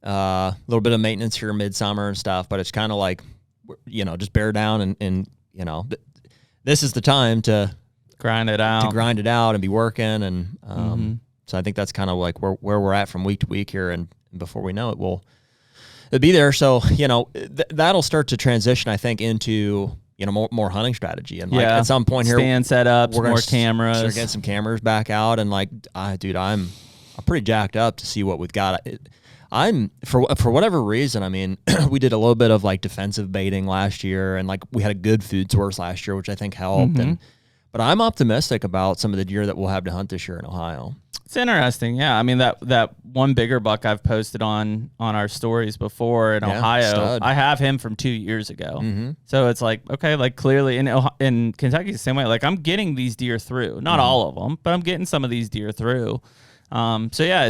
S2: A little bit of maintenance here midsummer and stuff, but it's kind of like, just bear down and this is the time to
S1: grind it out
S2: and be working. And so I think that's kind of like where we're at from week to week here. And before we know it, it'll be there. So, that'll start to transition, I think, into, more hunting strategy. And like at some point here,
S1: stand setups,
S2: we're
S1: more
S2: gonna
S1: cameras.
S2: Start getting some cameras back out, and like, dude, I'm pretty jacked up to see what we've got. I'm for whatever reason. I mean, we did a little bit of like defensive baiting last year, and like we had a good food source last year, which I think helped. But I'm optimistic about some of the deer that we'll have to hunt this year in Ohio.
S1: It's interesting. Yeah. I mean, that one bigger buck I've posted on our stories before in Ohio,
S2: stud.
S1: I have him from 2 years ago. So it's like, okay, like clearly in Kentucky, the same way, like I'm getting these deer through, not all of them, but I'm getting some of these deer through. So yeah,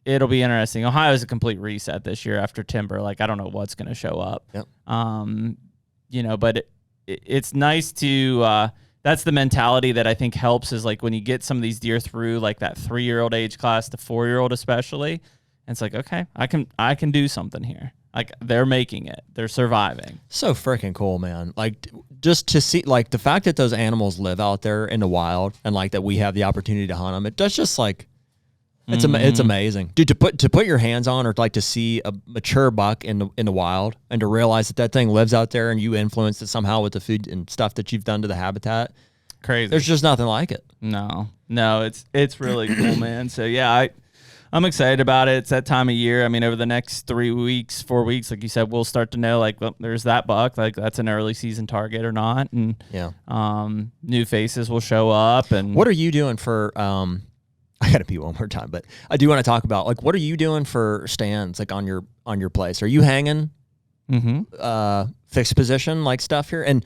S1: it'll be interesting. Ohio is a complete reset this year after timber. Like, I don't know what's going to show up. But it's nice to, that's the mentality that I think helps is like when you get some of these deer through like that 3-year-old age class to 4-year-old especially, and it's like, okay, I can do something here. Like they're making it, they're surviving.
S2: So freaking cool, man. Like just to see like the fact that those animals live out there in the wild and like that we have the opportunity to hunt them, it does just like, it's amazing, dude. To put your hands on, or like to see a mature buck in the wild, and to realize that thing lives out there, and you influenced it somehow with the food and stuff that you've done to the habitat.
S1: Crazy.
S2: There's just nothing like it.
S1: No, it's really cool, man. So yeah, I'm excited about it. It's that time of year. I mean, over the next 4 weeks, like you said, we'll start to know like, well, there's that buck, like that's an early season target or not, and new faces will show up. And
S2: what are you doing for? I gotta pee one more time, but I do want to talk about like what are you doing for stands like on your place? Are you hanging fixed position like stuff here? And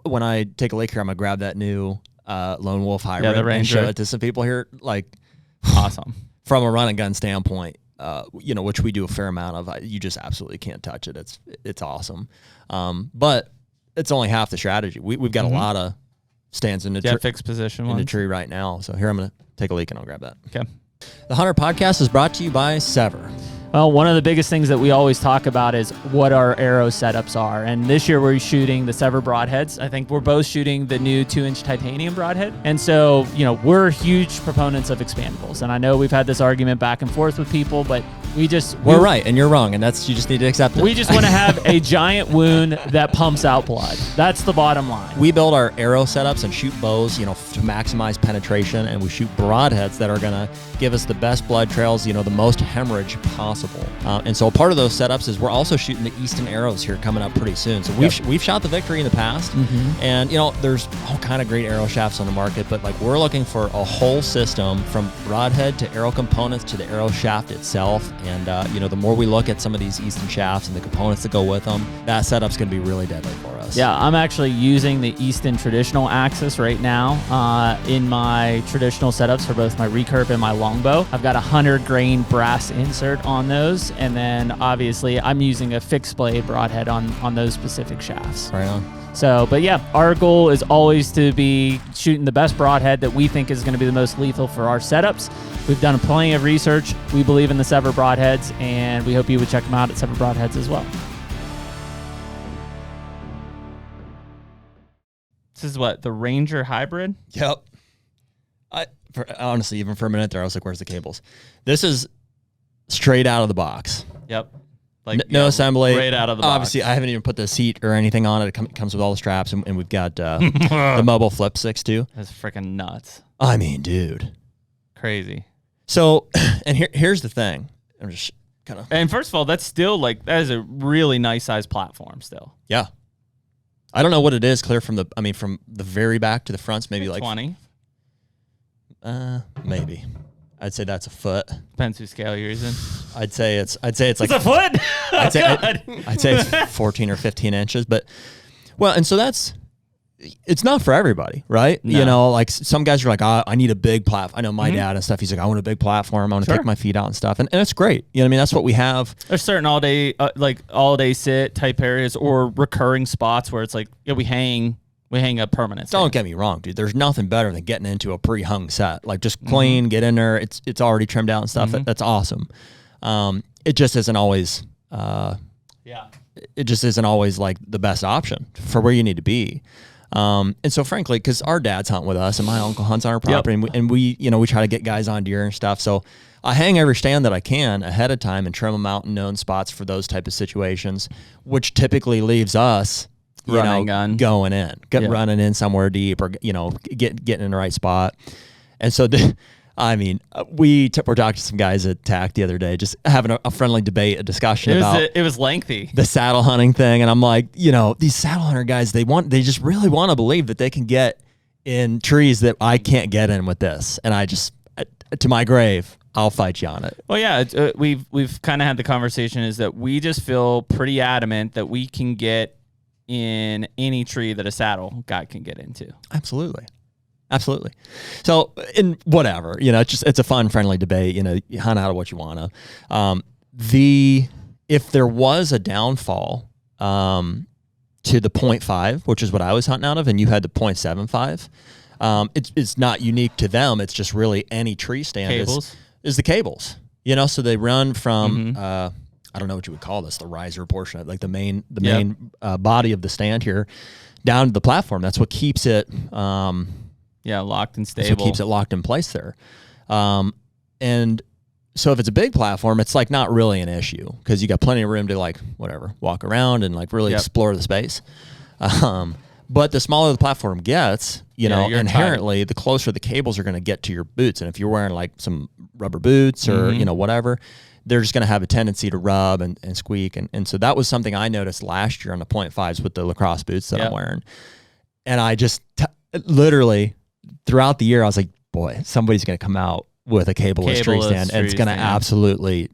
S2: when I take a lake here, I'm gonna grab that new Lone Wolf hybrid and show it to some people here. Like
S1: awesome
S2: from a run and gun standpoint, which we do a fair amount of. You just absolutely can't touch it. It's awesome, but it's only half the strategy. We've got a lot of stands in the
S1: fixed position
S2: in the tree right now. So here I'm gonna take a leak and I'll grab that.
S1: Okay.
S2: The HUNTR Podcast is brought to you by Sever.
S1: Well, one of the biggest things that we always talk about is what our arrow setups are. And this year we're shooting the Sever broadheads. I think we're both shooting the new 2-inch titanium broadhead. And so, we're huge proponents of expandables. And I know we've had this argument back and forth with people, but we're
S2: right and you're wrong, and you just need to accept it.
S1: We just want to have a giant wound that pumps out blood. That's the bottom line.
S2: We build our arrow setups and shoot bows, to maximize penetration, and we shoot broadheads that are gonna give us the best blood trails, the most hemorrhage possible. And so part of those setups is we're also shooting the Easton arrows here coming up pretty soon. So we've shot the Victory in the past, and there's all kind of great arrow shafts on the market, but like we're looking for a whole system from broadhead to arrow components to the arrow shaft itself. And, the more we look at some of these Easton shafts and the components that go with them, that setup's going to be really deadly for us.
S1: Yeah, I'm actually using the Easton traditional axis right now in my traditional setups for both my recurve and my longbow. I've got a 100-grain brass insert on those, and then obviously I'm using a fixed blade broadhead on those specific shafts.
S2: Right on.
S1: So, but yeah, our goal is always to be shooting the best broadhead that we think is going to be the most lethal for our setups. We've done plenty of research. We believe in the Sever broadheads, and we hope you would check them out at Sever Broadheads as well. This is what, the Ranger hybrid?
S2: Yep. Honestly, even for a minute there, I was like, where's the cables? This is straight out of the box.
S1: Yep.
S2: No assembly.
S1: Right out of the box.
S2: Obviously, I haven't even put the seat or anything on it. It comes with all the straps, and we've got the mobile flip sticks too.
S1: That's freaking nuts.
S2: I mean, dude.
S1: Crazy.
S2: So, and here's the thing. I'm just kind of.
S1: And first of all, that's still that is a really nice size platform still.
S2: Yeah. I don't know what it is clear from from the very back to the fronts, maybe like
S1: 20.
S2: Maybe. I'd say that's a foot.
S1: Depends whose scale you're using.
S2: I'd say it's like
S1: it's a foot.
S2: I'd say it's 14 or 15 inches, but and so it's not for everybody, right?
S1: No.
S2: Like some guys are like, I need a big platform. I know my dad and stuff. He's like, I want a big platform. I want to take my feet out and stuff, and it's great. You know what I mean? That's what we have.
S1: There's certain all day sit type areas or recurring spots where it's like we hang a permanent stand.
S2: Don't get me wrong, dude. There's nothing better than getting into a pre-hung set. Like just clean, get in there. It's already trimmed out and stuff. That's awesome. It just isn't always. It just isn't always like the best option for where you need to be. And so frankly, because our dads hunt with us and my uncle hunts on our property, and we try to get guys on deer and stuff. So I hang every stand that I can ahead of time and trim them out in known spots for those type of situations, which typically leaves us
S1: Run and gun.
S2: going in, running in somewhere deep, or getting in the right spot. And so, we're talking to some guys at TAC the other day, just having a friendly debate, a discussion
S1: it was lengthy,
S2: the saddle hunting thing. And I'm like, these saddle hunter guys, they just really want to believe that they can get in trees that I can't get in with this. And I just, to my grave, I'll fight you on it.
S1: Well, yeah, we've kind of had the conversation is that we just feel pretty adamant that we can get in any tree that a saddle guy can get into.
S2: Absolutely. So, in whatever, it's a fun, friendly debate. You hunt out of what you want to. If there was a downfall to the 0.5, which is what I was hunting out of, and you had the 0.75, it's not unique to them. It's just really any tree stand is the cables. So they run from I don't know what you would call this, the riser portion of the main body of the stand here down to the platform. That's what keeps it
S1: locked and stable.
S2: That's what keeps it locked in place there. And so if it's a big platform, it's not really an issue because you got plenty of room to walk around and really explore the space. But the smaller the platform gets, inherently the closer the cables are going to get to your boots. And if you're wearing some rubber boots or, whatever, they're just going to have a tendency to rub and squeak. And so that was something I noticed last year on the 0.5s with the lacrosse boots that I'm wearing. And I just literally throughout the year, I was like, boy, somebody's going to come out with a cableless tree stand and it's going to absolutely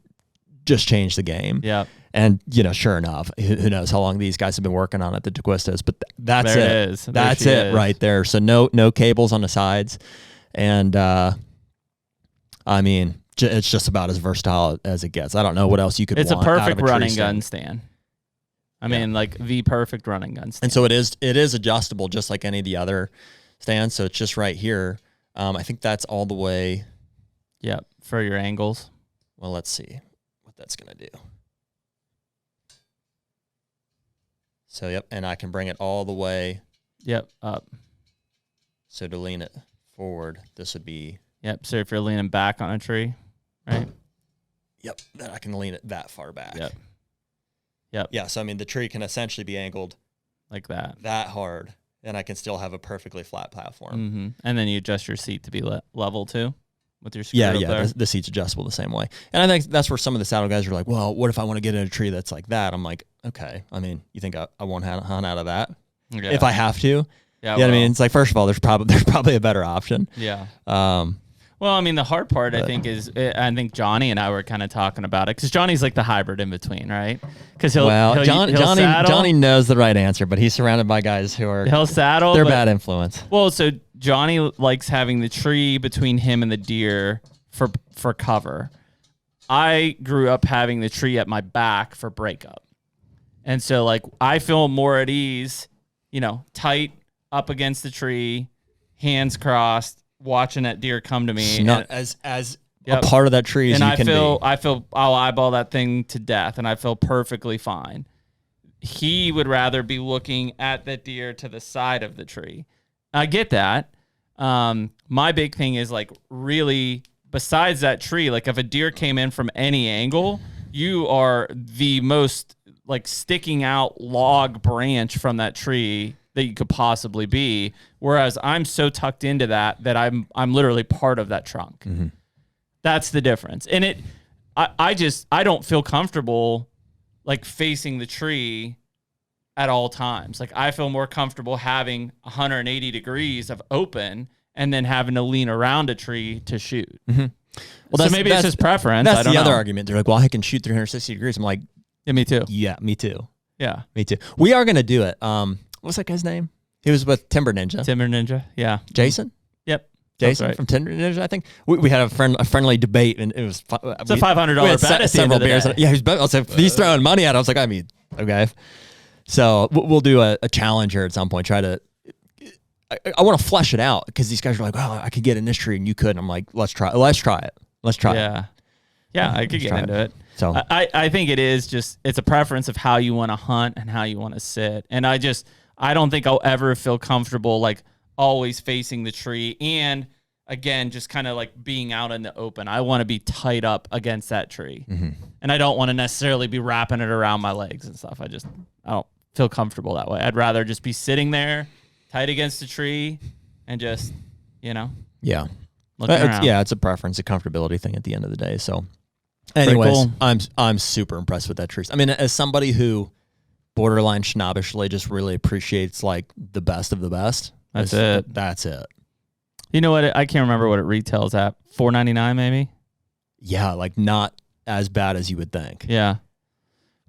S2: just change the game.
S1: Yeah.
S2: And, sure enough, who knows how long these guys have been working on it, the DeQuistas, but that's
S1: there
S2: it.
S1: It is.
S2: That's it right there. So no cables on the sides. And, it's just about as versatile as it gets. I don't know what else you could want.
S1: It's a perfect running
S2: stand.
S1: gun stand. The perfect running gun stand.
S2: And so it is adjustable just like any of the other stands. So it's just right here. I think that's all the way.
S1: Yep. For your angles.
S2: Well, let's see what that's going to do. So, yep. And I can bring it all the way.
S1: Yep. Up.
S2: So to lean it forward, this would be.
S1: Yep. So if you're leaning back on a tree, right?
S2: Yep. Then I can lean it that far back.
S1: Yep.
S2: Yeah. So, the tree can essentially be angled
S1: like that
S2: hard, and I can still have a perfectly flat platform.
S1: Mm-hmm. And then you adjust your seat to be level too with your screw
S2: Yeah.
S1: up there.
S2: The seat's adjustable the same way. And I think that's where some of the saddle guys are like, well, what if I want to get in a tree that's like that? I'm like, okay. You think I won't hunt out of that?
S1: Yeah.
S2: If I have to?
S1: Yeah.
S2: You know what I mean? It's first of all, there's probably a better option.
S1: Yeah. Well, the hard part, I think, is Johnny and I were kind of talking about it because Johnny's the hybrid in between, right? Because
S2: Johnny knows the right answer, but he's surrounded by guys who are
S1: he'll saddle.
S2: They're bad influence.
S1: Well, so Johnny likes having the tree between him and the deer for cover. I grew up having the tree at my back for breakup, and so I feel more at ease, tight up against the tree, hands crossed, watching that deer come to me.
S2: As a part of that tree as
S1: and
S2: you can be.
S1: I feel I'll eyeball that thing to death, and I feel perfectly fine. He would rather be looking at the deer to the side of the tree. I get that. My big thing is really besides that tree, if a deer came in from any angle, you are the most sticking out log branch from that tree that you could possibly be. Whereas I'm so tucked into that I'm literally part of that trunk.
S2: Mm-hmm.
S1: That's the difference. And I don't feel comfortable facing the tree at all times. I feel more comfortable having 180 degrees of open and then having to lean around a tree to shoot.
S2: Mm-hmm. Well,
S1: so maybe it's just preference.
S2: That's
S1: I don't
S2: the other
S1: know.
S2: argument. They're like, well, I can shoot 360 degrees. I'm like,
S1: yeah, me too.
S2: Yeah, me too.
S1: Yeah.
S2: Me too. We are going to do it. What's that guy's name? He was with Timber Ninja.
S1: Timber Ninja, yeah.
S2: Jason?
S1: Yep.
S2: Jason
S1: right.
S2: from Timber Ninja, I think. We had a friendly debate, and it was
S1: it's a $500 bet at the end of the day.
S2: Yeah, he's throwing money at it. I was like, okay. So we'll do a challenge here at some point. I want to flesh it out because these guys are like, oh, I could get in this tree and you couldn't. I'm like, let's try it.
S1: Yeah, I could get into it.
S2: So
S1: I think it is just, it's a preference of how you want to hunt and how you want to sit. And I don't think I'll ever feel comfortable always facing the tree. And again, just kind of being out in the open. I want to be tight up against that tree.
S2: Mm-hmm.
S1: And I don't want to necessarily be wrapping it around my legs and stuff. I don't feel comfortable that way. I'd rather just be sitting there tight against a tree and just, looking around.
S2: It's a preference, a comfortability thing at the end of the day. So anyways,
S1: cool.
S2: I'm super impressed with that tree. I mean, as somebody who borderline snobbishly just really appreciates like the best of the best.
S1: That's it.
S2: That's it.
S1: You know what? I can't remember what it retails at. $4.99 maybe?
S2: Yeah, like not as bad as you would think.
S1: Yeah.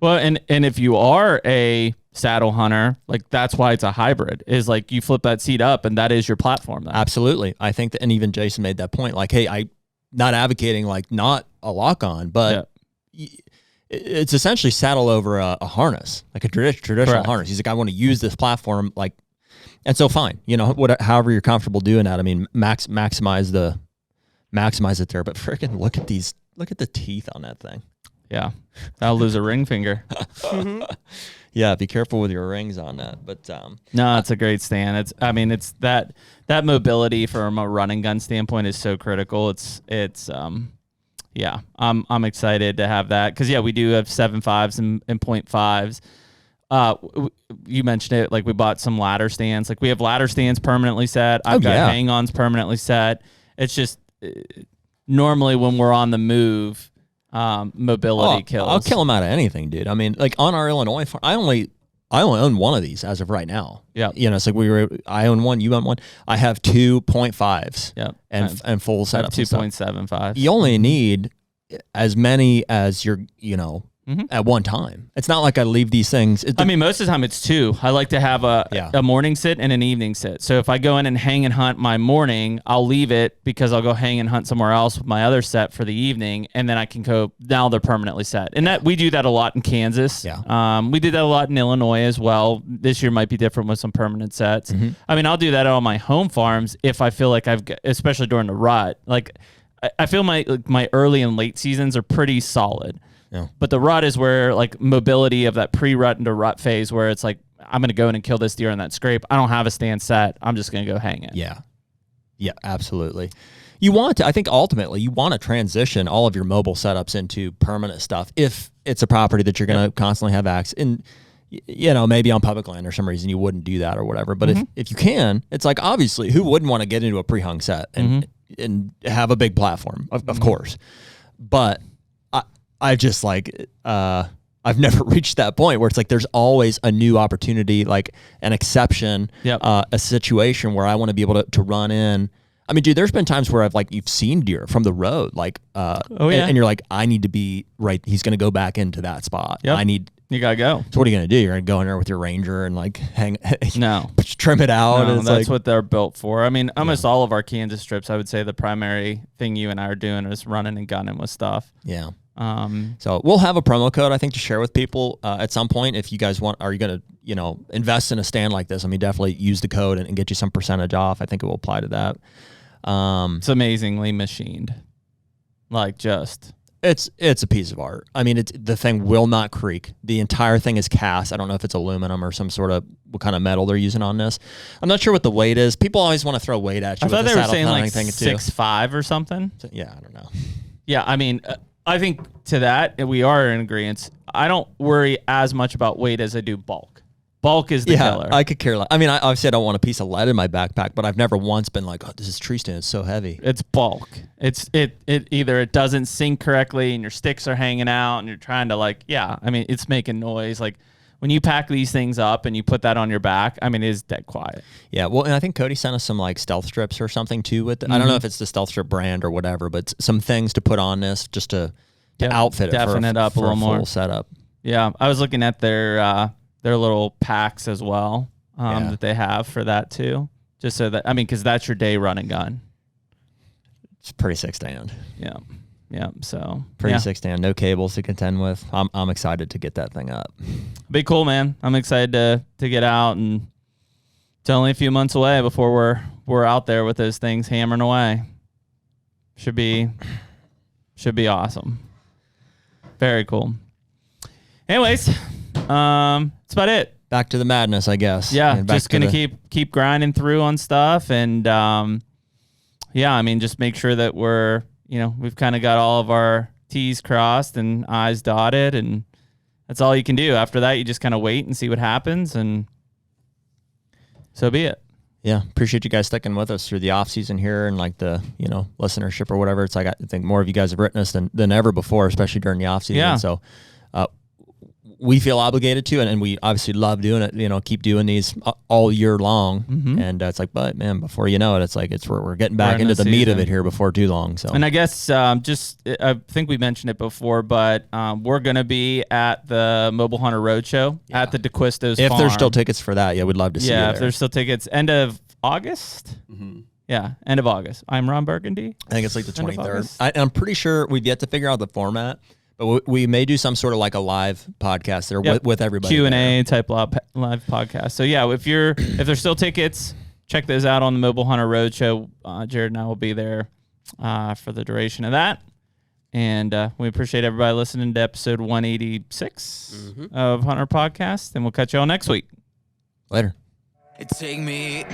S1: Well, and if you are a saddle hunter, like that's why it's a hybrid, is like you flip that seat up and that is your platform then.
S2: Absolutely. I think that, and even Jason made that point, like, hey, I not advocating like not a lock on, but it's essentially saddle over a harness, like a traditional
S1: Correct.
S2: harness. He's like, I want to use this platform, like, and so fine, however you're comfortable doing that. I mean, maximize it there, but freaking look at the teeth on that thing.
S1: Yeah. I'll lose a ring finger.
S2: Yeah, be careful with your rings on that. But
S1: no, it's a great stand. It's that mobility from a running gun standpoint is so critical. I'm excited to have that because we do have 7.5s and 0.5s. You mentioned it, like we bought some ladder stands. Like we have ladder stands permanently set. I've got hang-ons permanently set. It's just normally when we're on the move, mobility kills.
S2: I'll kill them out of anything, dude. I mean, like on our Illinois farm, I only own one of these as of right now.
S1: Yeah.
S2: It's like I own one, you own one. I have 2.5s.
S1: Yep.
S2: And full setup.
S1: 2.75.
S2: You only need as many as you're, at one time. It's not like I leave these things.
S1: Most of the time it's two. I like to have a morning sit and an evening sit. So if I go in and hang and hunt my morning, I'll leave it because I'll go hang and hunt somewhere else with my other set for the evening, and then I can go. Now they're permanently set, and that we do that a lot in Kansas.
S2: Yeah.
S1: We did that a lot in Illinois as well. This year might be different with some permanent sets. I'll do that on my home farms if I feel like especially during the rut. Like I feel my early and late seasons are pretty solid.
S2: Yeah.
S1: But the rut is where like mobility of that pre-rut into rut phase where it's like, I'm going to go in and kill this deer on that scrape. I don't have a stand set. I'm just going to go hang it.
S2: Yeah. Yeah, absolutely. I think ultimately you want to transition all of your mobile setups into permanent stuff if it's a property that you're going to constantly have access. And, maybe on public land or some reason you wouldn't do that or whatever. But if you can, it's like, obviously, who wouldn't want to get into a pre-hung set and have a big platform, of course. But I just I've never reached that point where it's like there's always a new opportunity, like an exception, a situation where I want to be able to run in. I mean, dude, there's been times where you've seen deer from the road, and you're like, I need to be right. He's going to go back into that spot.
S1: Yep. You got to go.
S2: So what are you going to do? You're going to go in there with your Ranger and trim it out.
S1: No,
S2: and
S1: that's what they're built for. I mean, almost all of our Kansas strips, I would say the primary thing you and I are doing is running and gunning with stuff.
S2: Yeah. So we'll have a promo code, I think, to share with people at some point. If you guys are you going to, invest in a stand like this? I mean, definitely use the code and get you some percentage off. I think it will apply to that.
S1: It's amazingly machined.
S2: It's a piece of art. I mean, the thing will not creak. The entire thing is cast. I don't know if it's aluminum or some sort of what kind of metal they're using on this. I'm not sure what the weight is. People always want to throw weight at you.
S1: I thought they were saying like
S2: 6.5
S1: or something.
S2: So, yeah, I don't know.
S1: Yeah, I mean, I think to that we are in agreement. I don't worry as much about weight as I do bulk. Bulk is the killer.
S2: I could care less. I mean, obviously I don't want a piece of lead in my backpack, but I've never once been like, oh, this tree stand is so heavy.
S1: It's bulk. It either it doesn't sync correctly and your sticks are hanging out and you're trying to it's making noise. Like when you pack these things up and you put that on your back, I mean, it is dead quiet.
S2: Yeah, well, and I think Cody sent us some stealth strips or something too with I don't know if it's the stealth strip brand or whatever, but some things to put on this just to outfit it
S1: deafen it up a little more
S2: setup.
S1: Yeah, I was looking at their little packs as well that they have for that too. Just so that, because that's your day run and gun.
S2: It's a pretty sick stand.
S1: Yeah. Yeah. So
S2: pretty sick stand. No cables to contend with. I'm excited to get that thing up.
S1: Be cool, man. I'm excited to get out, and it's only a few months away before we're out there with those things hammering away. Should be awesome. Very cool. Anyways, that's about it.
S2: Back to the madness, I guess.
S1: Yeah, just gonna keep grinding through on stuff, and just make sure that we've kind of got all of our T's crossed and I's dotted, and that's all you can do. After that, you just kind of wait and see what happens, and so be it.
S2: Yeah, appreciate you guys sticking with us through the off season here and like the listenership or whatever. It's like I think more of you guys have written us than ever before, especially during the off season.
S1: Yeah.
S2: So we feel obligated to, and we obviously love doing it. Keep doing these all year long, and it's like, but man, before you know it, it's like we're getting back into the meat of it here before too long. So,
S1: and I guess I think we mentioned it before, but we're gonna be at the Mobile Hunter Roadshow at the DeQuisto's
S2: if
S1: farm.
S2: there's still tickets for that, we'd love to see you there.
S1: If there's still tickets, end of August. Yeah, end of August. I'm Ron Burgundy.
S2: I think it's like the 23rd. I'm pretty sure we've yet to figure out the format. But we may do some sort of like a live podcast there with everybody.
S1: Q&A type live podcast. So yeah, if there's still tickets, check those out on the Mobile Hunter Roadshow. Jared and I will be there for the duration of that. And we appreciate everybody listening to episode 186 of HUNTR Podcast. And we'll catch you all next week.
S2: Later.
S4: Take me